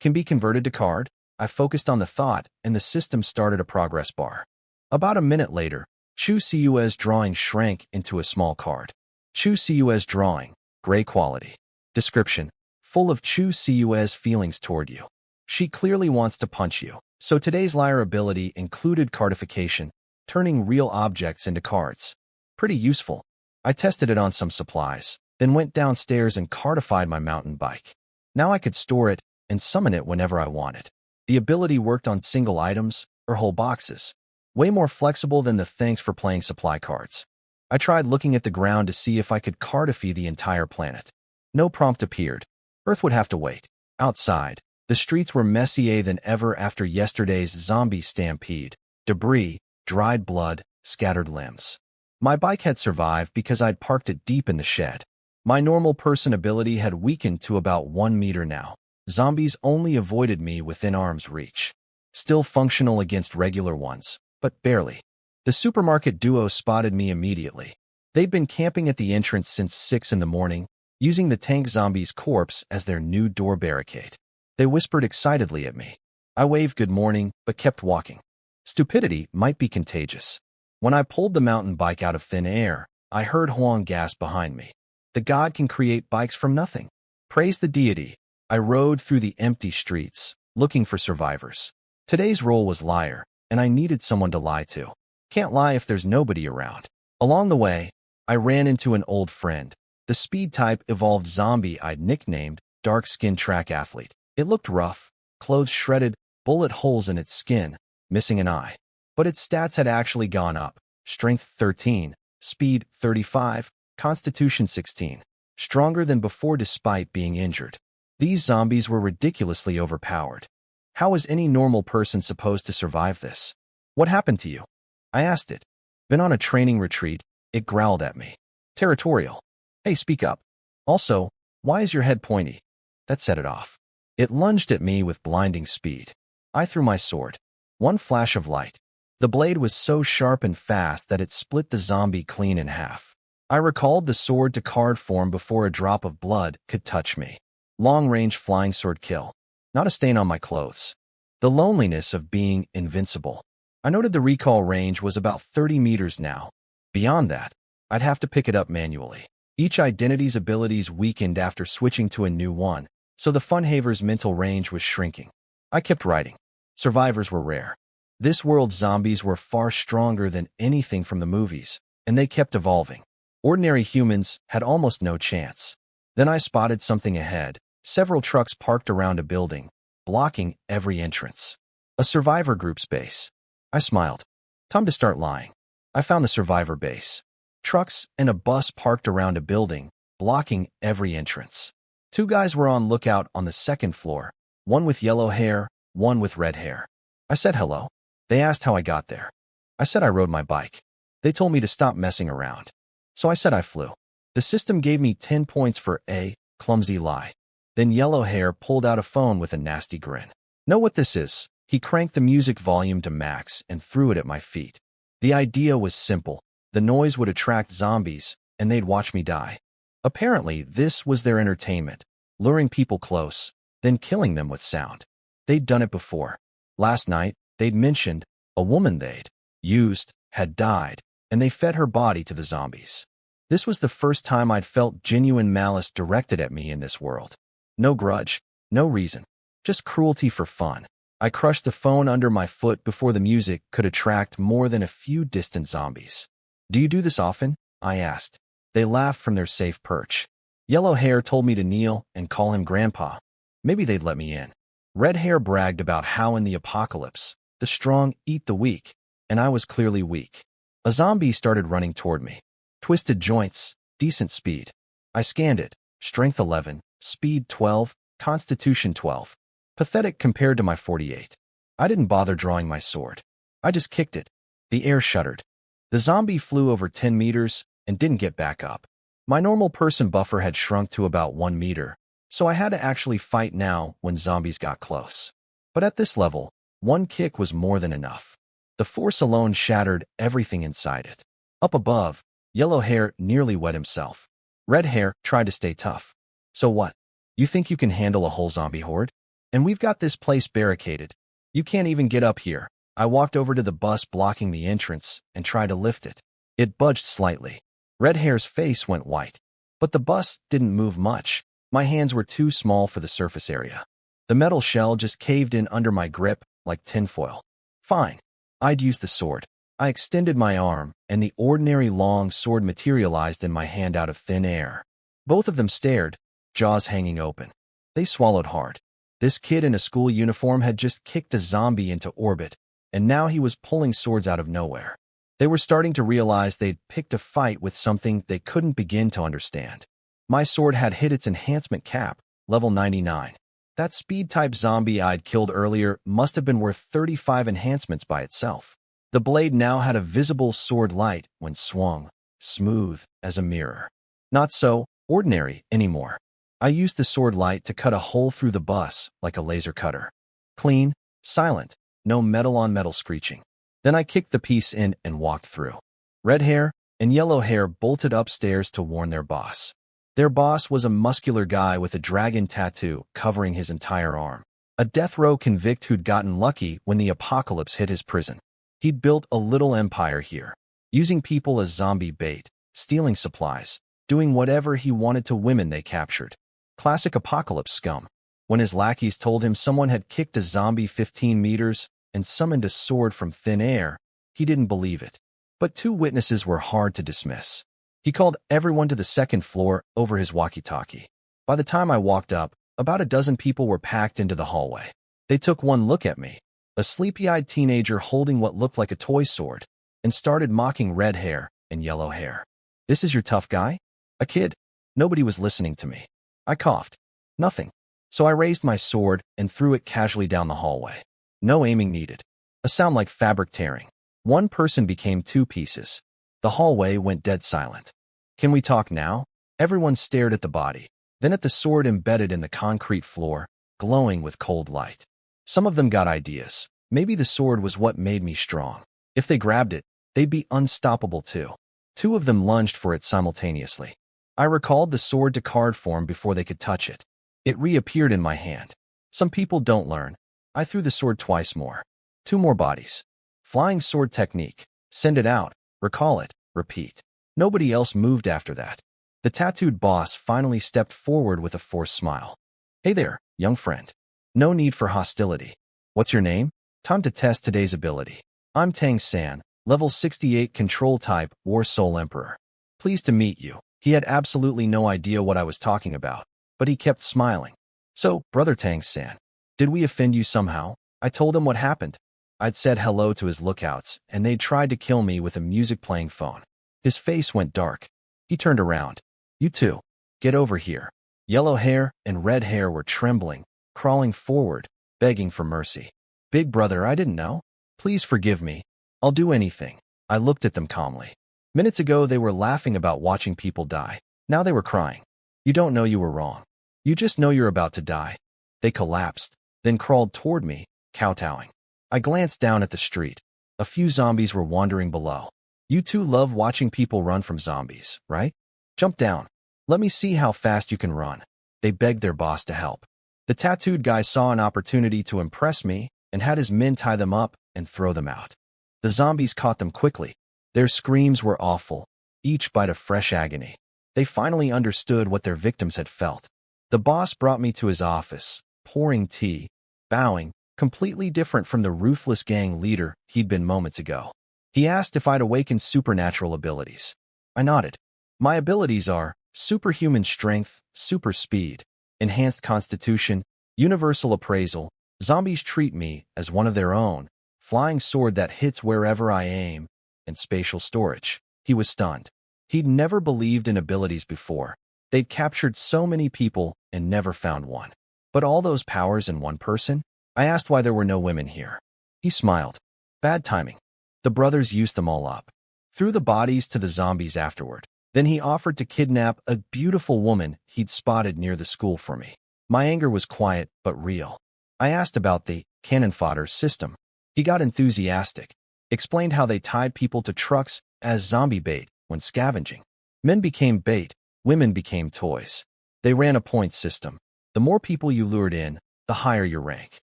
A: Can be converted to card? I focused on the thought, and the system started a progress bar. About a minute later, Chu Siue's drawing shrank into a small card. Chu Siue's drawing. Gray quality. Description. Full of Chu Siue's feelings toward you. She clearly wants to punch you. So today's liar ability included cardification, turning real objects into cards. Pretty useful. I tested it on some supplies, then went downstairs and cardified my mountain bike. Now I could store it and summon it whenever I wanted. The ability worked on single items or whole boxes. Way more flexible than the thanks for playing supply cards. I tried looking at the ground to see if I could cardify the entire planet. No prompt appeared. Earth would have to wait. Outside, the streets were messier than ever after yesterday's zombie stampede. Debris, dried blood, scattered limbs. My bike had survived because I'd parked it deep in the shed. My normal person ability had weakened to about 1 meter now. Zombies only avoided me within arm's reach. Still functional against regular ones, but barely. The supermarket duo spotted me immediately. They'd been camping at the entrance since 6 in the morning, using the tank zombie's corpse as their new door barricade. They whispered excitedly at me. I waved good morning, but kept walking. Stupidity might be contagious. When I pulled the mountain bike out of thin air, I heard Huang gasp behind me. The god can create bikes from nothing. Praise the deity. I rode through the empty streets, looking for survivors. Today's role was liar, and I needed someone to lie to. Can't lie if there's nobody around. Along the way, I ran into an old friend, the speed-type evolved zombie I'd nicknamed dark-skinned track athlete. It looked rough, clothes shredded, bullet holes in its skin, missing an eye. But its stats had actually gone up. Strength 13, speed 35, constitution 16. Stronger than before despite being injured. These zombies were ridiculously overpowered. How was any normal person supposed to survive this? What happened to you? I asked it. Been on a training retreat, it growled at me. Territorial. Hey, speak up. Also, why is your head pointy? That set it off. It lunged at me with blinding speed. I threw my sword. One flash of light. The blade was so sharp and fast that it split the zombie clean in half. I recalled the sword to card form before a drop of blood could touch me. Long-range flying sword kill. Not a stain on my clothes. The loneliness of being invincible. I noted the recall range was about 30 meters now. Beyond that, I'd have to pick it up manually. Each identity's abilities weakened after switching to a new one, so the Funhaver's mental range was shrinking. I kept writing. Survivors were rare. This world's zombies were far stronger than anything from the movies, and they kept evolving. Ordinary humans had almost no chance. Then I spotted something ahead. Several trucks parked around a building, blocking every entrance. A survivor group's base. I smiled. Time to start lying. I found the survivor base. Trucks and a bus parked around a building, blocking every entrance. 2 guys were on lookout on the 2nd floor, one with yellow hair, one with red hair. I said hello. They asked how I got there. I said I rode my bike. They told me to stop messing around. So I said I flew. The system gave me 10 points for a clumsy lie. Then yellow hair pulled out a phone with a nasty grin. Know what this is? He cranked the music volume to max and threw it at my feet. The idea was simple. The noise would attract zombies, and they'd watch me die. Apparently, this was their entertainment, luring people close, then killing them with sound. They'd done it before. Last night, they'd mentioned a woman they'd used had died, and they fed her body to the zombies. This was the first time I'd felt genuine malice directed at me in this world. No grudge, no reason, just cruelty for fun. I crushed the phone under my foot before the music could attract more than a few distant zombies. Do you do this often? I asked. They laughed from their safe perch. Yellow Hair told me to kneel and call him Grandpa. Maybe they'd let me in. Red Hair bragged about how in the apocalypse, the strong eat the weak, and I was clearly weak. A zombie started running toward me. Twisted joints, decent speed. I scanned it. Strength 11, speed 12, constitution 12. Pathetic compared to my 48. I didn't bother drawing my sword. I just kicked it. The air shuddered. The zombie flew over 10 meters and didn't get back up. My normal person buffer had shrunk to about 1 meter, so I had to actually fight now when zombies got close. But at this level, one kick was more than enough. The force alone shattered everything inside it. Up above, Yellow Hair nearly wet himself. Red Hair tried to stay tough. So what? You think you can handle a whole zombie horde? And we've got this place barricaded. You can't even get up here. I walked over to the bus blocking the entrance and tried to lift it. It budged slightly. Red Hair's face went white. But the bus didn't move much. My hands were too small for the surface area. The metal shell just caved in under my grip like tinfoil. Fine. I'd use the sword. I extended my arm, and the ordinary long sword materialized in my hand out of thin air. Both of them stared, jaws hanging open. They swallowed hard. This kid in a school uniform had just kicked a zombie into orbit, and now he was pulling swords out of nowhere. They were starting to realize they'd picked a fight with something they couldn't begin to understand. My sword had hit its enhancement cap, level 99. That speed-type zombie I'd killed earlier must have been worth 35 enhancements by itself. The blade now had a visible sword light when swung, smooth as a mirror. Not so ordinary anymore. I used the sword light to cut a hole through the bus like a laser cutter. Clean, silent, no metal-on-metal screeching. Then I kicked the piece in and walked through. Red Hair and Yellow Hair bolted upstairs to warn their boss. Their boss was a muscular guy with a dragon tattoo covering his entire arm. A death row convict who'd gotten lucky when the apocalypse hit his prison. He'd built a little empire here, using people as zombie bait, stealing supplies, doing whatever he wanted to women they captured. Classic apocalypse scum. When his lackeys told him someone had kicked a zombie 15 meters and summoned a sword from thin air, he didn't believe it. But 2 witnesses were hard to dismiss. He called everyone to the second floor over his walkie-talkie. By the time I walked up, about a dozen people were packed into the hallway. They took one look at me, a sleepy-eyed teenager holding what looked like a toy sword, and started mocking Red Hair and Yellow Hair. This is your tough guy? A kid? Nobody was listening to me. I coughed. Nothing. So I raised my sword and threw it casually down the hallway. No aiming needed. A sound like fabric tearing. One person became 2 pieces. The hallway went dead silent. Can we talk now? Everyone stared at the body, then at the sword embedded in the concrete floor, glowing with cold light. Some of them got ideas. Maybe the sword was what made me strong. If they grabbed it, they'd be unstoppable too. 2 of them lunged for it simultaneously. I recalled the sword to card form before they could touch it. It reappeared in my hand. Some people don't learn. I threw the sword twice more. 2 more bodies. Flying sword technique. Send it out. Recall it. Repeat. Nobody else moved after that. The tattooed boss finally stepped forward with a forced smile. Hey there, young friend. No need for hostility. What's your name? Time to test today's ability. I'm Tang San, level 68 control type, War Soul Emperor. Pleased to meet you. He had absolutely no idea what I was talking about, but he kept smiling. So, Brother Tang San, did we offend you somehow? I told him what happened. I'd said hello to his lookouts, and they'd tried to kill me with a music-playing phone. His face went dark. He turned around. You 2, get over here. Yellow Hair and Red Hair were trembling, crawling forward, begging for mercy. Big brother, I didn't know. Please forgive me. I'll do anything. I looked at them calmly. Minutes ago, they were laughing about watching people die. Now they were crying. You don't know you were wrong. You just know you're about to die. They collapsed, then crawled toward me, kowtowing. I glanced down at the street. A few zombies were wandering below. You 2 love watching people run from zombies, right? Jump down. Let me see how fast you can run. They begged their boss to help. The tattooed guy saw an opportunity to impress me and had his men tie them up and throw them out. The zombies caught them quickly. Their screams were awful, each bite of fresh agony. They finally understood what their victims had felt. The boss brought me to his office, pouring tea, bowing, completely different from the ruthless gang leader he'd been moments ago. He asked if I'd awakened supernatural abilities. I nodded. My abilities are superhuman strength, super speed, enhanced constitution, universal appraisal, zombies treat me as one of their own, flying sword that hits wherever I aim, and spatial storage. He was stunned. He'd never believed in abilities before. They'd captured so many people and never found one. But all those powers in one person? I asked why there were no women here. He smiled. Bad timing. The brothers used them all up. Threw the bodies to the zombies afterward. Then he offered to kidnap a beautiful woman he'd spotted near the school for me. My anger was quiet but real. I asked about the cannon fodder system. He got enthusiastic. Explained how they tied people to trucks as zombie bait when scavenging. Men became bait, women became toys. They ran a point system. The more people you lured in, the higher your rank.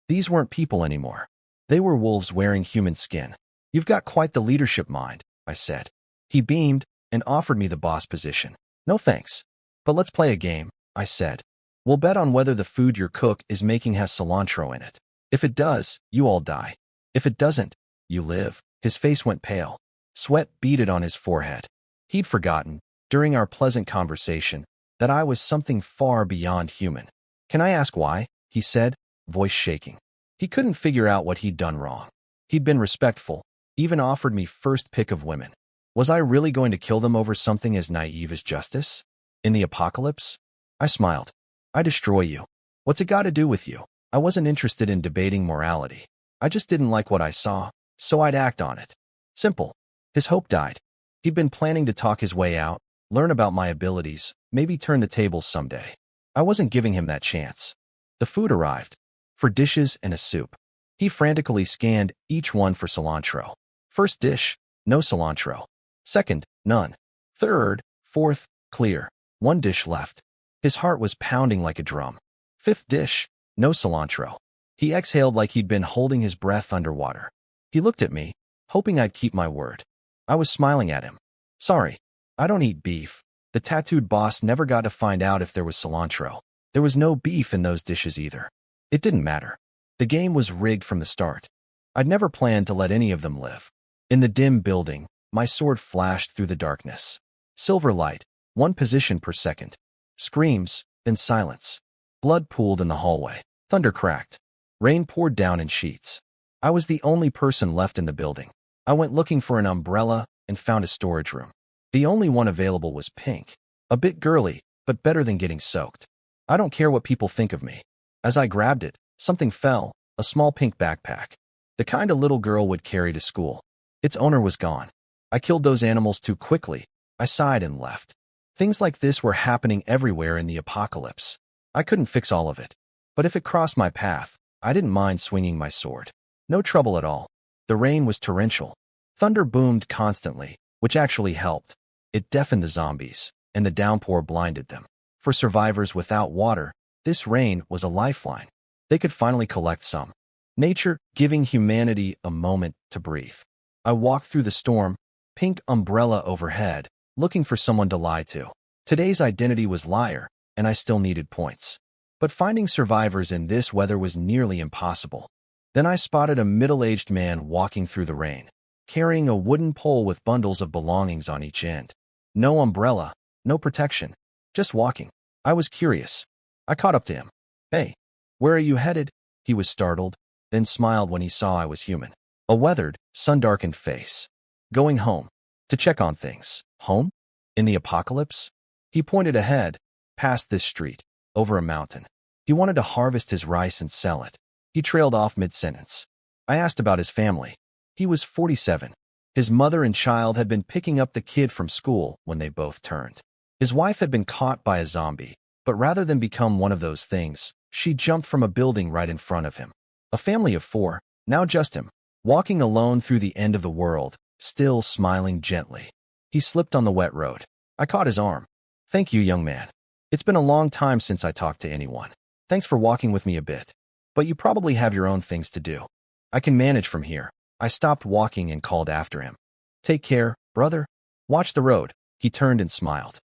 A: These weren't people anymore. They were wolves wearing human skin. You've got quite the leadership mind, I said. He beamed and offered me the boss position. No thanks. But let's play a game, I said. We'll bet on whether the food your cook is making has cilantro in it. If it does, you all die. If it doesn't, you live. His face went pale. Sweat beaded on his forehead. He'd forgotten, during our pleasant conversation, that I was something far beyond human. Can I ask why? He said, voice shaking. He couldn't figure out what he'd done wrong. He'd been respectful, even offered me first pick of women. Was I really going to kill them over something as naive as justice? In the apocalypse? I smiled. I destroy you. What's it got to do with you? I wasn't interested in debating morality. I just didn't like what I saw, so I'd act on it. Simple. His hope died. He'd been planning to talk his way out, learn about my abilities, maybe turn the tables someday. I wasn't giving him that chance. The food arrived. 4 dishes and a soup. He frantically scanned each one for cilantro. First dish, no cilantro. Second, none. Third, fourth, clear. 1 dish left. His heart was pounding like a drum. 5th dish, no cilantro. He exhaled like he'd been holding his breath underwater. He looked at me, hoping I'd keep my word. I was smiling at him. Sorry, I don't eat beef. The tattooed boss never got to find out if there was cilantro. There was no beef in those dishes either. It didn't matter. The game was rigged from the start. I'd never planned to let any of them live. In the dim building, my sword flashed through the darkness. Silver light, 1 position per second. Screams, then silence. Blood pooled in the hallway. Thunder cracked. Rain poured down in sheets. I was the only person left in the building. I went looking for an umbrella and found a storage room. The only one available was pink. A bit girly, but better than getting soaked. I don't care what people think of me. As I grabbed it, something fell, a small pink backpack. The kind a little girl would carry to school. Its owner was gone. I killed those animals too quickly. I sighed and left. Things like this were happening everywhere in the apocalypse. I couldn't fix all of it. But if it crossed my path, I didn't mind swinging my sword. No trouble at all. The rain was torrential. Thunder boomed constantly, which actually helped. It deafened the zombies, and the downpour blinded them. For survivors without water, this rain was a lifeline. They could finally collect some. Nature giving humanity a moment to breathe. I walked through the storm, pink umbrella overhead, looking for someone to lie to. Today's identity was liar, and I still needed points. But finding survivors in this weather was nearly impossible. Then I spotted a middle-aged man walking through the rain, carrying a wooden pole with bundles of belongings on each end. No umbrella, no protection, just walking. I was curious. I caught up to him. Hey, where are you headed? He was startled, then smiled when he saw I was human. A weathered, sun-darkened face. Going home. To check on things. Home? In the apocalypse? He pointed ahead, past this street, over a mountain. He wanted to harvest his rice and sell it. He trailed off mid-sentence. I asked about his family. He was 47. His mother and child had been picking up the kid from school when they both turned. His wife had been caught by a zombie, but rather than become one of those things, she jumped from a building right in front of him. A family of 4, now just him, walking alone through the end of the world, still smiling gently. He slipped on the wet road. I caught his arm. Thank you, young man. It's been a long time since I talked to anyone. Thanks for walking with me a bit. But you probably have your own things to do. I can manage from here. I stopped walking and called after him. Take care, brother. Watch the road. He turned and smiled.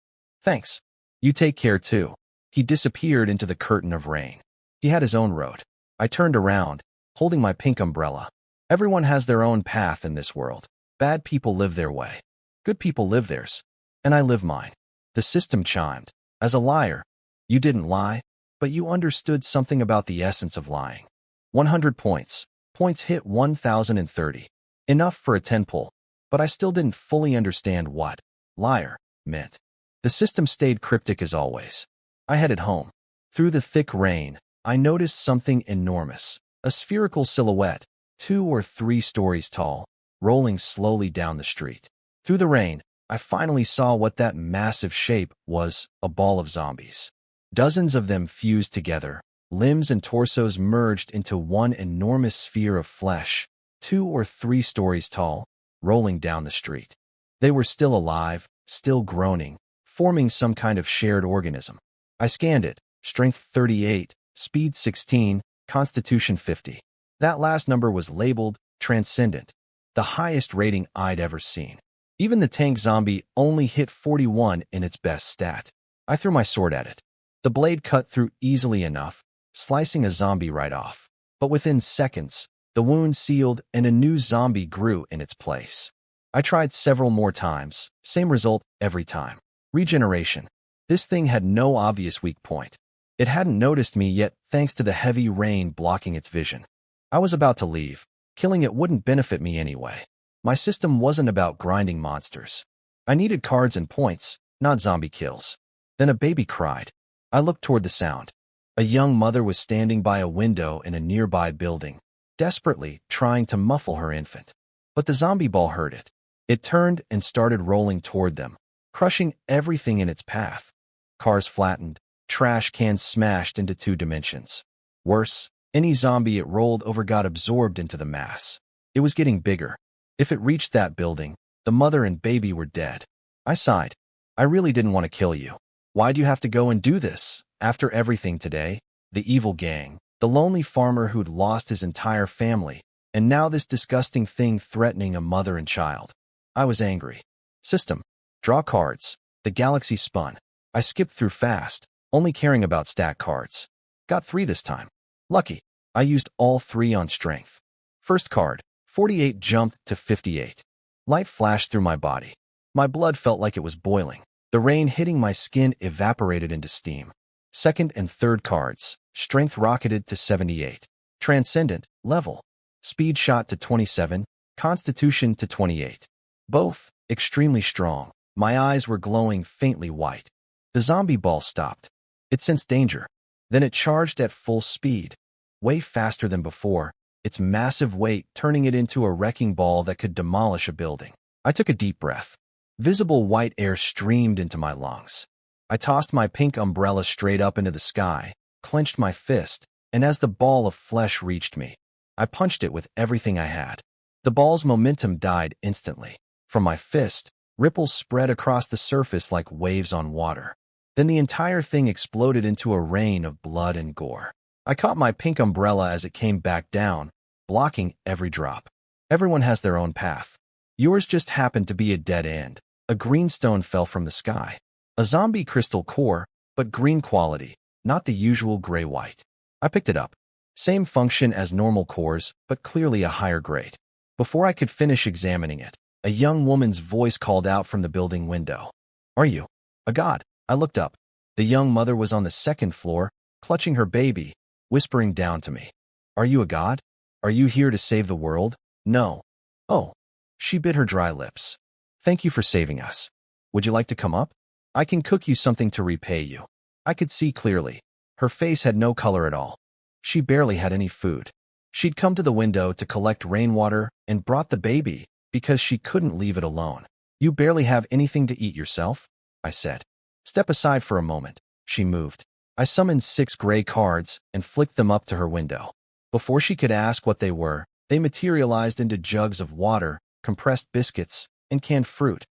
A: Thanks. You take care too. He disappeared into the curtain of rain. He had his own road. I turned around, holding my pink umbrella. Everyone has their own path in this world. Bad people live their way. Good people live theirs. And I live mine. The system chimed. As a liar, you didn't lie, but you understood something about the essence of lying. 100 points. Points hit 1,030. Enough for a 10 pull, but I still didn't fully understand what liar meant. The system stayed cryptic as always. I headed home. Through the thick rain, I noticed something enormous. A spherical silhouette, 2 or 3 stories tall, rolling slowly down the street. Through the rain, I finally saw what that massive shape was, a ball of zombies. Dozens of them fused together, limbs and torsos merged into one enormous sphere of flesh, 2 or 3 stories tall, rolling down the street. They were still alive, still groaning, forming some kind of shared organism. I scanned it, strength 38, speed 16, constitution 50. That last number was labeled transcendent, the highest rating I'd ever seen. Even the tank zombie only hit 41 in its best stat. I threw my sword at it. The blade cut through easily enough, slicing a zombie right off. But within seconds, the wound sealed and a new zombie grew in its place. I tried several more times, same result every time. Regeneration. This thing had no obvious weak point. It hadn't noticed me yet thanks to the heavy rain blocking its vision. I was about to leave. Killing it wouldn't benefit me anyway. My system wasn't about grinding monsters. I needed cards and points, not zombie kills. Then a baby cried. I looked toward the sound. A young mother was standing by a window in a nearby building, desperately trying to muffle her infant. But the zombie ball heard it. It turned and started rolling toward them, crushing everything in its path. Cars flattened, trash cans smashed into 2 dimensions. Worse, any zombie it rolled over got absorbed into the mass. It was getting bigger. If it reached that building, the mother and baby were dead. I sighed. I really didn't want to kill you. Why'd you have to go and do this? After everything today, the evil gang, the lonely farmer who'd lost his entire family, and now this disgusting thing threatening a mother and child. I was angry. System. Draw cards. The galaxy spun. I skipped through fast, only caring about stack cards. Got 3 this time. Lucky. I used all 3 on strength. First card. 48 jumped to 58. Light flashed through my body. My blood felt like it was boiling. The rain hitting my skin evaporated into steam. Second and third cards. Strength rocketed to 78. Transcendent, level. Speed shot to 27. Constitution to 28. Both extremely strong. My eyes were glowing faintly white. The zombie ball stopped. It sensed danger. Then it charged at full speed. Way faster than before, its massive weight turning it into a wrecking ball that could demolish a building. I took a deep breath. Visible white air streamed into my lungs. I tossed my pink umbrella straight up into the sky, clenched my fist, and as the ball of flesh reached me, I punched it with everything I had. The ball's momentum died instantly. From my fist, ripples spread across the surface like waves on water. Then the entire thing exploded into a rain of blood and gore. I caught my pink umbrella as it came back down, blocking every drop. Everyone has their own path. Yours just happened to be a dead end. A green stone fell from the sky. A zombie crystal core, but green quality, not the usual gray-white. I picked it up. Same function as normal cores, but clearly a higher grade. Before I could finish examining it, a young woman's voice called out from the building window. Are you a god? I looked up. The young mother was on the 2nd floor, clutching her baby, whispering down to me. Are you a god? Are you here to save the world? No. Oh. She bit her dry lips. Thank you for saving us. Would you like to come up? I can cook you something to repay you. I could see clearly. Her face had no color at all. She barely had any food. She'd come to the window to collect rainwater and brought the baby because she couldn't leave it alone. You barely have anything to eat yourself? I said. Step aside for a moment. She moved. I summoned 6 gray cards and flicked them up to her window. Before she could ask what they were, they materialized into jugs of water, compressed biscuits, and canned fruit,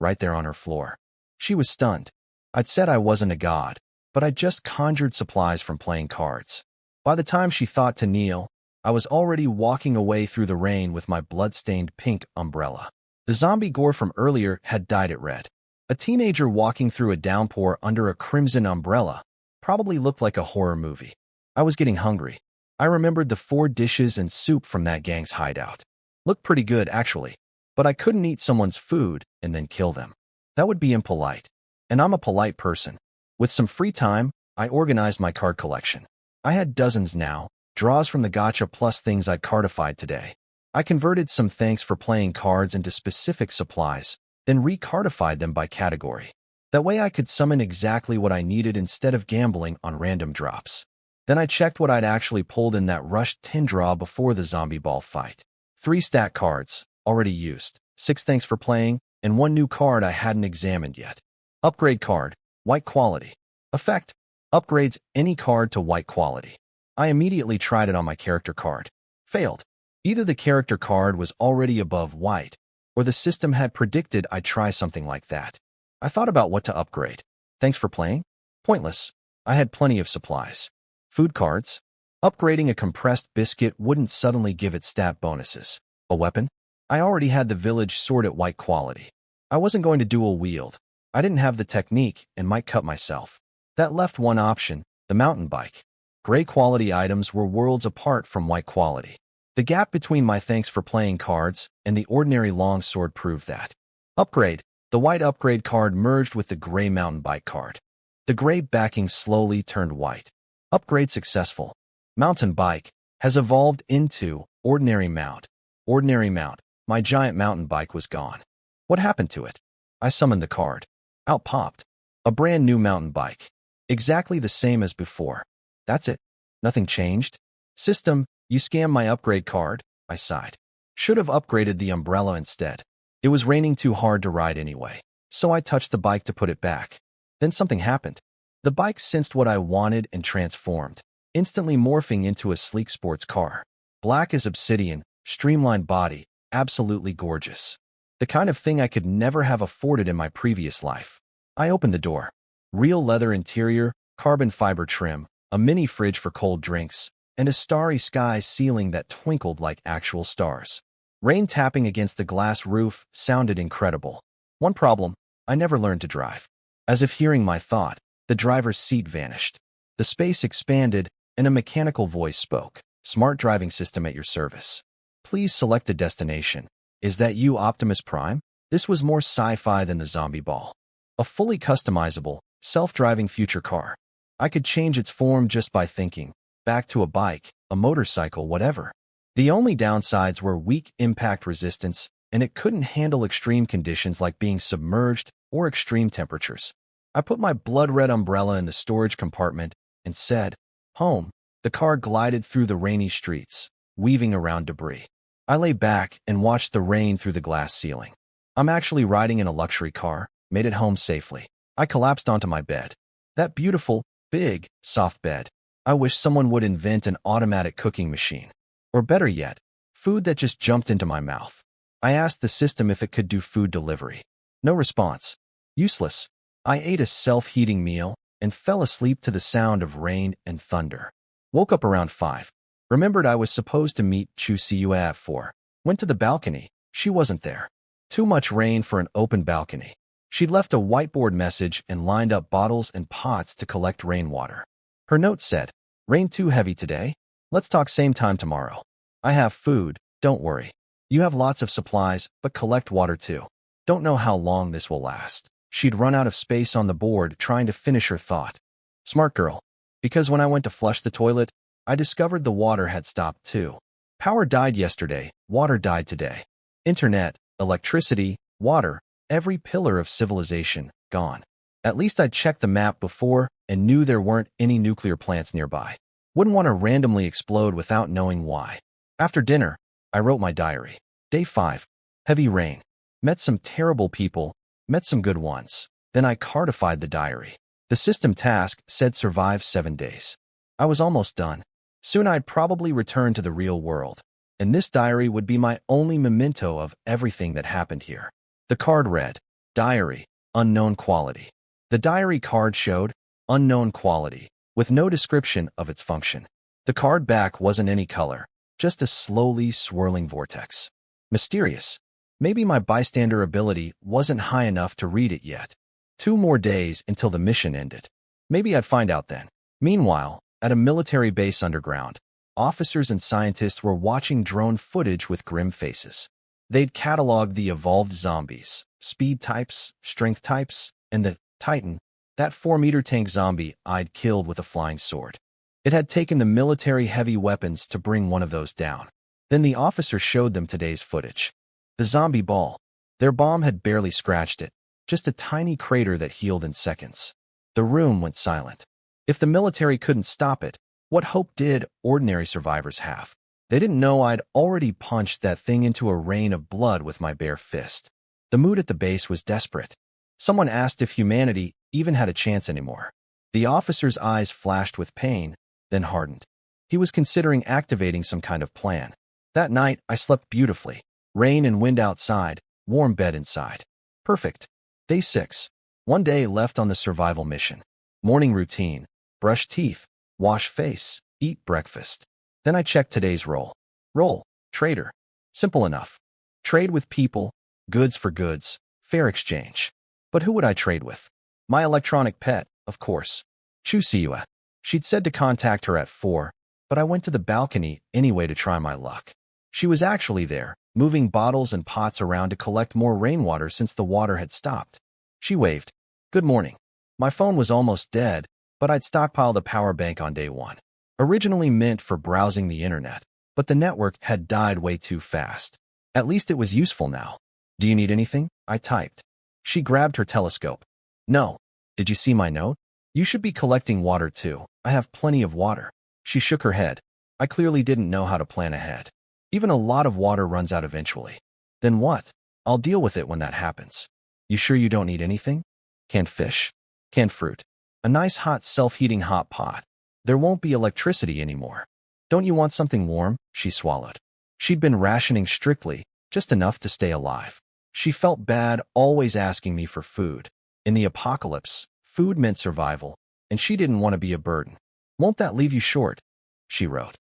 A: right there on her floor. She was stunned. I'd said I wasn't a god, but I'd just conjured supplies from playing cards. By the time she thought to kneel, I was already walking away through the rain with my blood-stained pink umbrella. The zombie gore from earlier had dyed it red. A teenager walking through a downpour under a crimson umbrella probably looked like a horror movie. I was getting hungry. I remembered the 4 dishes and soup from that gang's hideout. Looked pretty good, actually. But I couldn't eat someone's food and then kill them. That would be impolite. And I'm a polite person. With some free time, I organized my card collection. I had dozens now, draws from the gacha plus things I'd cardified today. I converted some thanks for playing cards into specific supplies, then recardified them by category. That way I could summon exactly what I needed instead of gambling on random drops. Then I checked what I'd actually pulled in that rushed 10 draw before the zombie ball fight. 3 stack cards, already used, 6 thanks for playing, and 1 new card I hadn't examined yet. Upgrade card, white quality. Effect, upgrades any card to white quality. I immediately tried it on my character card. Failed. Either the character card was already above white, or the system had predicted I'd try something like that. I thought about what to upgrade. Thanks for playing? Pointless. I had plenty of supplies. Food cards? Upgrading a compressed biscuit wouldn't suddenly give it stat bonuses. A weapon? I already had the village sword at white quality. I wasn't going to dual wield. I didn't have the technique and might cut myself. That left one option, the mountain bike. Gray quality items were worlds apart from white quality. The gap between my thanks for playing cards and the ordinary longsword proved that. Upgrade. The white upgrade card merged with the gray mountain bike card. The gray backing slowly turned white. Upgrade successful. Mountain bike has evolved into ordinary mount. Ordinary mount. My giant mountain bike was gone. What happened to it? I summoned the card. Out popped. A brand new mountain bike. Exactly the same as before. That's it. Nothing changed. System, you scammed my upgrade card, I sighed. Should have upgraded the umbrella instead. It was raining too hard to ride anyway, so I touched the bike to put it back. Then something happened. The bike sensed what I wanted and transformed, instantly morphing into a sleek sports car. Black as obsidian, streamlined body, absolutely gorgeous. The kind of thing I could never have afforded in my previous life. I opened the door. Real leather interior, carbon fiber trim, a mini fridge for cold drinks, and a starry sky ceiling that twinkled like actual stars. Rain tapping against the glass roof sounded incredible. One problem, I never learned to drive. As if hearing my thought, the driver's seat vanished. The space expanded, and a mechanical voice spoke. Smart driving system at your service. Please select a destination. Is that you, Optimus Prime? This was more sci-fi than the zombie ball. A fully customizable, self-driving future car. I could change its form just by thinking. Back to a bike, a motorcycle, whatever. The only downsides were weak impact resistance, and it couldn't handle extreme conditions like being submerged or extreme temperatures. I put my blood-red umbrella in the storage compartment and said, "Home." The car glided through the rainy streets, weaving around debris. I lay back and watched the rain through the glass ceiling. I'm actually riding in a luxury car, made it home safely. I collapsed onto my bed. That beautiful, big, soft bed. I wish someone would invent an automatic cooking machine. Or better yet, food that just jumped into my mouth. I asked the system if it could do food delivery. No response. Useless. I ate a self-heating meal and fell asleep to the sound of rain and thunder. Woke up around 5. Remembered I was supposed to meet Chu Siua at 4. Went to the balcony. She wasn't there. Too much rain for an open balcony. She'd left a whiteboard message and lined up bottles and pots to collect rainwater. Her note said, "Rain too heavy today. Let's talk same time tomorrow. I have food, don't worry. You have lots of supplies, but collect water too. Don't know how long this will last." She'd run out of space on the board trying to finish her thought. Smart girl. Because when I went to flush the toilet, I discovered the water had stopped too. Power died yesterday, water died today. Internet, electricity, water, every pillar of civilization, gone. At least I'd checked the map before and knew there weren't any nuclear plants nearby. Wouldn't want to randomly explode without knowing why. After dinner, I wrote my diary. Day 5. Heavy rain. Met some terrible people, met some good ones. Then I cardified the diary. The system task said survive 7 days. I was almost done. Soon I'd probably return to the real world, and this diary would be my only memento of everything that happened here. The card read, Diary, unknown quality. The diary card showed, unknown quality, with no description of its function. The card back wasn't any color, just a slowly swirling vortex. Mysterious. Maybe my bystander ability wasn't high enough to read it yet. 2 more days until the mission ended. Maybe I'd find out then. Meanwhile, at a military base underground, officers and scientists were watching drone footage with grim faces. They'd cataloged the evolved zombies, speed types, strength types, and the Titan, that 4-meter tank zombie I'd killed with a flying sword. It had taken the military heavy weapons to bring one of those down. Then the officer showed them today's footage. The zombie ball. Their bomb had barely scratched it, just a tiny crater that healed in seconds. The room went silent. If the military couldn't stop it, what hope did ordinary survivors have? They didn't know I'd already punched that thing into a rain of blood with my bare fist. The mood at the base was desperate. Someone asked if humanity even had a chance anymore. The officer's eyes flashed with pain, then hardened. He was considering activating some kind of plan. That night, I slept beautifully. Rain and wind outside, warm bed inside. Perfect. Day 6. One day left on the survival mission. Morning routine. Brush teeth, wash face, eat breakfast. Then I checked today's role. Role, trader. Simple enough. Trade with people, goods for goods, fair exchange. But who would I trade with? My electronic pet, of course. Chusiua. She'd said to contact her at 4, but I went to the balcony anyway to try my luck. She was actually there, moving bottles and pots around to collect more rainwater since the water had stopped. She waved. Good morning. My phone was almost dead, but I'd stockpiled a power bank on day 1. Originally meant for browsing the internet, but the network had died way too fast. At least it was useful now. Do you need anything? I typed. She grabbed her telescope. No. Did you see my note? You should be collecting water too. I have plenty of water. She shook her head. I clearly didn't know how to plan ahead. Even a lot of water runs out eventually. Then what? I'll deal with it when that happens. You sure you don't need anything? Canned fish? Canned fruit? A nice hot self-heating hot pot. There won't be electricity anymore. Don't you want something warm? She swallowed. She'd been rationing strictly, just enough to stay alive. She felt bad always asking me for food. In the apocalypse, food meant survival, and she didn't want to be a burden. Won't that leave you short? She wrote.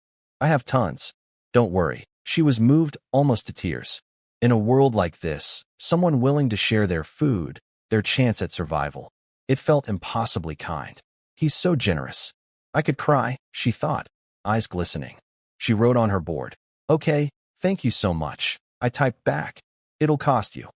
A: I have tons. Don't worry. She was moved almost to tears. In a world like this, someone willing to share their food, their chance at survival. It felt impossibly kind. He's so generous. I could cry, she thought, eyes glistening. She wrote on her board. Okay, thank you so much. I typed back. It'll cost you.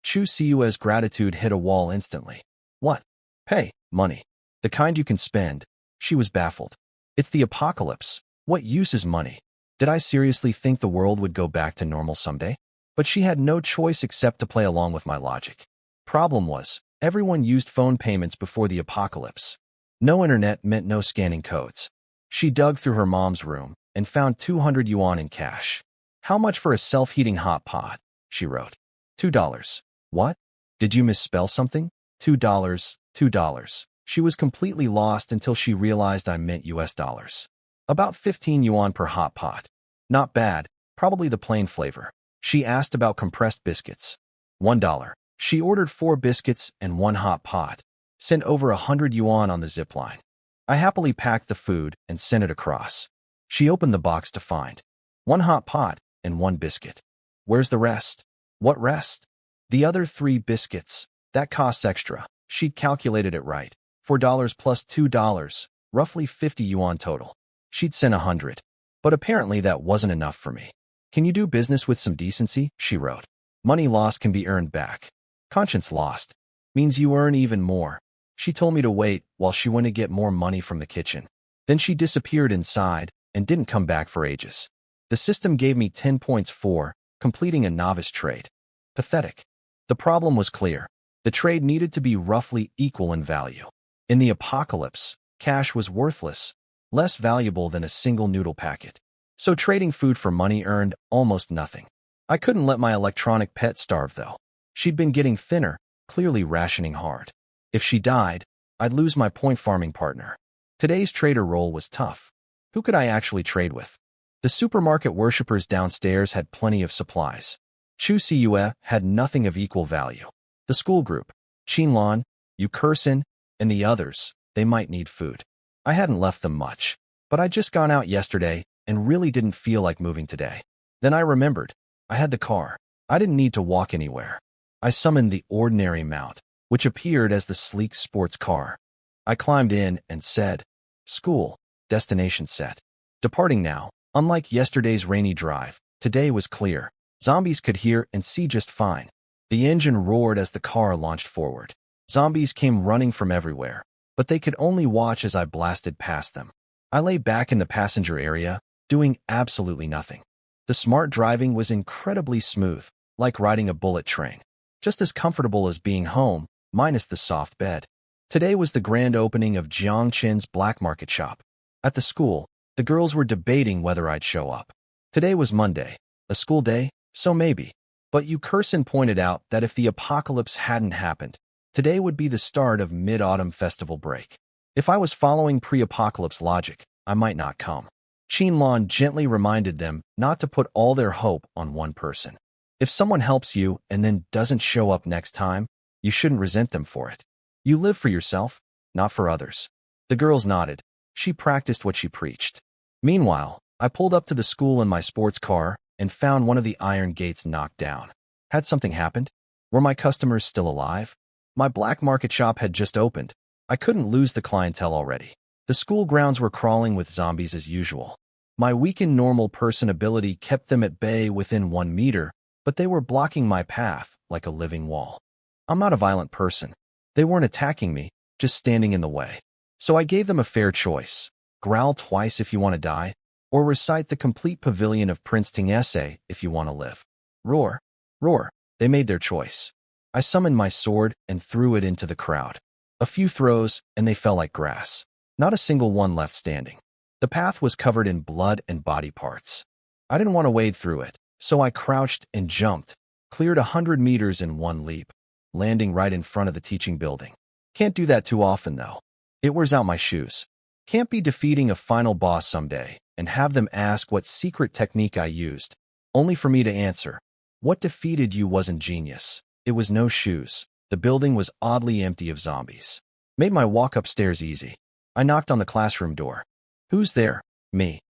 A: Chu Siu's gratitude hit a wall instantly. What? Pay, money. The kind you can spend. She was baffled. It's the apocalypse. What use is money? Did I seriously think the world would go back to normal someday? But she had no choice except to play along with my logic. Problem was, everyone used phone payments before the apocalypse. No internet meant no scanning codes. She dug through her mom's room and found 200 yuan in cash. How much for a self-heating hot pot? She wrote. $2. What? Did you misspell something? $2, $2. She was completely lost until she realized I meant US dollars. About 15 yuan per hot pot. Not bad, probably the plain flavor. She asked about compressed biscuits. $1. She ordered 4 biscuits and 1 hot pot. Sent over 100 yuan on the zip line. I happily packed the food and sent it across. She opened the box to find 1 hot pot and 1 biscuit. Where's the rest? What rest? The other 3 biscuits. That costs extra. She'd calculated it right. $4 plus $2, roughly 50 yuan total. She'd sent 100. But apparently that wasn't enough for me. Can you do business with some decency? She wrote. Money lost can be earned back. Conscience lost means you earn even more. She told me to wait while she went to get more money from the kitchen. Then she disappeared inside and didn't come back for ages. The system gave me 10 points for completing a novice trade. Pathetic. The problem was clear. The trade needed to be roughly equal in value. In the apocalypse, cash was worthless, less valuable than a single noodle packet. So trading food for money earned almost nothing. I couldn't let my electronic pet starve, though. She'd been getting thinner, clearly rationing hard. If she died, I'd lose my point farming partner. Today's trader role was tough. Who could I actually trade with? The supermarket worshippers downstairs had plenty of supplies. Chu Siue had nothing of equal value. The school group, Qinlan, Yukursin, and the others, they might need food. I hadn't left them much, but I'd just gone out yesterday and really didn't feel like moving today. Then I remembered. I had the car. I didn't need to walk anywhere. I summoned the ordinary mount, which appeared as the sleek sports car. I climbed in and said, School, destination set. Departing now. Unlike yesterday's rainy drive, today was clear. Zombies could hear and see just fine. The engine roared as the car launched forward. Zombies came running from everywhere, but they could only watch as I blasted past them. I lay back in the passenger area, doing absolutely nothing. The smart driving was incredibly smooth, like riding a bullet train. Just as comfortable as being home, minus the soft bed. Today was the grand opening of Jiang Chen's black market shop. At the school, the girls were debating whether I'd show up. Today was Monday, a school day, so maybe. But Yukerson pointed out that if the apocalypse hadn't happened, today would be the start of mid-autumn festival break. If I was following pre-apocalypse logic, I might not come. Qianlong gently reminded them not to put all their hope on one person. If someone helps you and then doesn't show up next time, you shouldn't resent them for it. You live for yourself, not for others. The girls nodded. She practiced what she preached. Meanwhile, I pulled up to the school in my sports car and found one of the iron gates knocked down. Had something happened? Were my customers still alive? My black market shop had just opened. I couldn't lose the clientele already. The school grounds were crawling with zombies as usual. My weakened normal person ability kept them at bay within 1 meter, but they were blocking my path like a living wall. I'm not a violent person. They weren't attacking me, just standing in the way. So I gave them a fair choice. Growl twice if you want to die, or recite the complete pavilion of Prince Ting essay if you want to live. Roar, roar. They made their choice. I summoned my sword and threw it into the crowd. A few throws, and they fell like grass. Not a single one left standing. The path was covered in blood and body parts. I didn't want to wade through it, so I crouched and jumped, cleared 100 meters in one leap, landing right in front of the teaching building. Can't do that too often, though. It wears out my shoes. Can't be defeating a final boss someday and have them ask what secret technique I used, only for me to answer, what defeated you wasn't genius. It was no shoes. The building was oddly empty of zombies. Made my walk upstairs easy. I knocked on the classroom door. Who's there? Me.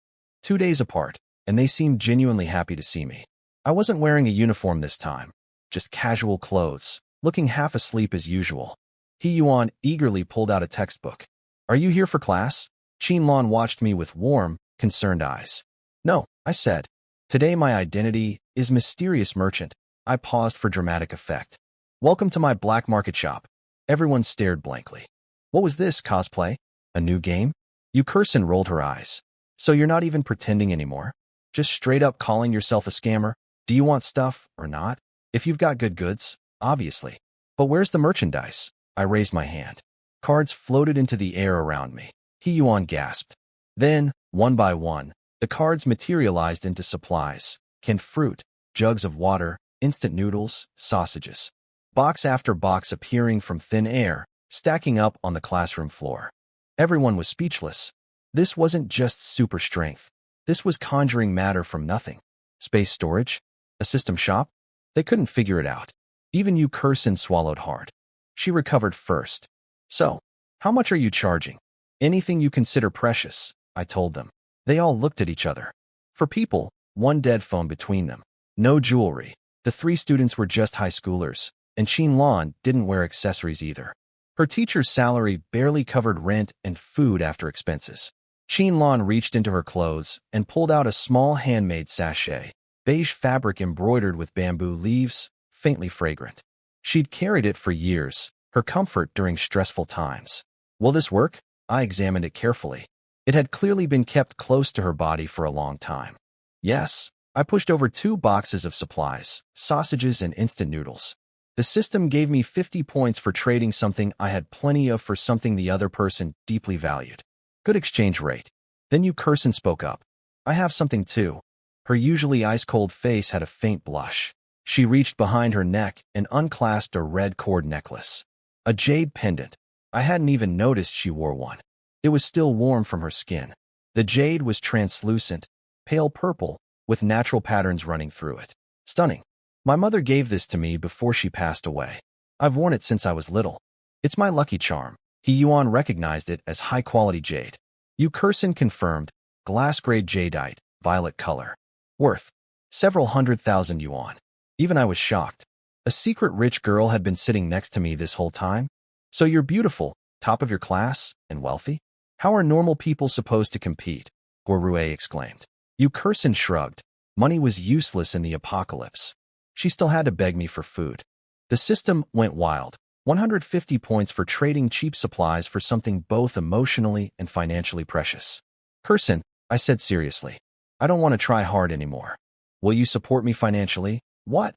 A: 2 days apart, and they seemed genuinely happy to see me. I wasn't wearing a uniform this time, just casual clothes, looking half asleep as usual. He Yuan eagerly pulled out a textbook. Are you here for class? Qianlong watched me with warm, concerned eyes. No, I said. Today my identity is mysterious merchant. I paused for dramatic effect. Welcome to my black market shop. Everyone stared blankly. What was this, cosplay? A new game? Yukerson rolled her eyes. So you're not even pretending anymore? Just straight up calling yourself a scammer? Do you want stuff or not? If you've got good goods, obviously. But where's the merchandise? I raised my hand. Cards floated into the air around me. He Yuan gasped. Then, one by one, the cards materialized into supplies, canned fruit, jugs of water, instant noodles, sausages. Box after box appearing from thin air, stacking up on the classroom floor. Everyone was speechless. This wasn't just super strength. This was conjuring matter from nothing. Space storage? A system shop? They couldn't figure it out. Even Yukerson swallowed hard. She recovered first. So, how much are you charging? Anything you consider precious, I told them. They all looked at each other. For people, one dead phone between them. No jewelry. The 3 students were just high schoolers, and Qianlong didn't wear accessories either. Her teacher's salary barely covered rent and food after expenses. Qianlong reached into her clothes and pulled out a small handmade sachet, beige fabric embroidered with bamboo leaves, faintly fragrant. She'd carried it for years, her comfort during stressful times. Will this work? I examined it carefully. It had clearly been kept close to her body for a long time. Yes, I pushed over 2 boxes of supplies, sausages and instant noodles. The system gave me 50 points for trading something I had plenty of for something the other person deeply valued. Good exchange rate. Then Yukerson spoke up. I have something too. Her usually ice-cold face had a faint blush. She reached behind her neck and unclasped a red cord necklace. A jade pendant. I hadn't even noticed she wore one. It was still warm from her skin. The jade was translucent, pale purple, with natural patterns running through it. Stunning. My mother gave this to me before she passed away. I've worn it since I was little. It's my lucky charm. He Yuan recognized it as high-quality jade. Yukerson confirmed, glass-grade jadeite, violet color. Worth several 100,000 yuan. Even I was shocked. A secret rich girl had been sitting next to me this whole time? So you're beautiful, top of your class, and wealthy? How are normal people supposed to compete? Gorue exclaimed. Yukerson shrugged. Money was useless in the apocalypse. She still had to beg me for food. The system went wild. 150 points for trading cheap supplies for something both emotionally and financially precious. Curson, I said seriously. I don't want to try hard anymore. Will you support me financially? What?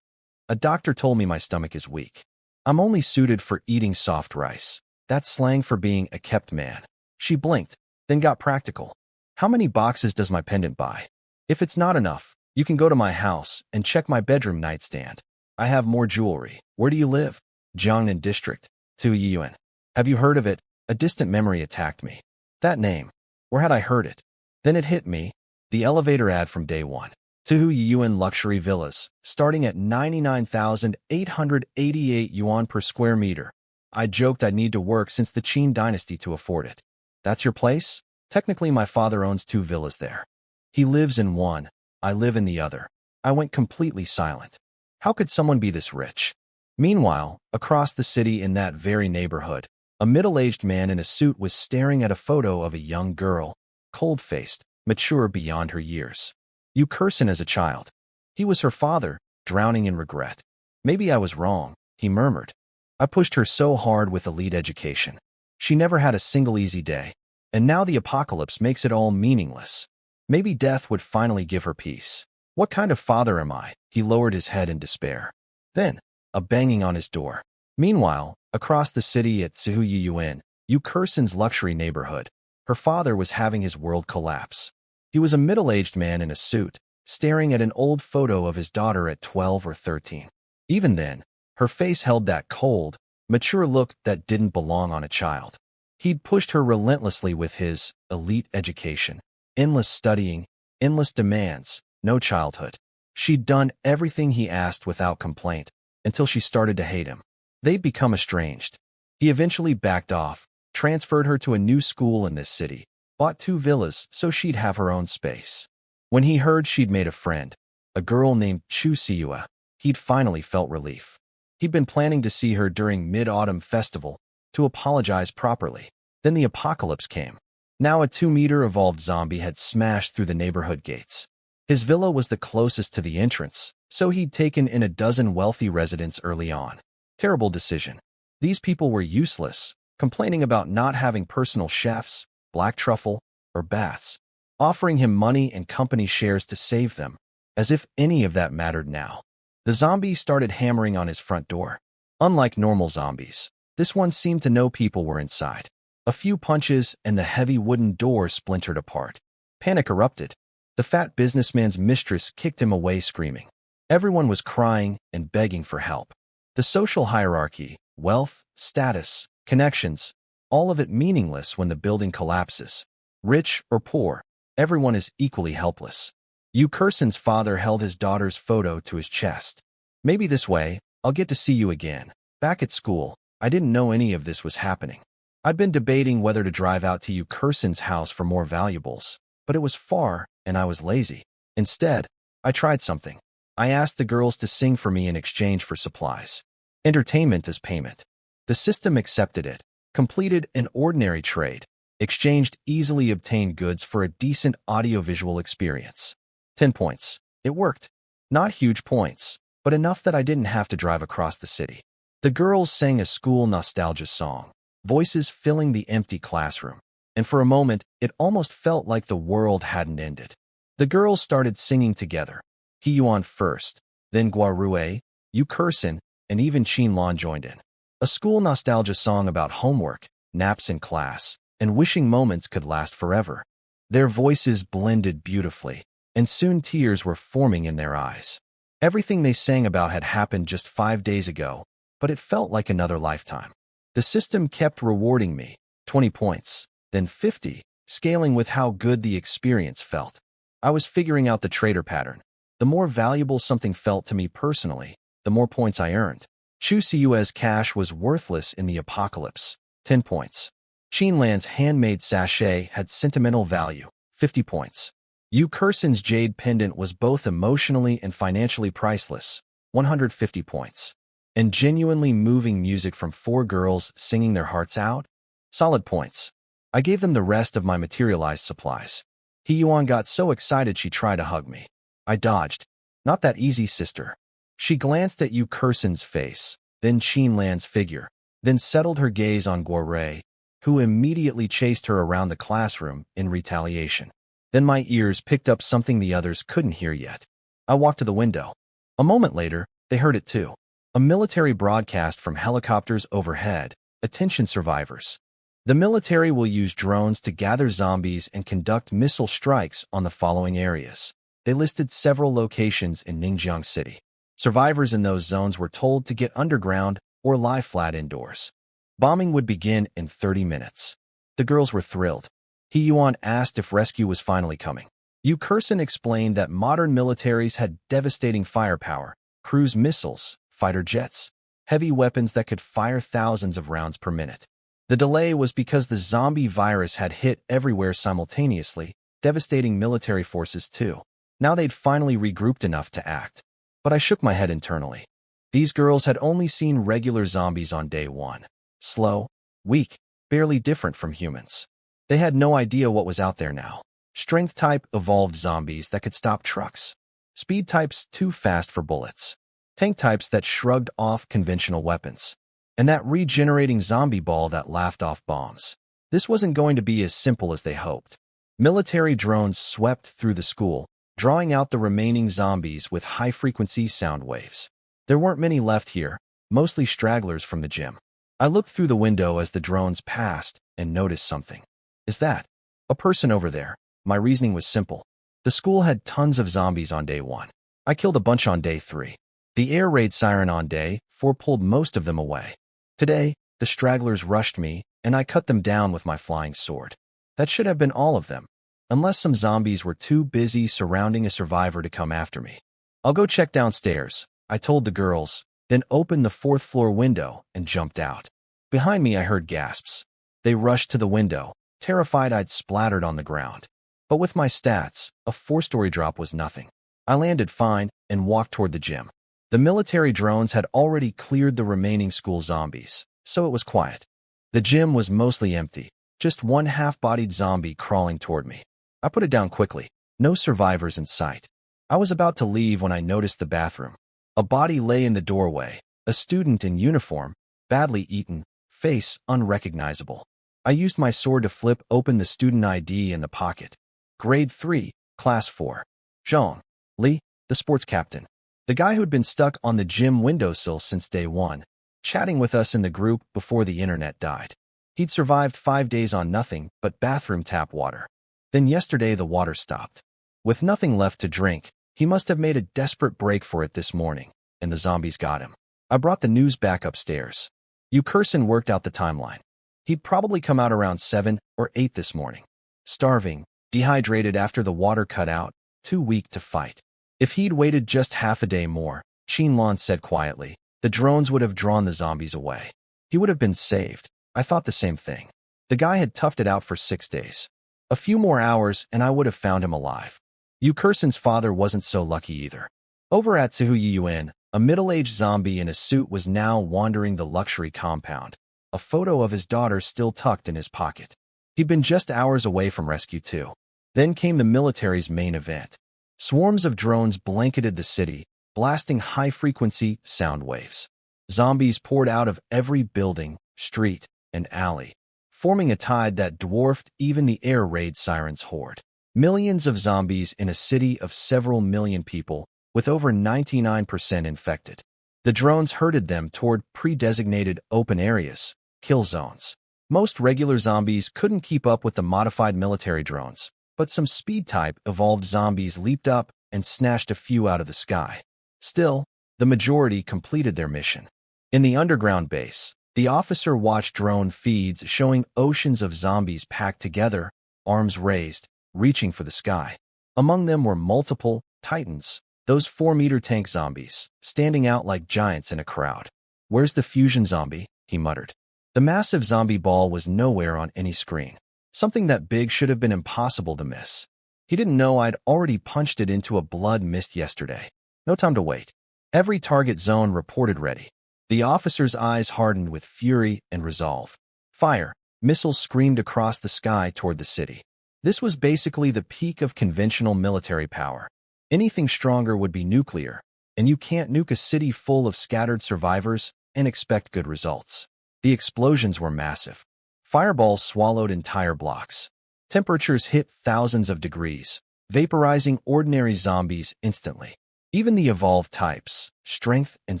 A: A doctor told me my stomach is weak. I'm only suited for eating soft rice. That's slang for being a kept man. She blinked, then got practical. How many boxes does my pendant buy? If it's not enough, you can go to my house and check my bedroom nightstand. I have more jewelry. Where do you live? Jiangnan District, Tuyuan. Have you heard of it? A distant memory attacked me. That name. Where had I heard it? Then it hit me. The elevator ad from day one. Tuyuan luxury villas, starting at 99,888 yuan per square meter. I joked I'd need to work since the Qin dynasty to afford it. That's your place? Technically, my father owns 2 villas there. He lives in one. I live in the other. I went completely silent. How could someone be this rich? Meanwhile, across the city in that very neighborhood, a middle-aged man in a suit was staring at a photo of a young girl, cold-faced, mature beyond her years. You Curson as a child. He was her father, drowning in regret. Maybe I was wrong, he murmured. I pushed her so hard with elite education. She never had a single easy day, and now the apocalypse makes it all meaningless. Maybe death would finally give her peace. What kind of father am I? He lowered his head in despair. Then, a banging on his door. Meanwhile, across the city at Sihuyuan, Yu Kurson's luxury neighborhood, her father was having his world collapse. He was a middle-aged man in a suit, staring at an old photo of his daughter at 12 or 13. Even then, her face held that cold, mature look that didn't belong on a child. He'd pushed her relentlessly with his elite education, endless studying, endless demands, no childhood. She'd done everything he asked without complaint, until she started to hate him. They'd become estranged. He eventually backed off, transferred her to a new school in this city, bought 2 villas so she'd have her own space. When he heard she'd made a friend, a girl named Chu Siua, he'd finally felt relief. He'd been planning to see her during Mid-Autumn Festival, to apologize properly. Then the apocalypse came. Now a 2-meter evolved zombie had smashed through the neighborhood gates. His villa was the closest to the entrance, so he'd taken in a dozen wealthy residents early on. Terrible decision. These people were useless, complaining about not having personal chefs, black truffle, or baths, offering him money and company shares to save them, as if any of that mattered now. The zombie started hammering on his front door. Unlike normal zombies, this one seemed to know people were inside. A few punches and the heavy wooden door splintered apart. Panic erupted. The fat businessman's mistress kicked him away screaming. Everyone was crying and begging for help. The social hierarchy, wealth, status, connections, all of it meaningless when the building collapses. Rich or poor, everyone is equally helpless. Yu Kurson's father held his daughter's photo to his chest. Maybe this way, I'll get to see you again. Back at school, I didn't know any of this was happening. I'd been debating whether to drive out to Yu Kurson's house for more valuables, but it was far, and I was lazy. Instead, I tried something. I asked the girls to sing for me in exchange for supplies. Entertainment as payment. The system accepted it, completed an ordinary trade, exchanged easily obtained goods for a decent audiovisual experience. 10 points. It worked. Not huge points, but enough that I didn't have to drive across the city. The girls sang a school nostalgia song, voices filling the empty classroom, and for a moment, it almost felt like the world hadn't ended. The girls started singing together. Hiyuan first, then Guarue, Yu Kurson, and even Qinlan joined in. A school nostalgia song about homework, naps in class, and wishing moments could last forever. Their voices blended beautifully, and soon tears were forming in their eyes. Everything they sang about had happened just 5 days ago, but it felt like another lifetime. The system kept rewarding me, 20 points, then 50, scaling with how good the experience felt. I was figuring out the trader pattern. The more valuable something felt to me personally, the more points I earned. Chu Siu's cash was worthless in the apocalypse, 10 points. Qinlan's handmade sachet had sentimental value, 50 points. Yu Kurson's jade pendant was both emotionally and financially priceless, 150 points. And genuinely moving music from 4 girls singing their hearts out? Solid points. I gave them the rest of my materialized supplies. Hiyuan got so excited she tried to hug me. I dodged. Not that easy, sister. She glanced at Yu Kursen's face, then Qin Lan's figure, then settled her gaze on Guo Rei, who immediately chased her around the classroom in retaliation. Then my ears picked up something the others couldn't hear yet. I walked to the window. A moment later, they heard it too. A military broadcast from helicopters overhead. Attention survivors. The military will use drones to gather zombies and conduct missile strikes on the following areas. They listed several locations in Ningjiang City. Survivors in those zones were told to get underground or lie flat indoors. Bombing would begin in 30 minutes. The girls were thrilled. He Yuan asked if rescue was finally coming. Yu Kursen explained that modern militaries had devastating firepower, cruise missiles, fighter jets, heavy weapons that could fire thousands of rounds per minute. The delay was because the zombie virus had hit everywhere simultaneously, devastating military forces too. Now they'd finally regrouped enough to act. But I shook my head internally. These girls had only seen regular zombies on day one. Slow, weak, barely different from humans. They had no idea what was out there now. Strength type evolved zombies that could stop trucks. Speed types too fast for bullets. Tank types that shrugged off conventional weapons. And that regenerating zombie ball that laughed off bombs. This wasn't going to be as simple as they hoped. Military drones swept through the school, drawing out the remaining zombies with high-frequency sound waves. There weren't many left here, mostly stragglers from the gym. I looked through the window as the drones passed and noticed something. Is that a person over there? My reasoning was simple. The school had tons of zombies on day one. I killed a bunch on day 3. The air raid siren on day 4 pulled most of them away. Today, the stragglers rushed me, and I cut them down with my flying sword. That should have been all of them, unless some zombies were too busy surrounding a survivor to come after me. I'll go check downstairs, I told the girls, then opened the 4th floor window and jumped out. Behind me I heard gasps. They rushed to the window, terrified I'd splattered on the ground. But with my stats, a 4-story drop was nothing. I landed fine and walked toward the gym. The military drones had already cleared the remaining school zombies, so it was quiet. The gym was mostly empty, just one half-bodied zombie crawling toward me. I put it down quickly. No survivors in sight. I was about to leave when I noticed the bathroom. A body lay in the doorway, a student in uniform, badly eaten, face unrecognizable. I used my sword to flip open the student ID in the pocket. Grade 3, Class 4. Zhong Li, the sports captain. The guy who'd been stuck on the gym windowsill since day 1, chatting with us in the group before the internet died. He'd survived 5 days on nothing but bathroom tap water. Then yesterday the water stopped. With nothing left to drink, he must have made a desperate break for it this morning, and the zombies got him. I brought the news back upstairs. Yu Kursen worked out the timeline. He'd probably come out around 7 or 8 this morning. Starving, dehydrated after the water cut out, too weak to fight. If he'd waited just half a day more, Qin Lan said quietly, the drones would have drawn the zombies away. He would have been saved. I thought the same thing. The guy had toughed it out for 6 days. A few more hours and I would have found him alive. Yu Kursen's father wasn't so lucky either. Over at Suhu Yiyuan, a middle-aged zombie in a suit was now wandering the luxury compound, a photo of his daughter still tucked in his pocket. He'd been just hours away from rescue too. Then came the military's main event. Swarms of drones blanketed the city, blasting high-frequency sound waves. Zombies poured out of every building, street, and alley, forming a tide that dwarfed even the air raid siren's horde. Millions of zombies in a city of several million people, with over 99% infected. The drones herded them toward pre-designated open areas, kill zones. Most regular zombies couldn't keep up with the modified military drones, but some speed-type evolved zombies leaped up and snatched a few out of the sky. Still, the majority completed their mission. In the underground base, the officer watched drone feeds showing oceans of zombies packed together, arms raised, reaching for the sky. Among them were multiple titans, those 4-meter tank zombies, standing out like giants in a crowd. "Where's the fusion zombie?" he muttered. The massive zombie ball was nowhere on any screen. Something that big should have been impossible to miss. He didn't know I'd already punched it into a blood mist yesterday. No time to wait. Every target zone reported ready. The officer's eyes hardened with fury and resolve. Fire. Missiles screamed across the sky toward the city. This was basically the peak of conventional military power. Anything stronger would be nuclear, and you can't nuke a city full of scattered survivors and expect good results. The explosions were massive. Fireballs swallowed entire blocks. Temperatures hit thousands of degrees, vaporizing ordinary zombies instantly. Even the evolved types, strength and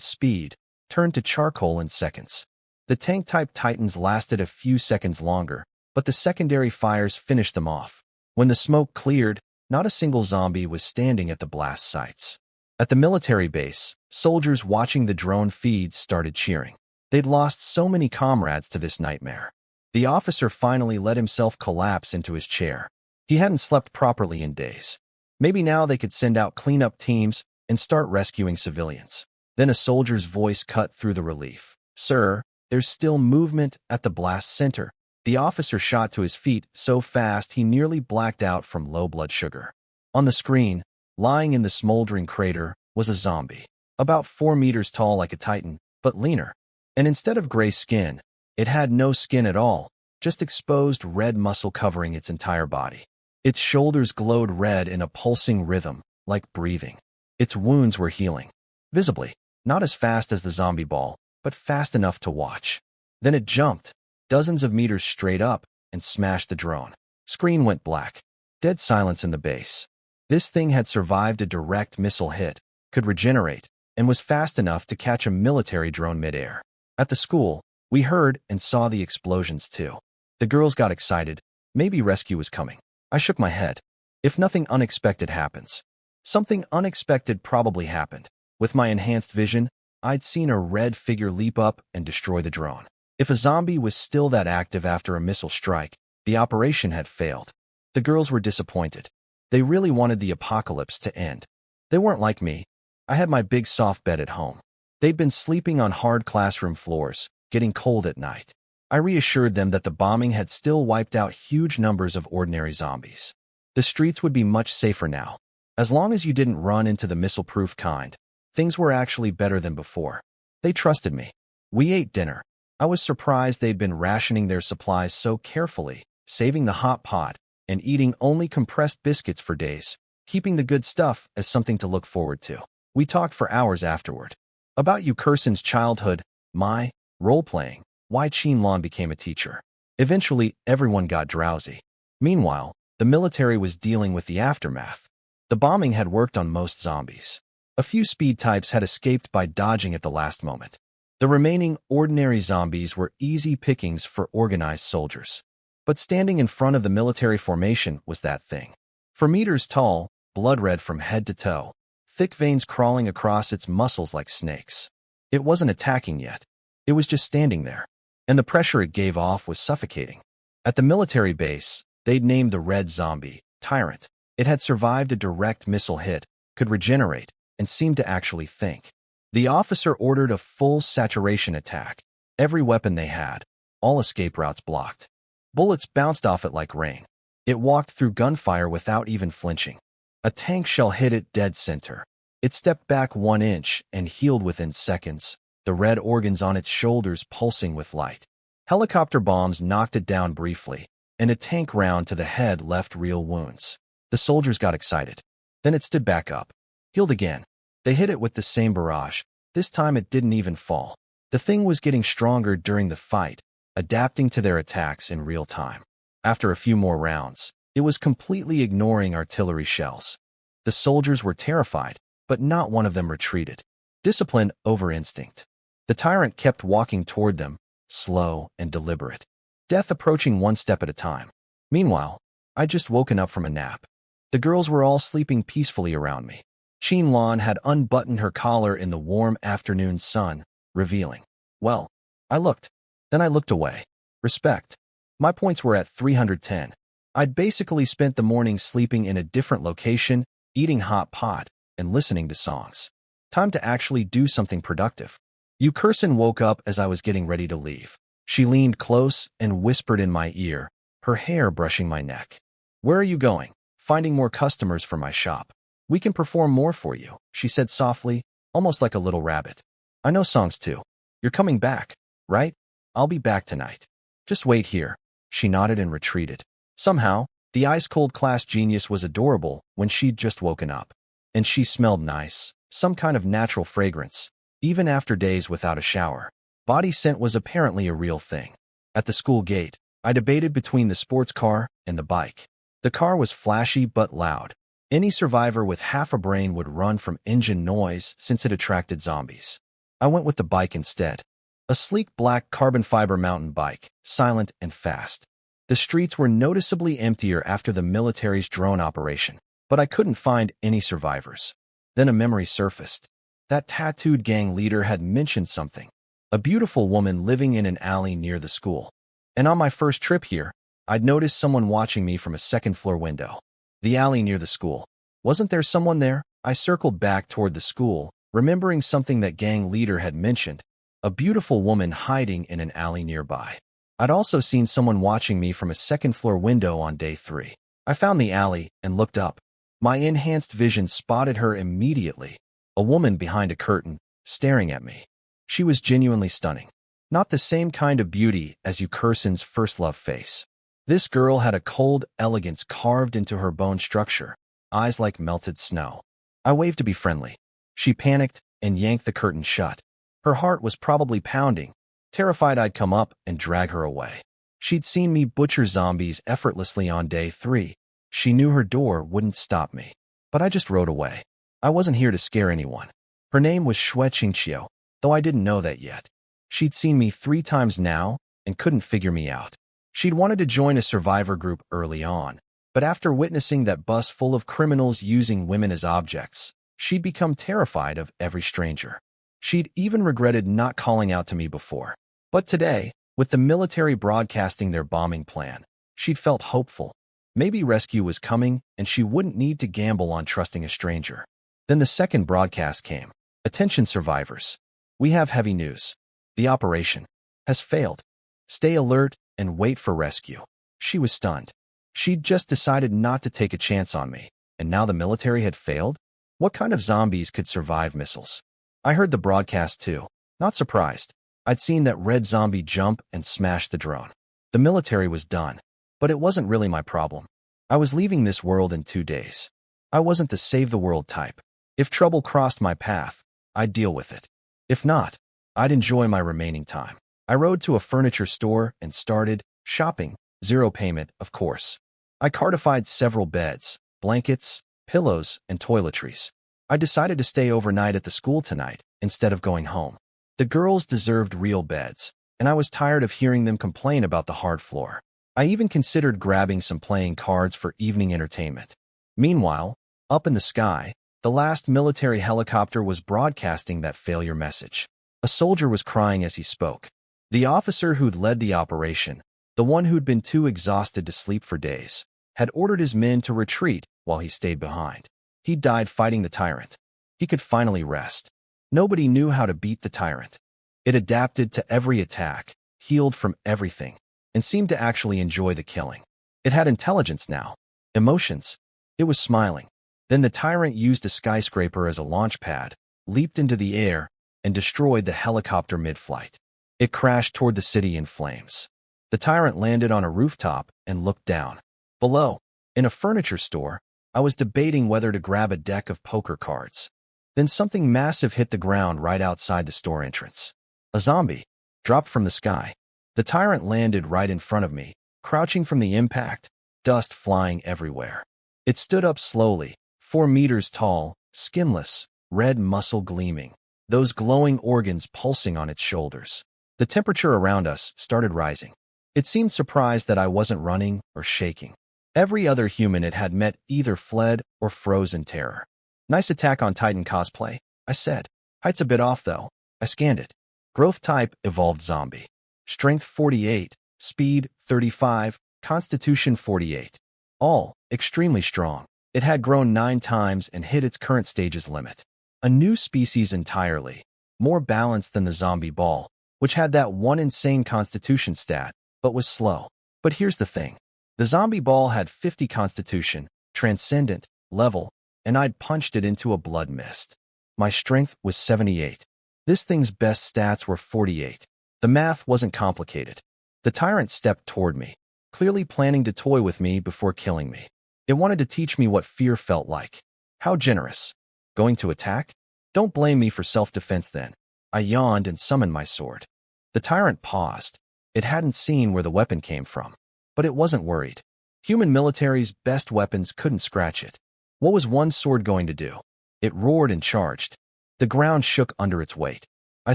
A: speed, turned to charcoal in seconds. The tank-type titans lasted a few seconds longer, but the secondary fires finished them off. When the smoke cleared, not a single zombie was standing at the blast sites. At the military base, soldiers watching the drone feeds started cheering. They'd lost so many comrades to this nightmare. The officer finally let himself collapse into his chair. He hadn't slept properly in days. Maybe now they could send out cleanup teams and start rescuing civilians. Then a soldier's voice cut through the relief. "Sir, there's still movement at the blast center." The officer shot to his feet so fast he nearly blacked out from low blood sugar. On the screen, lying in the smoldering crater, was a zombie. About 4 meters tall like a titan, but leaner. And instead of gray skin, it had no skin at all, just exposed red muscle covering its entire body. Its shoulders glowed red in a pulsing rhythm, like breathing. Its wounds were healing. Visibly, not as fast as the zombie ball, but fast enough to watch. Then it jumped, dozens of meters straight up, and smashed the drone. Screen went black. Dead silence in the base. This thing had survived a direct missile hit, could regenerate, and was fast enough to catch a military drone midair. At the school, we heard and saw the explosions too. The girls got excited. Maybe rescue was coming. I shook my head. If nothing unexpected happens. Something unexpected probably happened. With my enhanced vision, I'd seen a red figure leap up and destroy the drone. If a zombie was still that active after a missile strike, the operation had failed. The girls were disappointed. They really wanted the apocalypse to end. They weren't like me. I had my big soft bed at home. They'd been sleeping on hard classroom floors, getting cold at night. I reassured them that the bombing had still wiped out huge numbers of ordinary zombies. The streets would be much safer now. As long as you didn't run into the missile-proof kind, things were actually better than before. They trusted me. We ate dinner. I was surprised they'd been rationing their supplies so carefully, saving the hot pot, and eating only compressed biscuits for days, keeping the good stuff as something to look forward to. We talked for hours afterward. About Yukersen's childhood, my role-playing, why Chen became a teacher. Eventually, everyone got drowsy. Meanwhile, the military was dealing with the aftermath. The bombing had worked on most zombies. A few speed types had escaped by dodging at the last moment. The remaining ordinary zombies were easy pickings for organized soldiers. But standing in front of the military formation was that thing. 4 meters tall, blood red from head to toe, thick veins crawling across its muscles like snakes. It wasn't attacking yet. It was just standing there. And the pressure it gave off was suffocating. At the military base, they'd named the red zombie Tyrant. It had survived a direct missile hit, could regenerate, and seemed to actually think. The officer ordered a full saturation attack. Every weapon they had, all escape routes blocked. Bullets bounced off it like rain. It walked through gunfire without even flinching. A tank shell hit it dead center. It stepped back 1 inch and healed within seconds, the red organs on its shoulders pulsing with light. Helicopter bombs knocked it down briefly, and a tank round to the head left real wounds. The soldiers got excited. Then it stood back up. Healed again. They hit it with the same barrage. This time it didn't even fall. The thing was getting stronger during the fight, adapting to their attacks in real time. After a few more rounds, it was completely ignoring artillery shells. The soldiers were terrified, but not one of them retreated. Discipline over instinct. The tyrant kept walking toward them, slow and deliberate. Death approaching 1 step at a time. Meanwhile, I'd just woken up from a nap. The girls were all sleeping peacefully around me. Chen Mo had unbuttoned her collar in the warm afternoon sun, revealing. Well, I looked. Then I looked away. Respect. My points were at 310. I'd basically spent the morning sleeping in a different location, eating hot pot, and listening to songs. Time to actually do something productive. Yukersen woke up as I was getting ready to leave. She leaned close and whispered in my ear, her hair brushing my neck. "Where are you going?" "Finding more customers for my shop. We can perform more for you," she said softly, almost like a little rabbit. "I know songs too. You're coming back, right?" "I'll be back tonight. Just wait here." She nodded and retreated. Somehow, the ice-cold class genius was adorable when she'd just woken up. and she smelled nice, some kind of natural fragrance, even after days without a shower. Body scent was apparently a real thing. At the school gate, I debated between the sports car and the bike. The car was flashy but loud. Any survivor with half a brain would run from engine noise since it attracted zombies. I went with the bike instead. A sleek black carbon fiber mountain bike, silent and fast. The streets were noticeably emptier after the military's drone operation, but I couldn't find any survivors. Then a memory surfaced. That tattooed gang leader had mentioned something. A beautiful woman living in an alley near the school. And on my first trip here, I'd noticed someone watching me from a second-floor window. The alley near the school. Wasn't there someone there? I circled back toward the school, remembering something that gang leader had mentioned. A beautiful woman hiding in an alley nearby. I'd also seen someone watching me from a second-floor window on day 3. I found the alley and looked up. My enhanced vision spotted her immediately. A woman behind a curtain, staring at me. She was genuinely stunning. Not the same kind of beauty as Yu Kursen's first love face. This girl had a cold elegance carved into her bone structure, eyes like melted snow. I waved to be friendly. She panicked and yanked the curtain shut. Her heart was probably pounding, terrified I'd come up and drag her away. She'd seen me butcher zombies effortlessly on day 3. She knew her door wouldn't stop me. But I just rode away. I wasn't here to scare anyone. Her name was Xue Qingqiu, though I didn't know that yet. She'd seen me 3 times now and couldn't figure me out. She'd wanted to join a survivor group early on, but after witnessing that bus full of criminals using women as objects, she'd become terrified of every stranger. She'd even regretted not calling out to me before. But today, with the military broadcasting their bombing plan, she'd felt hopeful. Maybe rescue was coming and she wouldn't need to gamble on trusting a stranger. Then the second broadcast came. Attention survivors. We have heavy news. The operation has failed. Stay alert and wait for rescue. She was stunned. She'd just decided not to take a chance on me, and now the military had failed? What kind of zombies could survive missiles? I heard the broadcast too. Not surprised. I'd seen that red zombie jump and smash the drone. The military was done. But it wasn't really my problem. I was leaving this world in 2 days. I wasn't the save-the-world type. If trouble crossed my path, I'd deal with it. If not, I'd enjoy my remaining time. I rode to a furniture store and started shopping. 0 payment, of course. I cartified several beds, blankets, pillows, and toiletries. I decided to stay overnight at the school tonight instead of going home. The girls deserved real beds, and I was tired of hearing them complain about the hard floor. I even considered grabbing some playing cards for evening entertainment. Meanwhile, up in the sky, the last military helicopter was broadcasting that failure message. A soldier was crying as he spoke. The officer who'd led the operation, the one who'd been too exhausted to sleep for days, had ordered his men to retreat while he stayed behind. He died fighting the tyrant. He could finally rest. Nobody knew how to beat the tyrant. It adapted to every attack, healed from everything, and seemed to actually enjoy the killing. It had intelligence now, emotions. It was smiling. Then the tyrant used a skyscraper as a launch pad, leaped into the air, and destroyed the helicopter mid-flight. It crashed toward the city in flames. The tyrant landed on a rooftop and looked down. Below, in a furniture store, I was debating whether to grab a deck of poker cards. Then something massive hit the ground right outside the store entrance. A zombie dropped from the sky. The tyrant landed right in front of me, crouching from the impact, dust flying everywhere. It stood up slowly, 4 meters tall, skinless, red muscle gleaming, those glowing organs pulsing on its shoulders. The temperature around us started rising. It seemed surprised that I wasn't running or shaking. Every other human it had met either fled or froze in terror. Nice Attack on Titan cosplay, I said. Height's a bit off though. I scanned it. Growth type evolved zombie. Strength 48, speed 35, constitution 48. All extremely strong. It had grown 9 times and hit its current stage's limit. A new species entirely, more balanced than the zombie ball, which had that one insane constitution stat, but was slow. But here's the thing. The zombie ball had 50 constitution, transcendent, level, and I'd punched it into a blood mist. My strength was 78. This thing's best stats were 48. The math wasn't complicated. The tyrant stepped toward me, clearly planning to toy with me before killing me. It wanted to teach me what fear felt like. How generous. Going to attack? Don't blame me for self-defense then. I yawned and summoned my sword. The tyrant paused. It hadn't seen where the weapon came from, but it wasn't worried. Human military's best weapons couldn't scratch it. What was one sword going to do? It roared and charged. The ground shook under its weight. I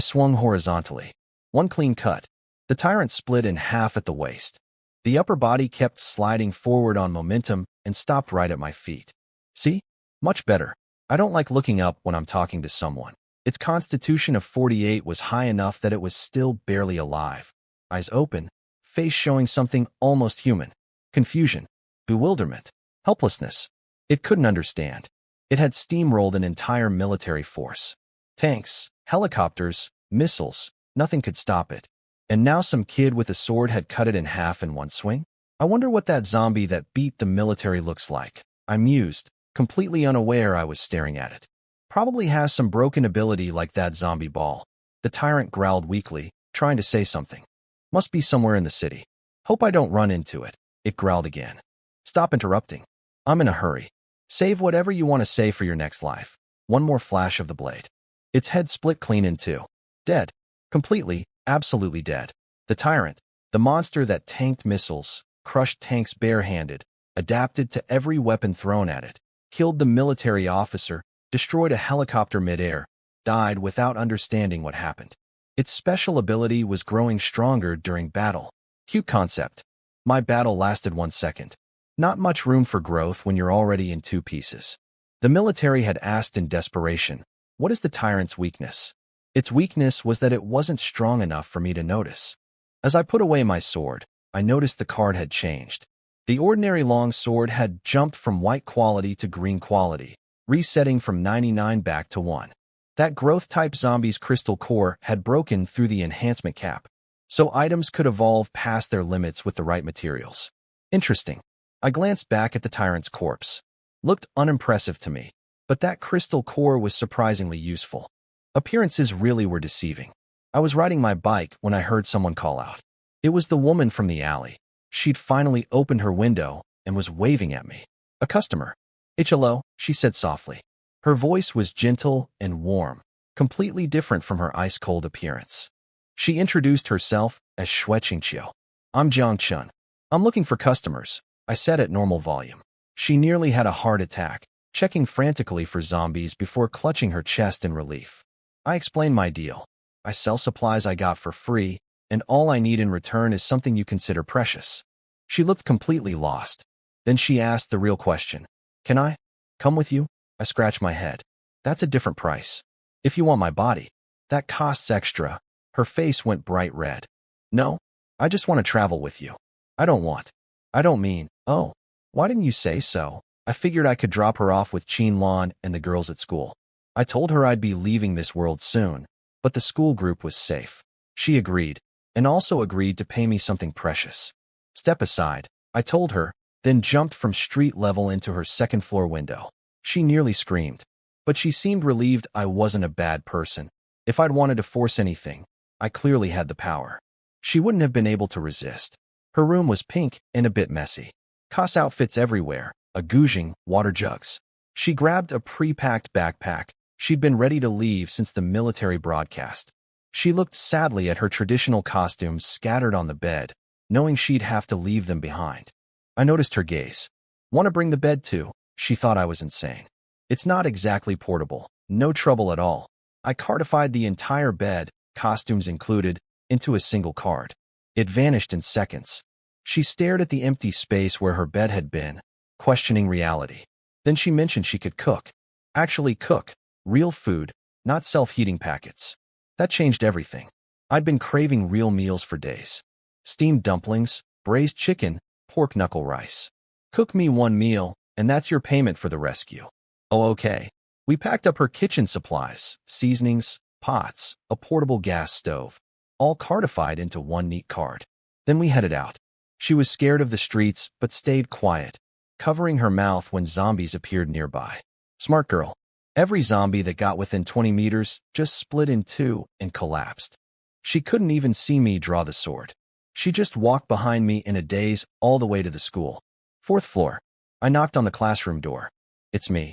A: swung horizontally. One clean cut. The tyrant split in half at the waist. The upper body kept sliding forward on momentum and stopped right at my feet. See? Much better. I don't like looking up when I'm talking to someone. Its constitution of 48 was high enough that it was still barely alive. Eyes open, face showing something almost human. Confusion, bewilderment, helplessness. It couldn't understand. It had steamrolled an entire military force. Tanks, helicopters, missiles, nothing could stop it. And now some kid with a sword had cut it in half in one swing? I wonder what that zombie that beat the military looks like. I mused, completely unaware I was staring at it. Probably has some broken ability like that zombie ball. The tyrant growled weakly, trying to say something. Must be somewhere in the city. Hope I don't run into it. It growled again. Stop interrupting. I'm in a hurry. Save whatever you want to say for your next life. One more flash of the blade. Its head split clean in two. Dead. Completely, absolutely dead. The tyrant, the monster that tanked missiles, crushed tanks barehanded, adapted to every weapon thrown at it, killed the military officer, destroyed a helicopter midair, died without understanding what happened. Its special ability was growing stronger during battle. Cute concept. My battle lasted 1 second. Not much room for growth when you're already in 2 pieces. The military had asked in desperation, what is the tyrant's weakness? Its weakness was that it wasn't strong enough for me to notice. As I put away my sword, I noticed the card had changed. The ordinary long sword had jumped from white quality to green quality, resetting from 99 back to 1. That growth-type zombie's crystal core had broken through the enhancement cap, so items could evolve past their limits with the right materials. Interesting. I glanced back at the tyrant's corpse. Looked unimpressive to me, but that crystal core was surprisingly useful. Appearances really were deceiving. I was riding my bike when I heard someone call out. It was the woman from the alley. She'd finally opened her window and was waving at me. A customer. Hello, she said softly. Her voice was gentle and warm, completely different from her ice-cold appearance. She introduced herself as Shueqingqiu. I'm Jiang Chun. I'm looking for customers, I said at normal volume. She nearly had a heart attack, checking frantically for zombies before clutching her chest in relief. I explained my deal. I sell supplies I got for free, and all I need in return is something you consider precious. She looked completely lost. Then she asked the real question. Can I come with you? I scratched my head. That's a different price. If you want my body, that costs extra. Her face went bright red. No, I just want to travel with you. I don't mean, oh, why didn't you say so? I figured I could drop her off with Qin Lan and the girls at school. I told her I'd be leaving this world soon, but the school group was safe. She agreed, and also agreed to pay me something precious. Step aside, I told her, then jumped from street level into her second-floor window. She nearly screamed, but she seemed relieved I wasn't a bad person. If I'd wanted to force anything, I clearly had the power. She wouldn't have been able to resist. Her room was pink and a bit messy. Cos outfits everywhere, a gouging, water jugs. She grabbed a pre-packed backpack. She'd been ready to leave since the military broadcast. She looked sadly at her traditional costumes scattered on the bed, knowing she'd have to leave them behind. I noticed her gaze. Want to bring the bed too? She thought I was insane. It's not exactly portable. No trouble at all. I cartified the entire bed, costumes included, into a single card. It vanished in seconds. She stared at the empty space where her bed had been, questioning reality. Then she mentioned she could cook. Actually cook. Real food, not self-heating packets. That changed everything. I'd been craving real meals for days. Steamed dumplings, braised chicken, pork knuckle rice. Cook me one meal, and that's your payment for the rescue. Oh, okay. We packed up her kitchen supplies, seasonings, pots, a portable gas stove, all cartified into one neat card. Then we headed out. She was scared of the streets, but stayed quiet, covering her mouth when zombies appeared nearby. Smart girl. Every zombie that got within 20 meters just split in two and collapsed. She couldn't even see me draw the sword. She just walked behind me in a daze all the way to the school. 4th floor. I knocked on the classroom door. It's me.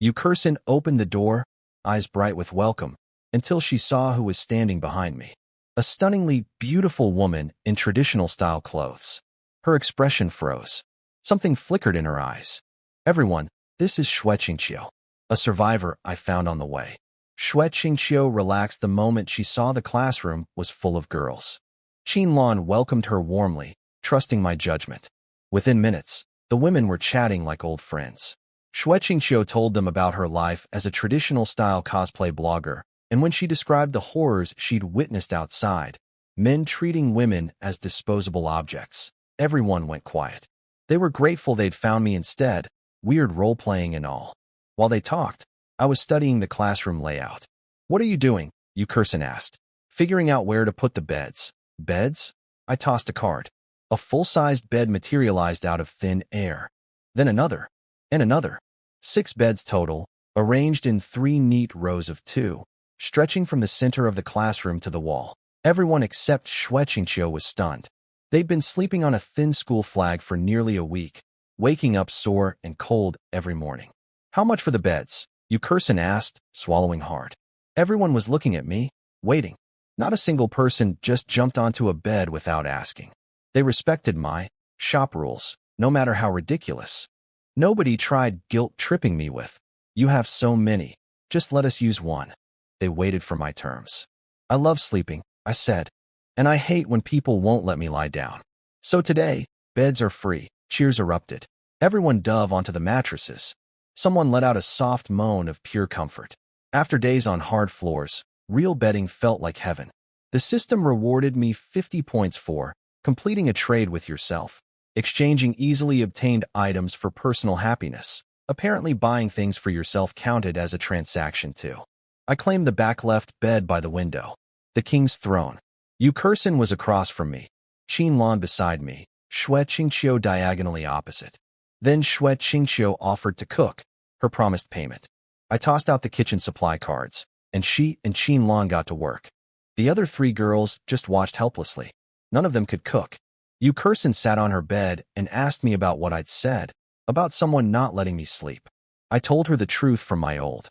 A: Yukursin opened the door, eyes bright with welcome, until she saw who was standing behind me. A stunningly beautiful woman in traditional-style clothes. Her expression froze. Something flickered in her eyes. Everyone, this is Xue Qingqiu, a survivor I found on the way. Xue Qingqiu relaxed the moment she saw the classroom was full of girls. Qinlan welcomed her warmly, trusting my judgment. Within minutes, the women were chatting like old friends. Xue Qingqiu told them about her life as a traditional-style cosplay blogger, and when she described the horrors she'd witnessed outside, men treating women as disposable objects, everyone went quiet. They were grateful they'd found me instead, weird role-playing and all. While they talked, I was studying the classroom layout. "What are you doing?" Yukursin asked. "Figuring out where to put the beds." "Beds?" I tossed a card. A full-sized bed materialized out of thin air. Then another, and another. 6 beds total, arranged in 3 neat rows of 2, stretching from the center of the classroom to the wall. Everyone except Xue Qingqiu was stunned. They'd been sleeping on a thin school flag for nearly a week, waking up sore and cold every morning. "How much for the beds?" Yukursin asked, swallowing hard. Everyone was looking at me, waiting. Not a single person just jumped onto a bed without asking. They respected my shop rules, no matter how ridiculous. Nobody tried guilt-tripping me with, "You have so many, just let us use one." They waited for my terms. "I love sleeping," I said, "and I hate when people won't let me lie down. So today, beds are free." Cheers erupted. Everyone dove onto the mattresses. Someone let out a soft moan of pure comfort. After days on hard floors, real bedding felt like heaven. The system rewarded me 50 points for completing a trade with yourself, exchanging easily obtained items for personal happiness. Apparently buying things for yourself counted as a transaction too. I claimed the back left bed by the window. The king's throne. Yukursin was across from me, Qinlan beside me, Xue Qingqiu diagonally opposite. Then Xue Qingqiu offered to cook, her promised payment. I tossed out the kitchen supply cards, and she and Qinlan got to work. The other 3 girls just watched helplessly. None of them could cook. Yukursin sat on her bed and asked me about what I'd said, about someone not letting me sleep. I told her the truth from my old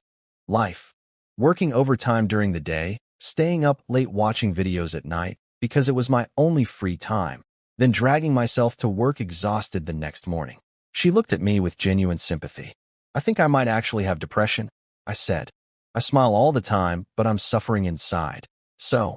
A: life. Working overtime during the day, staying up late watching videos at night because it was my only free time, then dragging myself to work exhausted the next morning. She looked at me with genuine sympathy. "I think I might actually have depression," I said. "I smile all the time, but I'm suffering inside." "So,"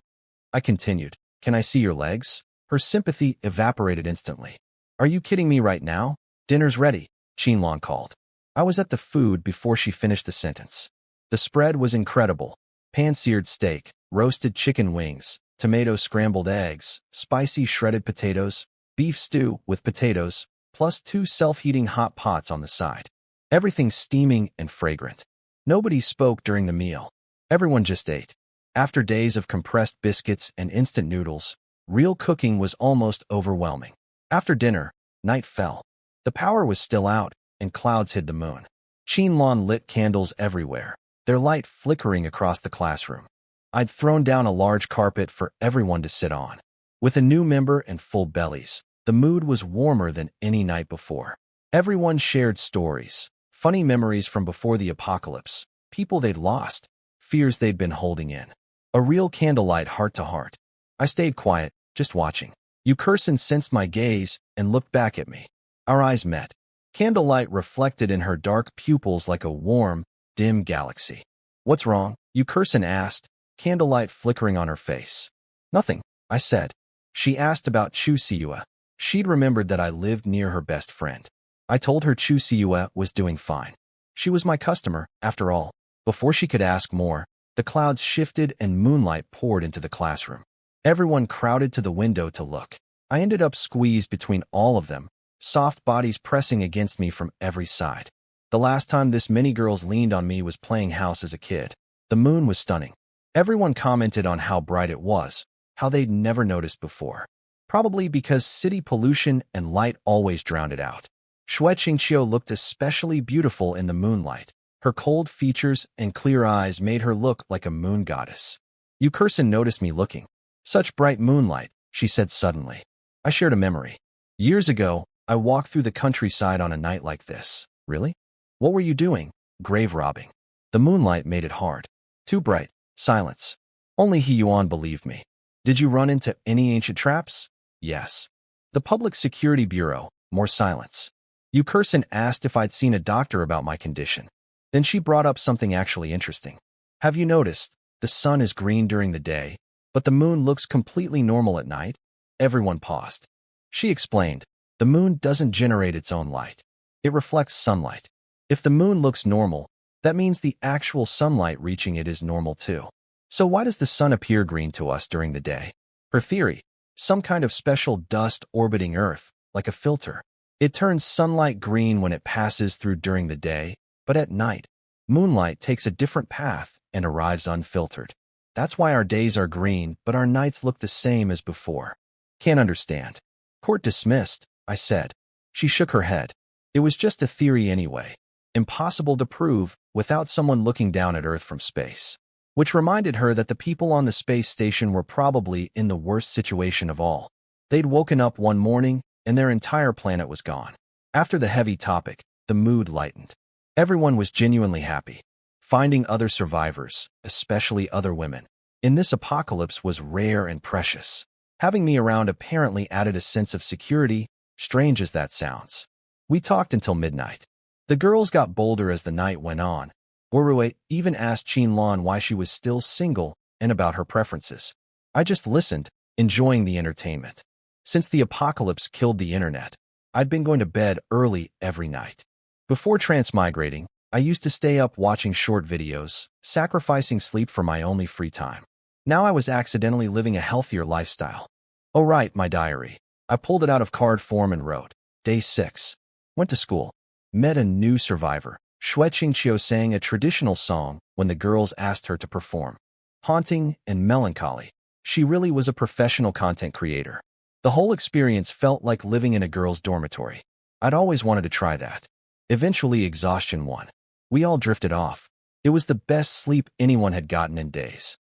A: I continued, "can I see your legs?" Her sympathy evaporated instantly. "Are you kidding me right now?" "Dinner's ready," Qinlan called. I was at the food before she finished the sentence. The spread was incredible. Pan-seared steak, roasted chicken wings, tomato scrambled eggs, spicy shredded potatoes, beef stew with potatoes, plus 2 self-heating hot pots on the side. Everything steaming and fragrant. Nobody spoke during the meal. Everyone just ate. After days of compressed biscuits and instant noodles, real cooking was almost overwhelming. After dinner, night fell. The power was still out, and clouds hid the moon. Qinlan lit candles everywhere, their light flickering across the classroom. I'd thrown down a large carpet for everyone to sit on. With a new member and full bellies, the mood was warmer than any night before. Everyone shared stories, funny memories from before the apocalypse, people they'd lost, fears they'd been holding in. A real candlelight heart-to-heart. I stayed quiet, just watching. Yukursin sensed my gaze and looked back at me. Our eyes met. Candlelight reflected in her dark pupils like a warm, dim galaxy. "What's wrong?" Yukursin asked, candlelight flickering on her face. "Nothing," I said. She asked about Chu Siua. She'd remembered that I lived near her best friend. I told her Chu Siua was doing fine. She was my customer, after all. Before she could ask more, the clouds shifted and moonlight poured into the classroom. Everyone crowded to the window to look. I ended up squeezed between all of them, soft bodies pressing against me from every side. The last time this many girls leaned on me was playing house as a kid. The moon was stunning. Everyone commented on how bright it was, how they'd never noticed before. Probably because city pollution and light always drowned it out. Xue Qingqiu looked especially beautiful in the moonlight. Her cold features and clear eyes made her look like a moon goddess. Yukursin noticed me looking. "Such bright moonlight," she said suddenly. I shared a memory. Years ago, I walked through the countryside on a night like this. "Really? What were you doing?" grave robbing. The moonlight made it hard. Too bright. Silence. Only He Yuan believed me. Did you run into any ancient traps? Yes. The Public Security Bureau. More silence. You Curson asked if I'd seen a doctor about my condition. Then she brought up something actually interesting. Have you noticed? The sun is green during the day, but the moon looks completely normal at night? Everyone paused. She explained, the moon doesn't generate its own light. It reflects sunlight. If the moon looks normal, that means the actual sunlight reaching it is normal too. So why does the sun appear green to us during the day? Her theory, some kind of special dust orbiting Earth, like a filter. It turns sunlight green when it passes through during the day, but at night, moonlight takes a different path and arrives unfiltered. That's why our days are green, but our nights look the same as before. Can't understand. Court dismissed, I said. She shook her head. It was just a theory anyway. Impossible to prove without someone looking down at Earth from space. Which reminded her that the people on the space station were probably in the worst situation of all. They'd woken up one morning and their entire planet was gone. After the heavy topic, the mood lightened. Everyone was genuinely happy. Finding other survivors, especially other women, in this apocalypse was rare and precious. Having me around apparently added a sense of security, strange as that sounds. We talked until midnight. The girls got bolder as the night went on. Borue even asked Qinlan why she was still single and about her preferences. I just listened, enjoying the entertainment. Since the apocalypse killed the internet, I'd been going to bed early every night. Before transmigrating, I used to stay up watching short videos, sacrificing sleep for my only free time. Now I was accidentally living a healthier lifestyle. Oh right, my diary. I pulled it out of card form and wrote. Day 6. Went to school. Met a new survivor. Xue Qingqiu sang a traditional song when the girls asked her to perform. Haunting and melancholy. She really was a professional content creator. The whole experience felt like living in a girls' dormitory. I'd always wanted to try that. Eventually exhaustion won. We all drifted off. It was the best sleep anyone had gotten in days.